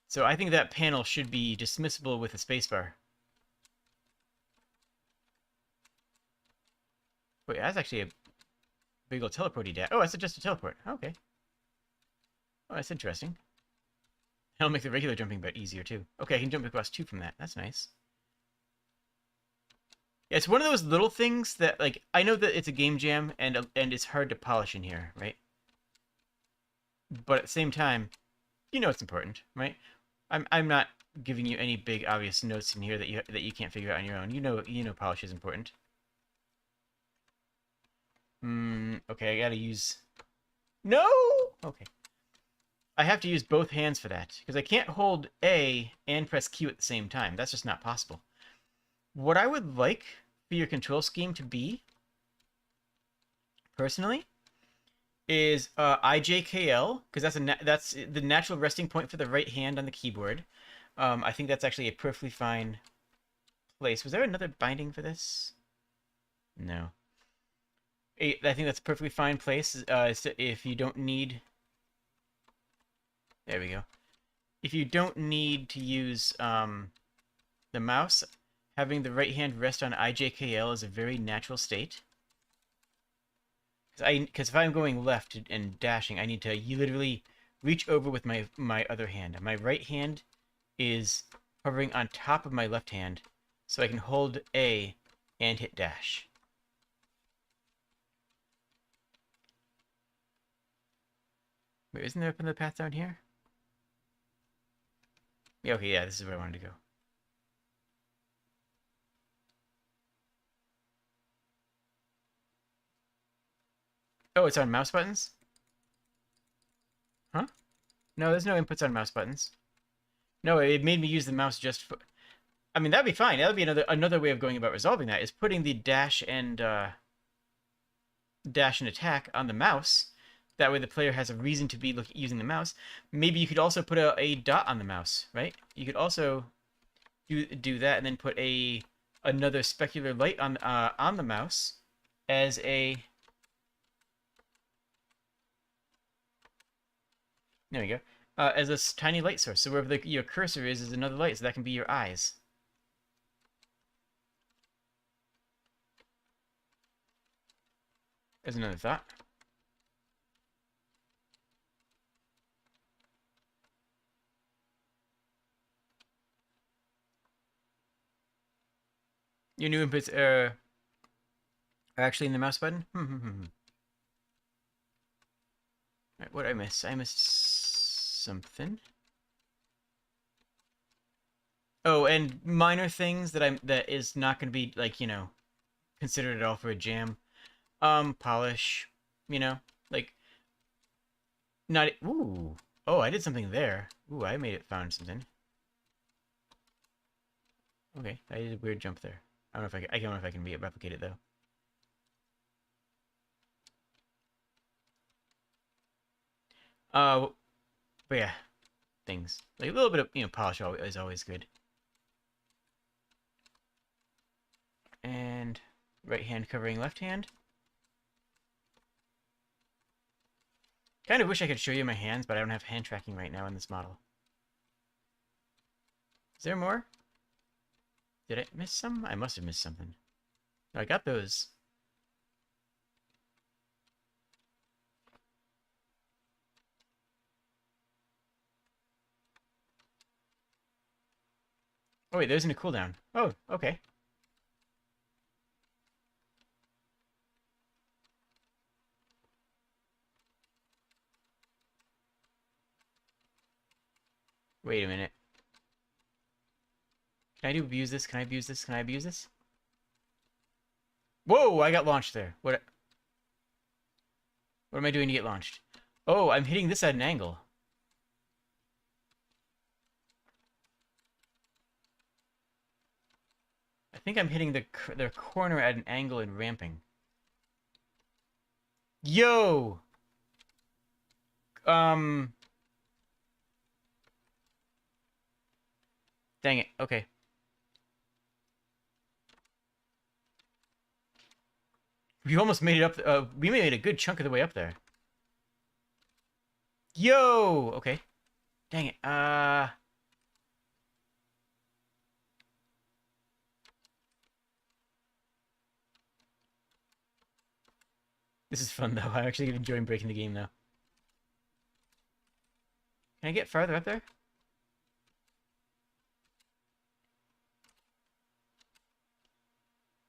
So I think that panel should be dismissible with a spacebar. Wait, that's actually a big old teleporty dash. Oh, that's just a teleport. Okay. Oh, that's interesting. That'll make the regular jumping bit easier, too. Okay, I can jump across 2 from that. That's nice. Yeah, it's one of those little things that, like, I know that it's a game jam, and it's hard to polish in here, right? But at the same time, you know it's important, right? I'm not giving you any big obvious notes in here that you can't figure out on your own. You know polish is important. Okay, I gotta use... No! Okay. I have to use both hands for that, because I can't hold A and press Q at the same time. That's just not possible. What I would like for your control scheme to be, personally, is IJKL, because that's the natural resting point for the right hand on the keyboard. I think that's actually a perfectly fine place. Was there another binding for this? No. I think that's a perfectly fine place. If you don't need... There we go. If you don't need to use the mouse, having the right hand rest on IJKL is a very natural state. Because if I'm going left and dashing, I need to literally reach over with my other hand. My right hand is hovering on top of my left hand, so I can hold A and hit dash. Wait, isn't there another path down here? Yeah, okay, yeah, this is where I wanted to go. Oh, it's on mouse buttons? Huh? No, there's no inputs on mouse buttons. No, it made me use the mouse just for... I mean, that'd be fine. That'd be another way of going about resolving that, is putting the dash and attack on the mouse. That way the player has a reason to be using the mouse. Maybe you could also put a dot on the mouse, right? You could also do that and then put another specular light on the mouse as a... There we go. As a tiny light source. So wherever your cursor is another light, so that can be your eyes. There's another thought. Your new inputs are actually in the mouse button? Alright, what did I miss? I missed something. Oh, and minor things that is not going to be, like, you know, considered at all for a jam. Polish, you know, like, not... Ooh. Oh, I did something there. Ooh, I found something. Okay, I did a weird jump there. I don't know if I can replicate it, though. But yeah, things. Like, a little bit of, you know, polish is always good. And right hand covering left hand. Kind of wish I could show you my hands, but I don't have hand tracking right now in this model. Is there more? Did I miss some? I must have missed something. No, I got those. Oh wait, there isn't a cooldown. Oh, okay. Wait a minute. Can I abuse this? Can I abuse this? Can I abuse this? Whoa, I got launched there. What? What am I doing to get launched? Oh, I'm hitting this at an angle. I think I'm hitting the corner at an angle and ramping. Yo! Um... Dang it. Okay. We almost made it up. We made a good chunk of the way up there. Yo! Okay. Dang it. This is fun, though. I'm actually enjoying breaking the game now. Can I get farther up there?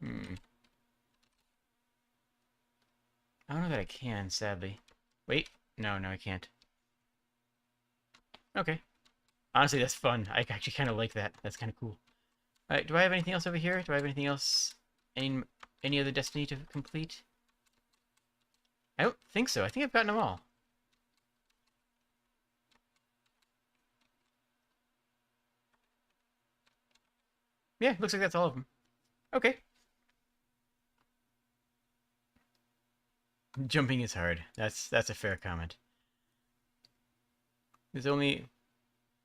Hmm. I don't know that I can, sadly. Wait. No, I can't. Okay. Honestly, that's fun. I actually kind of like that. That's kind of cool. Alright, do I have anything else over here? Do I have anything else? Any other destiny to complete? I don't think so. I think I've gotten them all. Yeah, looks like that's all of them. Okay. Jumping is hard. That's a fair comment. There's only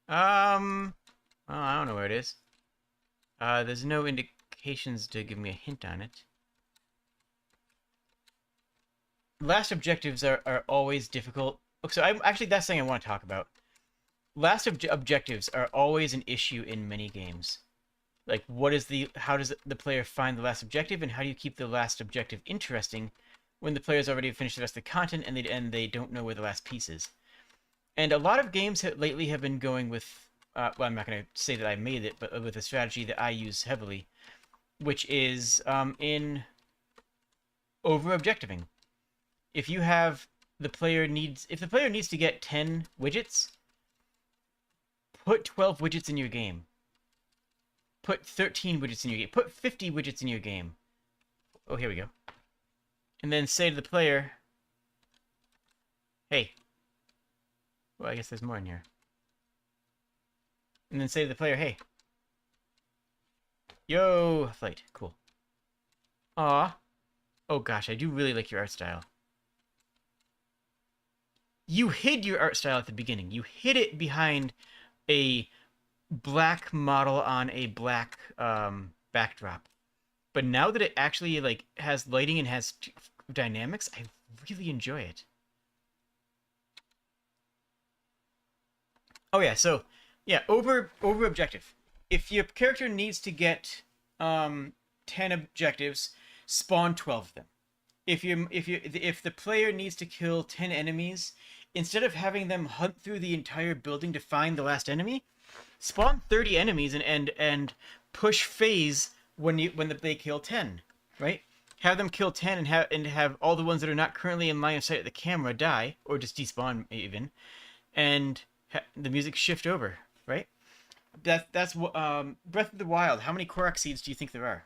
well, I don't know where it is. There's no indications to give me a hint on it. Last objectives are always difficult. So actually that's the thing I want to talk about. Last objectives are always an issue in many games. Like, how does the player find the last objective, and how do you keep the last objective interesting when the player's already finished the rest of the content and they don't know where the last piece is? And a lot of games lately have been going with, well, I'm not going to say that I made it, but with a strategy that I use heavily, which is in over-objectiving. If the player needs to get 10 widgets, put 12 widgets in your game. Put 13 widgets in your game. Put 50 widgets in your game. Oh, here we go. And then say to the player, hey. Well, I guess there's more in here. And then say to the player, hey. Yo, flight. Cool. Aw. Oh gosh, I do really like your art style. You hid your art style at the beginning. You hid it behind a black model on a black backdrop. But now that it actually like has lighting and has dynamics, I really enjoy it. Oh yeah, so yeah, over objective. If your character needs to get 10 objectives, spawn 12 of them. If the player needs to kill 10 enemies, instead of having them hunt through the entire building to find the last enemy, spawn 30 enemies and push phase when they kill 10, right? Have them kill 10 and have all the ones that are not currently in line of sight of the camera die or just despawn even, and the music shift over, right? That's what Breath of the Wild. How many Korok seeds do you think there are?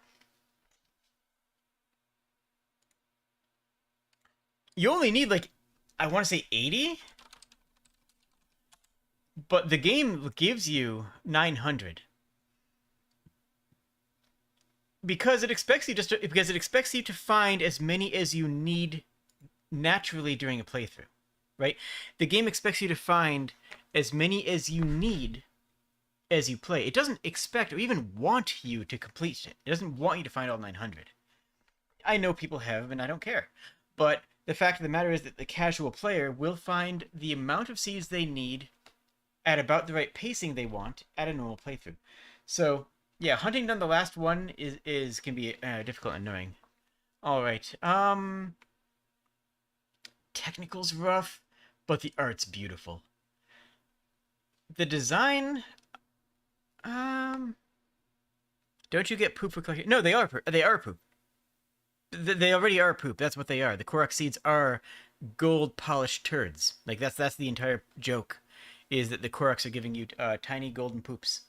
You only need like, I want to say 80, but the game gives you 900 because it expects you to find as many as you need naturally during a playthrough, right? The game expects you to find as many as you need as you play. It doesn't expect or even want you to complete it. It doesn't want you to find all 900. I know people have, and I don't care. But the fact of the matter is that the casual player will find the amount of seeds they need at about the right pacing they want at a normal playthrough. So, yeah, hunting down the last one can be difficult and annoying. All right. Technical's rough, but the art's beautiful. The design, don't you get poop for collecting? No, they are poop. They already are poop. That's what they are. The Korok seeds are gold polished turds. Like that's the entire joke, is that the Koroks are giving you tiny golden poops.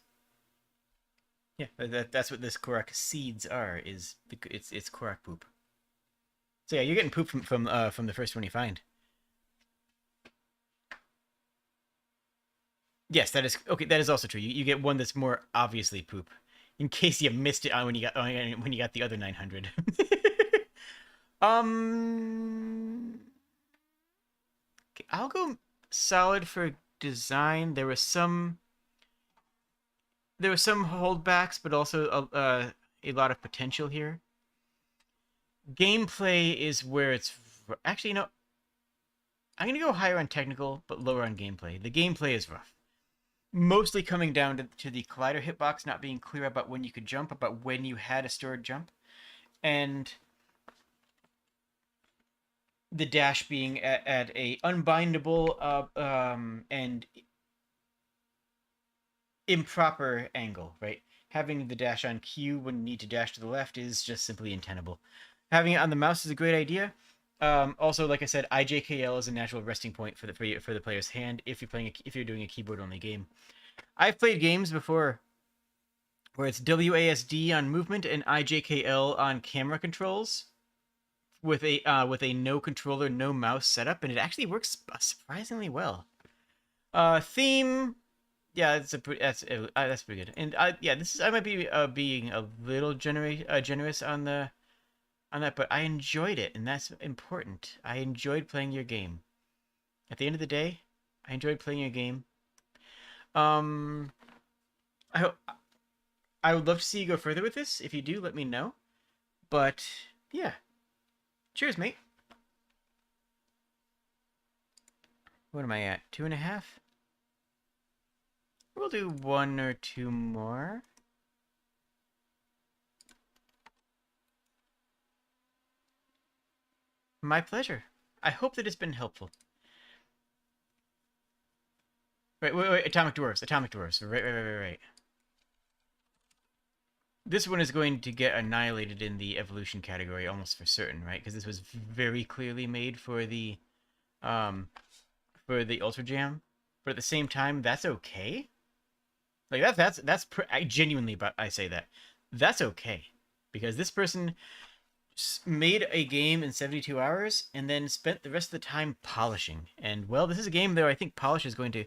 Yeah, that's what this Korok seeds are. It's Korok poop. So yeah, you're getting poop from the first one you find. Yes, that is okay. That is also true. You get one that's more obviously poop, in case you missed it on when you got the other 900. um, okay, I'll go solid for design. There were some holdbacks, but also a lot of potential here. Gameplay is where it's actually, I'm gonna go higher on technical, but lower on gameplay. The gameplay is rough, mostly coming down to the collider hitbox not being clear about when you could jump, about when you had a stored jump, and the dash being at a unbindable and improper angle, right? Having the dash on Q when you need to dash to the left is just simply untenable. Having it on the mouse is a great idea. Also, like I said, IJKL is a natural resting point for the player's hand if you're doing a keyboard only game. I've played games before where it's WASD on movement and IJKL on camera controls with a no controller, no mouse setup, and it actually works surprisingly well. Theme, yeah, that's pretty good. And I might be being a little generous on that, but I enjoyed it, and that's important. I enjoyed playing your game. At the end of the day, I enjoyed playing your game. I hope I would love to see you go further with this. If you do, let me know. But yeah, cheers, mate. What am I at? 2.5? We'll do 1 or 2 more. My pleasure. I hope that it's been helpful. Wait. Atomic Dwarfs. Right. This one is going to get annihilated in the evolution category almost for certain, right? Because this was very clearly made for the Ultra Jam. But at the same time, that's okay. Like I genuinely, but I say that's okay, because this person made a game in 72 hours and then spent the rest of the time polishing. And well, this is a game though I think polish is going to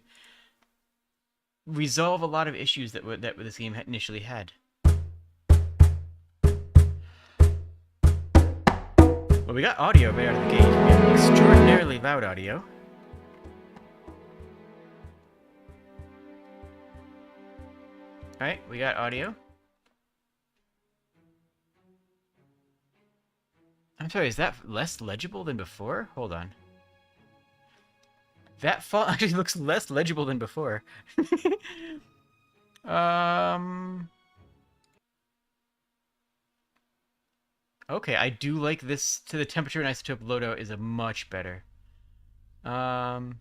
resolve a lot of issues that this game initially had. Well, we got audio right out of the gate. We have extraordinarily loud audio. Alright, we got audio. I'm sorry, is that less legible than before? Hold on. That font actually looks less legible than before. Okay, I do like this. To the temperature and isotope loadout is a much better. And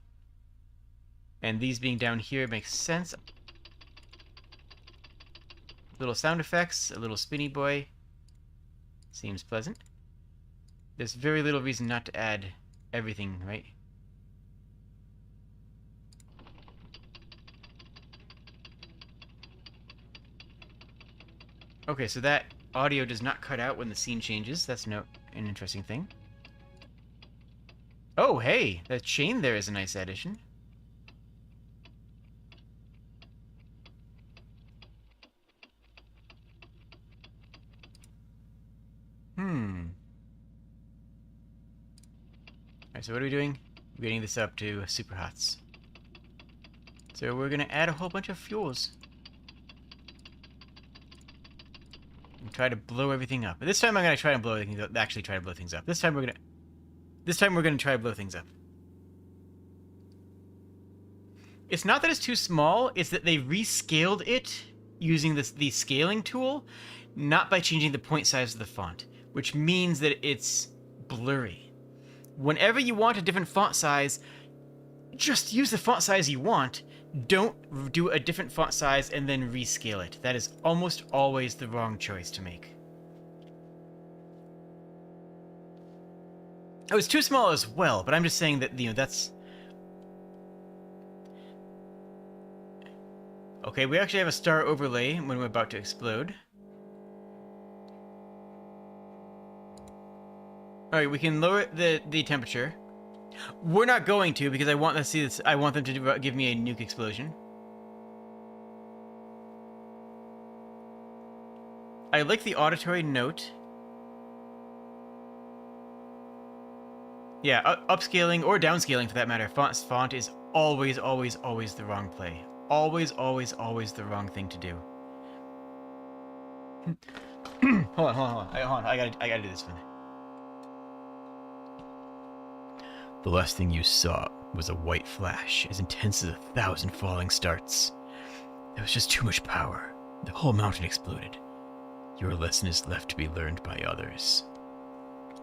these being down here makes sense. Little sound effects, a little spinny boy. Seems pleasant. There's very little reason not to add everything, right? Okay, so that audio does not cut out when the scene changes. That's an interesting thing. Oh, hey! That chain there is a nice addition. Alright, so what are we doing? We're getting this up to super hots. So we're gonna add a whole bunch of fuels. And try to blow everything up. But this time I'm gonna try to blow things up. Actually try to blow things up. This time we're gonna try to blow things up. It's not that it's too small, it's that they rescaled it using the scaling tool, not by changing the point size of the font, which means that it's blurry. Whenever you want a different font size, just use the font size you want. Don't do a different font size and then rescale it. That is almost always the wrong choice to make. Oh, it's too small as well, but I'm just saying that, that's... Okay, we actually have a star overlay when we're about to explode. Alright, we can lower the temperature. We're not going to, because I want to see this. I want them to give me a nuke explosion. I like the auditory note. Yeah, upscaling or downscaling for that matter. Font is always, always, always the wrong play. Always, always, always the wrong thing to do. Hold on, hold on, hold on. Hold on. I gotta do this one. The last thing you saw was a white flash, as intense as 1,000 falling starts. There was just too much power. The whole mountain exploded. Your lesson is left to be learned by others.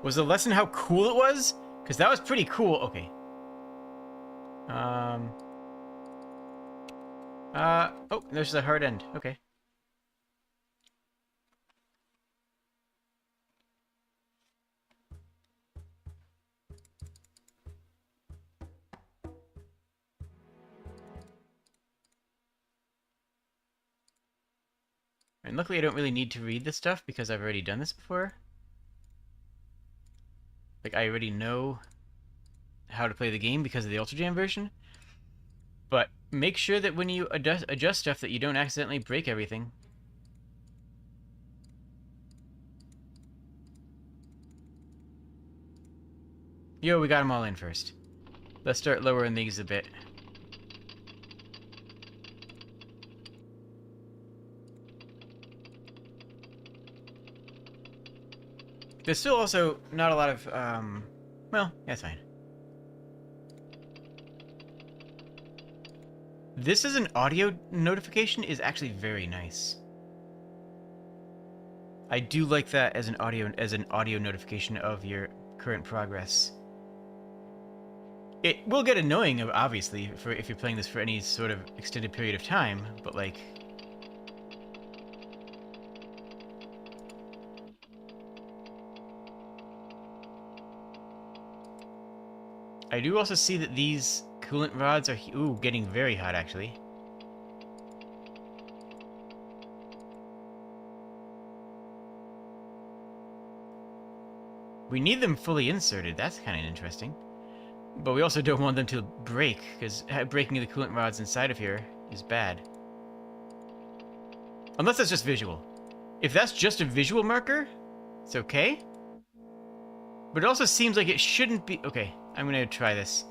Was the lesson how cool it was? Because that was pretty cool. Okay. Oh, there's the hard end. Okay. And luckily I don't really need to read this stuff because I've already done this before. Like, I already know how to play the game because of the Ultra Jam version. But make sure that when you adjust stuff that you don't accidentally break everything. Yo, we got them all in first. Let's start lowering these a bit. There's still also not a lot of, well, that's fine. This as an audio notification is actually very nice. I do like that as an audio notification of your current progress. It will get annoying, obviously, if you're playing this for any sort of extended period of time, but like, I do also see that these coolant rods are getting very hot, actually. We need them fully inserted. That's kind of interesting. But we also don't want them to break, because breaking the coolant rods inside of here is bad. Unless that's just visual. If that's just a visual marker, it's okay. But it also seems like it shouldn't be... Okay, I'm going to try this.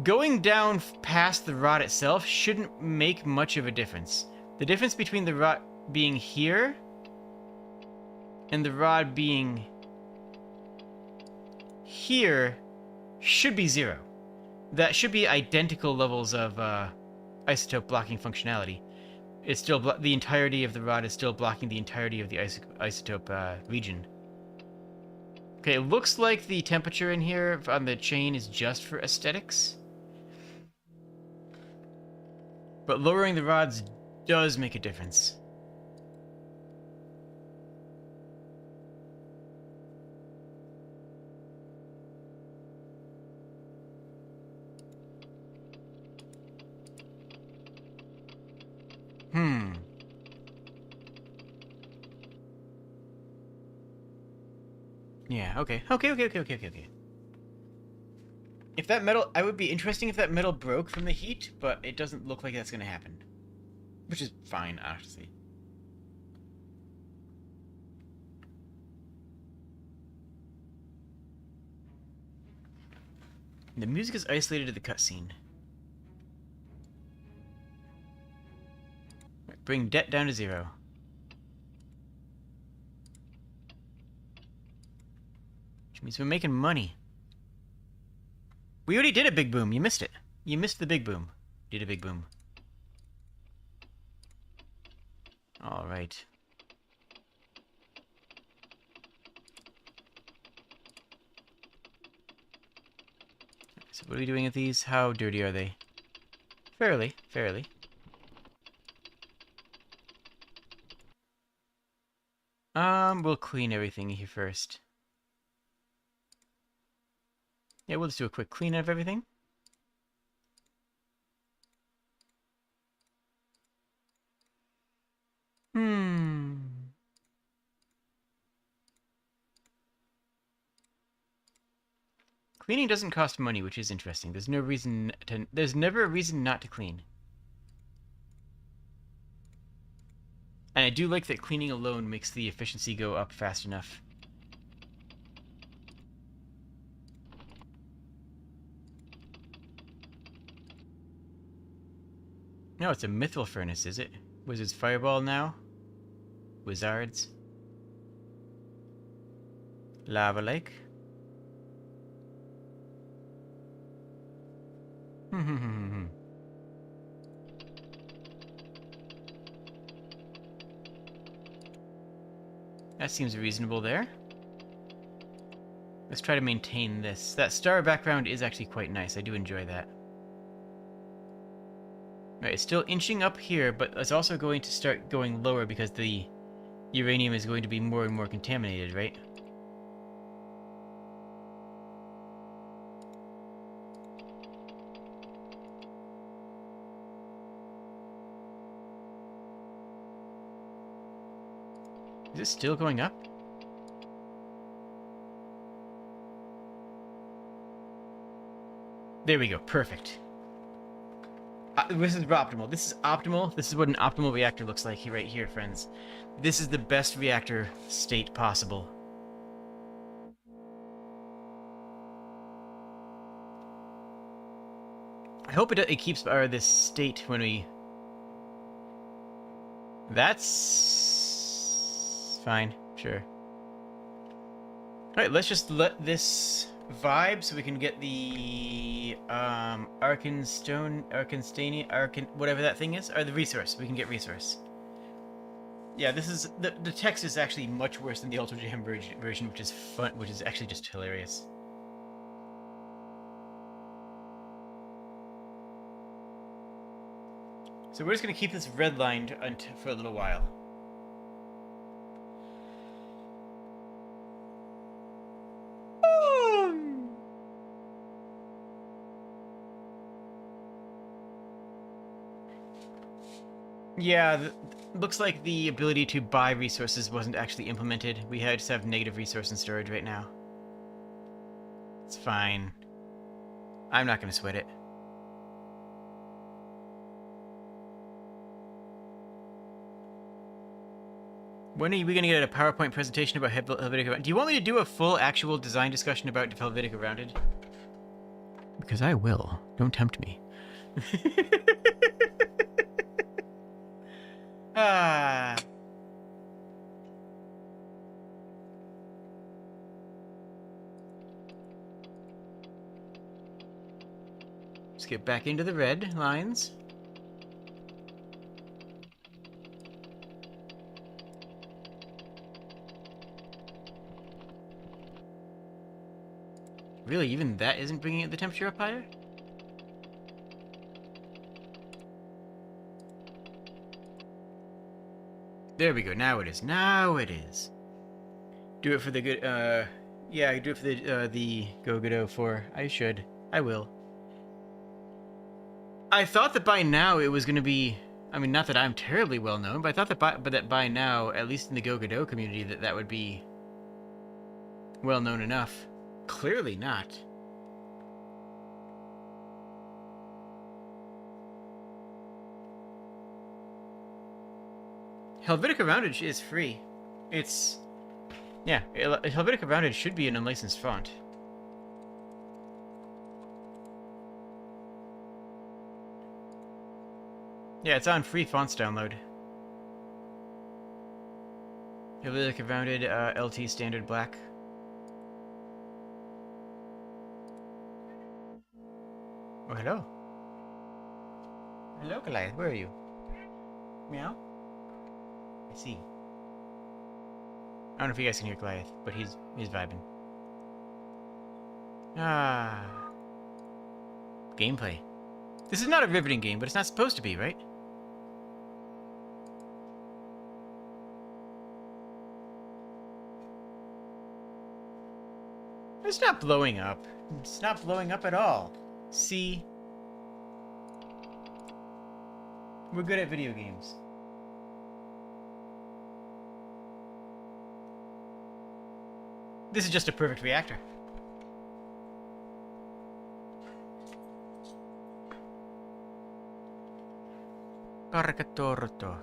Going down past the rod itself shouldn't make much of a difference. The difference between the rod being here and the rod being here should be 0. That should be identical levels of isotope blocking functionality. It's still the entirety of the rod is still blocking the entirety of the isotope region. Okay, it looks like the temperature in here on the chain is just for aesthetics. But lowering the rods does make a difference. Yeah, okay. Okay. If that metal... I would be interesting if that metal broke from the heat, but it doesn't look like that's going to happen. Which is fine, honestly. The music is isolated to the cutscene. Bring debt down to 0. Which means we're making money. We already did a big boom. You missed it. You missed the big boom. Did a big boom. Alright. So what are we doing with these? How dirty are they? Fairly. We'll clean everything here first. Yeah, we'll just do a quick clean of everything. Cleaning doesn't cost money, which is interesting. There's never a reason not to clean. And I do like that cleaning alone makes the efficiency go up fast enough. No, it's a mithril furnace, is it? Wizard's Fireball now? Wizards. Lava Lake. That seems reasonable there. Let's try to maintain this. That star background is actually quite nice. I do enjoy that. Right, it's still inching up here, but it's also going to start going lower because the uranium is going to be more and more contaminated, right? Is it still going up? There we go. Perfect. This is optimal. This is optimal. This is what an optimal reactor looks like right here, friends. This is the best reactor state possible. I hope it keeps this state when we... That's... fine. Sure. Alright, let's just let this vibe so we can get the whatever that thing is, or the resource. We can get resource. Yeah, this is the text is actually much worse than the Ultra Jam version, which is fun, which is actually just hilarious. So we're just gonna keep this redlined for a little while. Yeah, looks like the ability to buy resources wasn't actually implemented. We just have negative resource and storage right now. It's fine. I'm not going to sweat it. When are we going to get a PowerPoint presentation about Helvetica? Do you want me to do a full actual design discussion about Helvetica Rounded? Because I will. Don't tempt me. Ah. Let's get back into the red lines. Really, even that isn't bringing the temperature up higher? There we go. Now it is. Now it is. Do it for the good. Yeah, do it for the Godot 4. I should. I will. I thought that by now it was going to be. I mean, not that I'm terribly well known, but I thought that by now, at least in the Godot community, that would be well known enough. Clearly not. Helvetica Rounded is free. It's... Yeah, Helvetica Rounded should be an unlicensed font. Yeah, it's on free fonts download. Helvetica Rounded, LT Standard Black. Oh, hello. Hello, Goliath. Where are you? Meow? I see. I don't know if you guys can hear Goliath, but he's vibing. Ah. Gameplay. This is not a riveting game, but it's not supposed to be, right? It's not blowing up. It's not blowing up at all. See? We're good at video games. This is just a perfect reactor. Porca torto.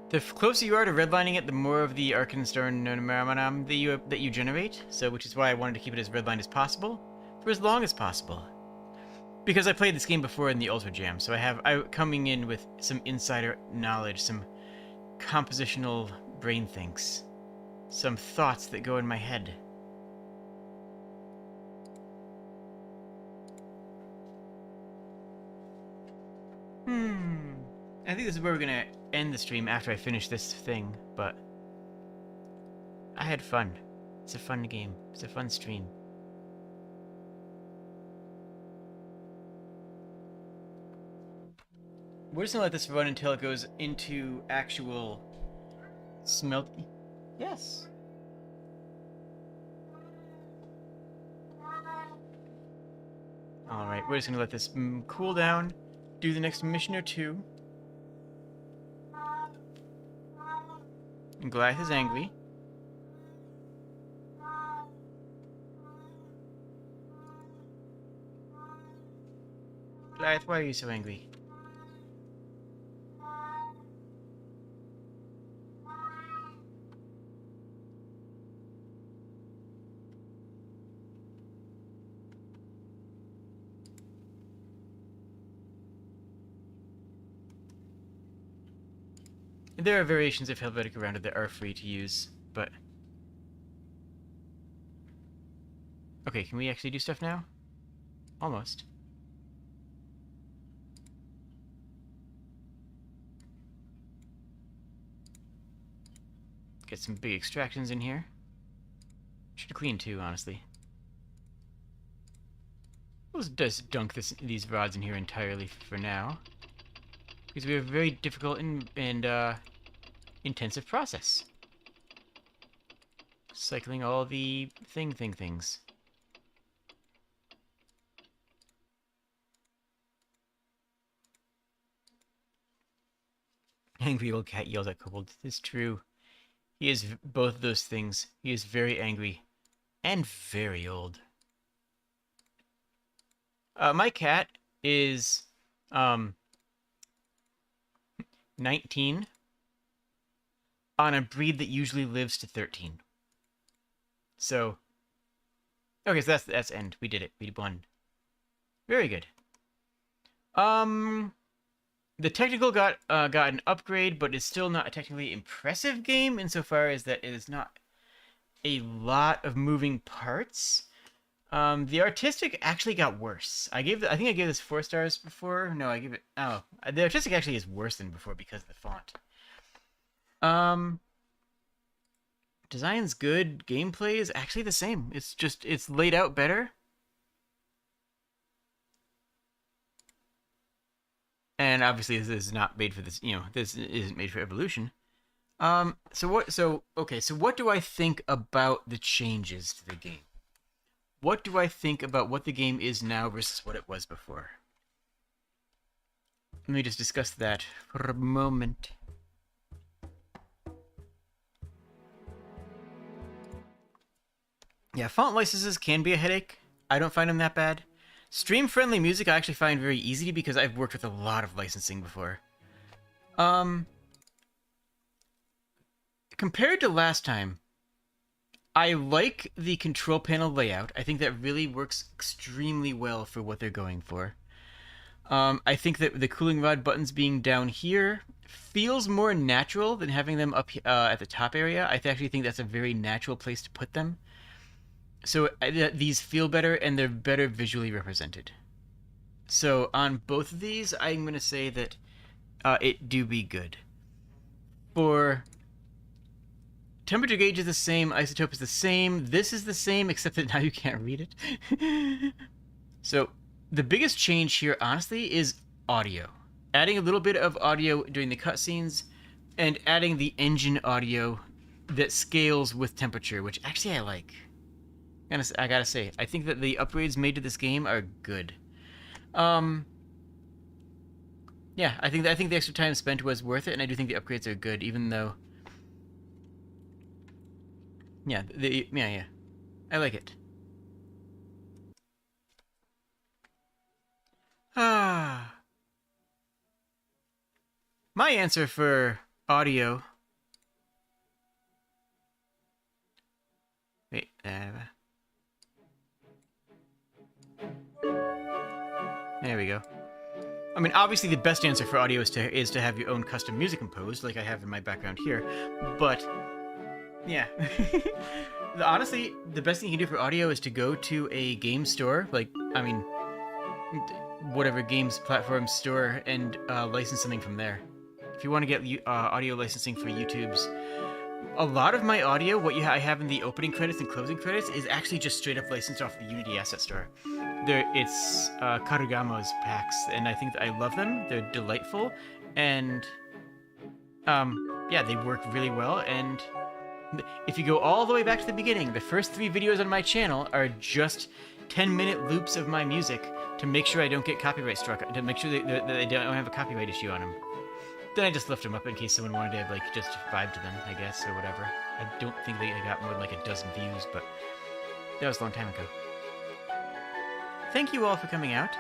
The closer you are to redlining it, the more of the Arkanstorm that you generate. So, which is why I wanted to keep it as redlined as possible for as long as possible. Because I played this game before in the Ultra Jam, so I coming in with some insider knowledge, some compositional brain thinks, some thoughts that go in my head. I think this is where we're gonna end the stream after I finish this thing, but I had fun. It's a fun game. It's a fun stream. We're just gonna let this run until it goes into actual smelt. Yes. Alright, we're just gonna let this cool down, do the next mission or two. And Goliath is angry. Goliath, why are you so angry? There are variations of Helvetica Rounded that are free to use, but... Okay, can we actually do stuff now? Almost. Get some big extractions in here. Should clean too, honestly. We'll just dunk these rods in here entirely for now. Because we have a very difficult and intensive process. Cycling all the things. Angry old cat yells at Kobold. It's true. He is both those things. He is very angry. And very old. My cat is 19 on a breed that usually lives to 13. So okay, so that's end. We did it. We won. Very good. The technical got an upgrade, but it's still not a technically impressive game insofar as that it is not a lot of moving parts. The artistic actually got worse. I think I gave this 4 stars before. No, I gave it... Oh. The artistic actually is worse than before because of the font. Design's good. Gameplay is actually the same. It's laid out better. And obviously this is not made for this, this isn't made for evolution. So what do I think about the changes to the game? What do I think about what the game is now versus what it was before? Let me just discuss that for a moment. Yeah, font licenses can be a headache. I don't find them that bad. Stream-friendly music I actually find very easy because I've worked with a lot of licensing before. Compared to last time, I like the control panel layout. I think that really works extremely well for what they're going for. I think that the cooling rod buttons being down here feels more natural than having them up at the top area. I actually think that's a very natural place to put them. So these feel better and they're better visually represented. So on both of these, I'm going to say that it do be good. For temperature gauge is the same, isotope is the same, this is the same, except that now you can't read it. So the biggest change here, honestly, is audio. Adding a little bit of audio during the cutscenes, and adding the engine audio that scales with temperature, which actually I like. I gotta say, I think that the upgrades made to this game are good. Yeah, I think the extra time spent was worth it, and I do think the upgrades are good, even though... Yeah, yeah. I like it. My answer for audio. Wait, there we go. I mean, obviously the best answer for audio is to have your own custom music composed, like I have in my background here. But yeah, honestly, the best thing you can do for audio is to go to a game store, like I mean, whatever games platform store, and license something from there. If you want to get audio licensing for YouTube's, a lot of my audio, I have in the opening credits and closing credits, is actually just straight up licensed off the Unity Asset Store. It's Karugamo's packs, and I think that I love them. They're delightful, and yeah, they work really well. And if you go all the way back to the beginning, the first 3 videos on my channel are just 10-minute loops of my music to make sure I don't get copyright struck, to make sure that they don't have a copyright issue on them. Then I just left them up in case someone wanted to, like, just vibe to them, I guess, or whatever. I don't think they got more than, like, a dozen views, but that was a long time ago. Thank you all for coming out.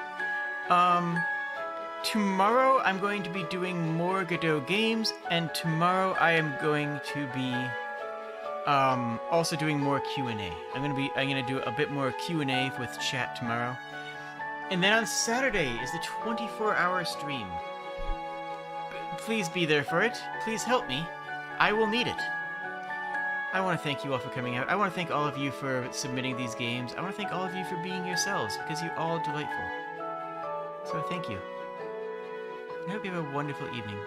Tomorrow I'm going to be doing more Godot games, and tomorrow I am going to be, also doing more Q&A. I'm gonna do a bit more Q&A with chat tomorrow. And then on Saturday is the 24-hour stream. Please be there for it. Please help me. I will need it. I want to thank you all for coming out. I want to thank all of you for submitting these games. I want to thank all of you for being yourselves, because you're all delightful. So thank you. I hope you have a wonderful evening.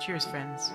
Cheers, friends.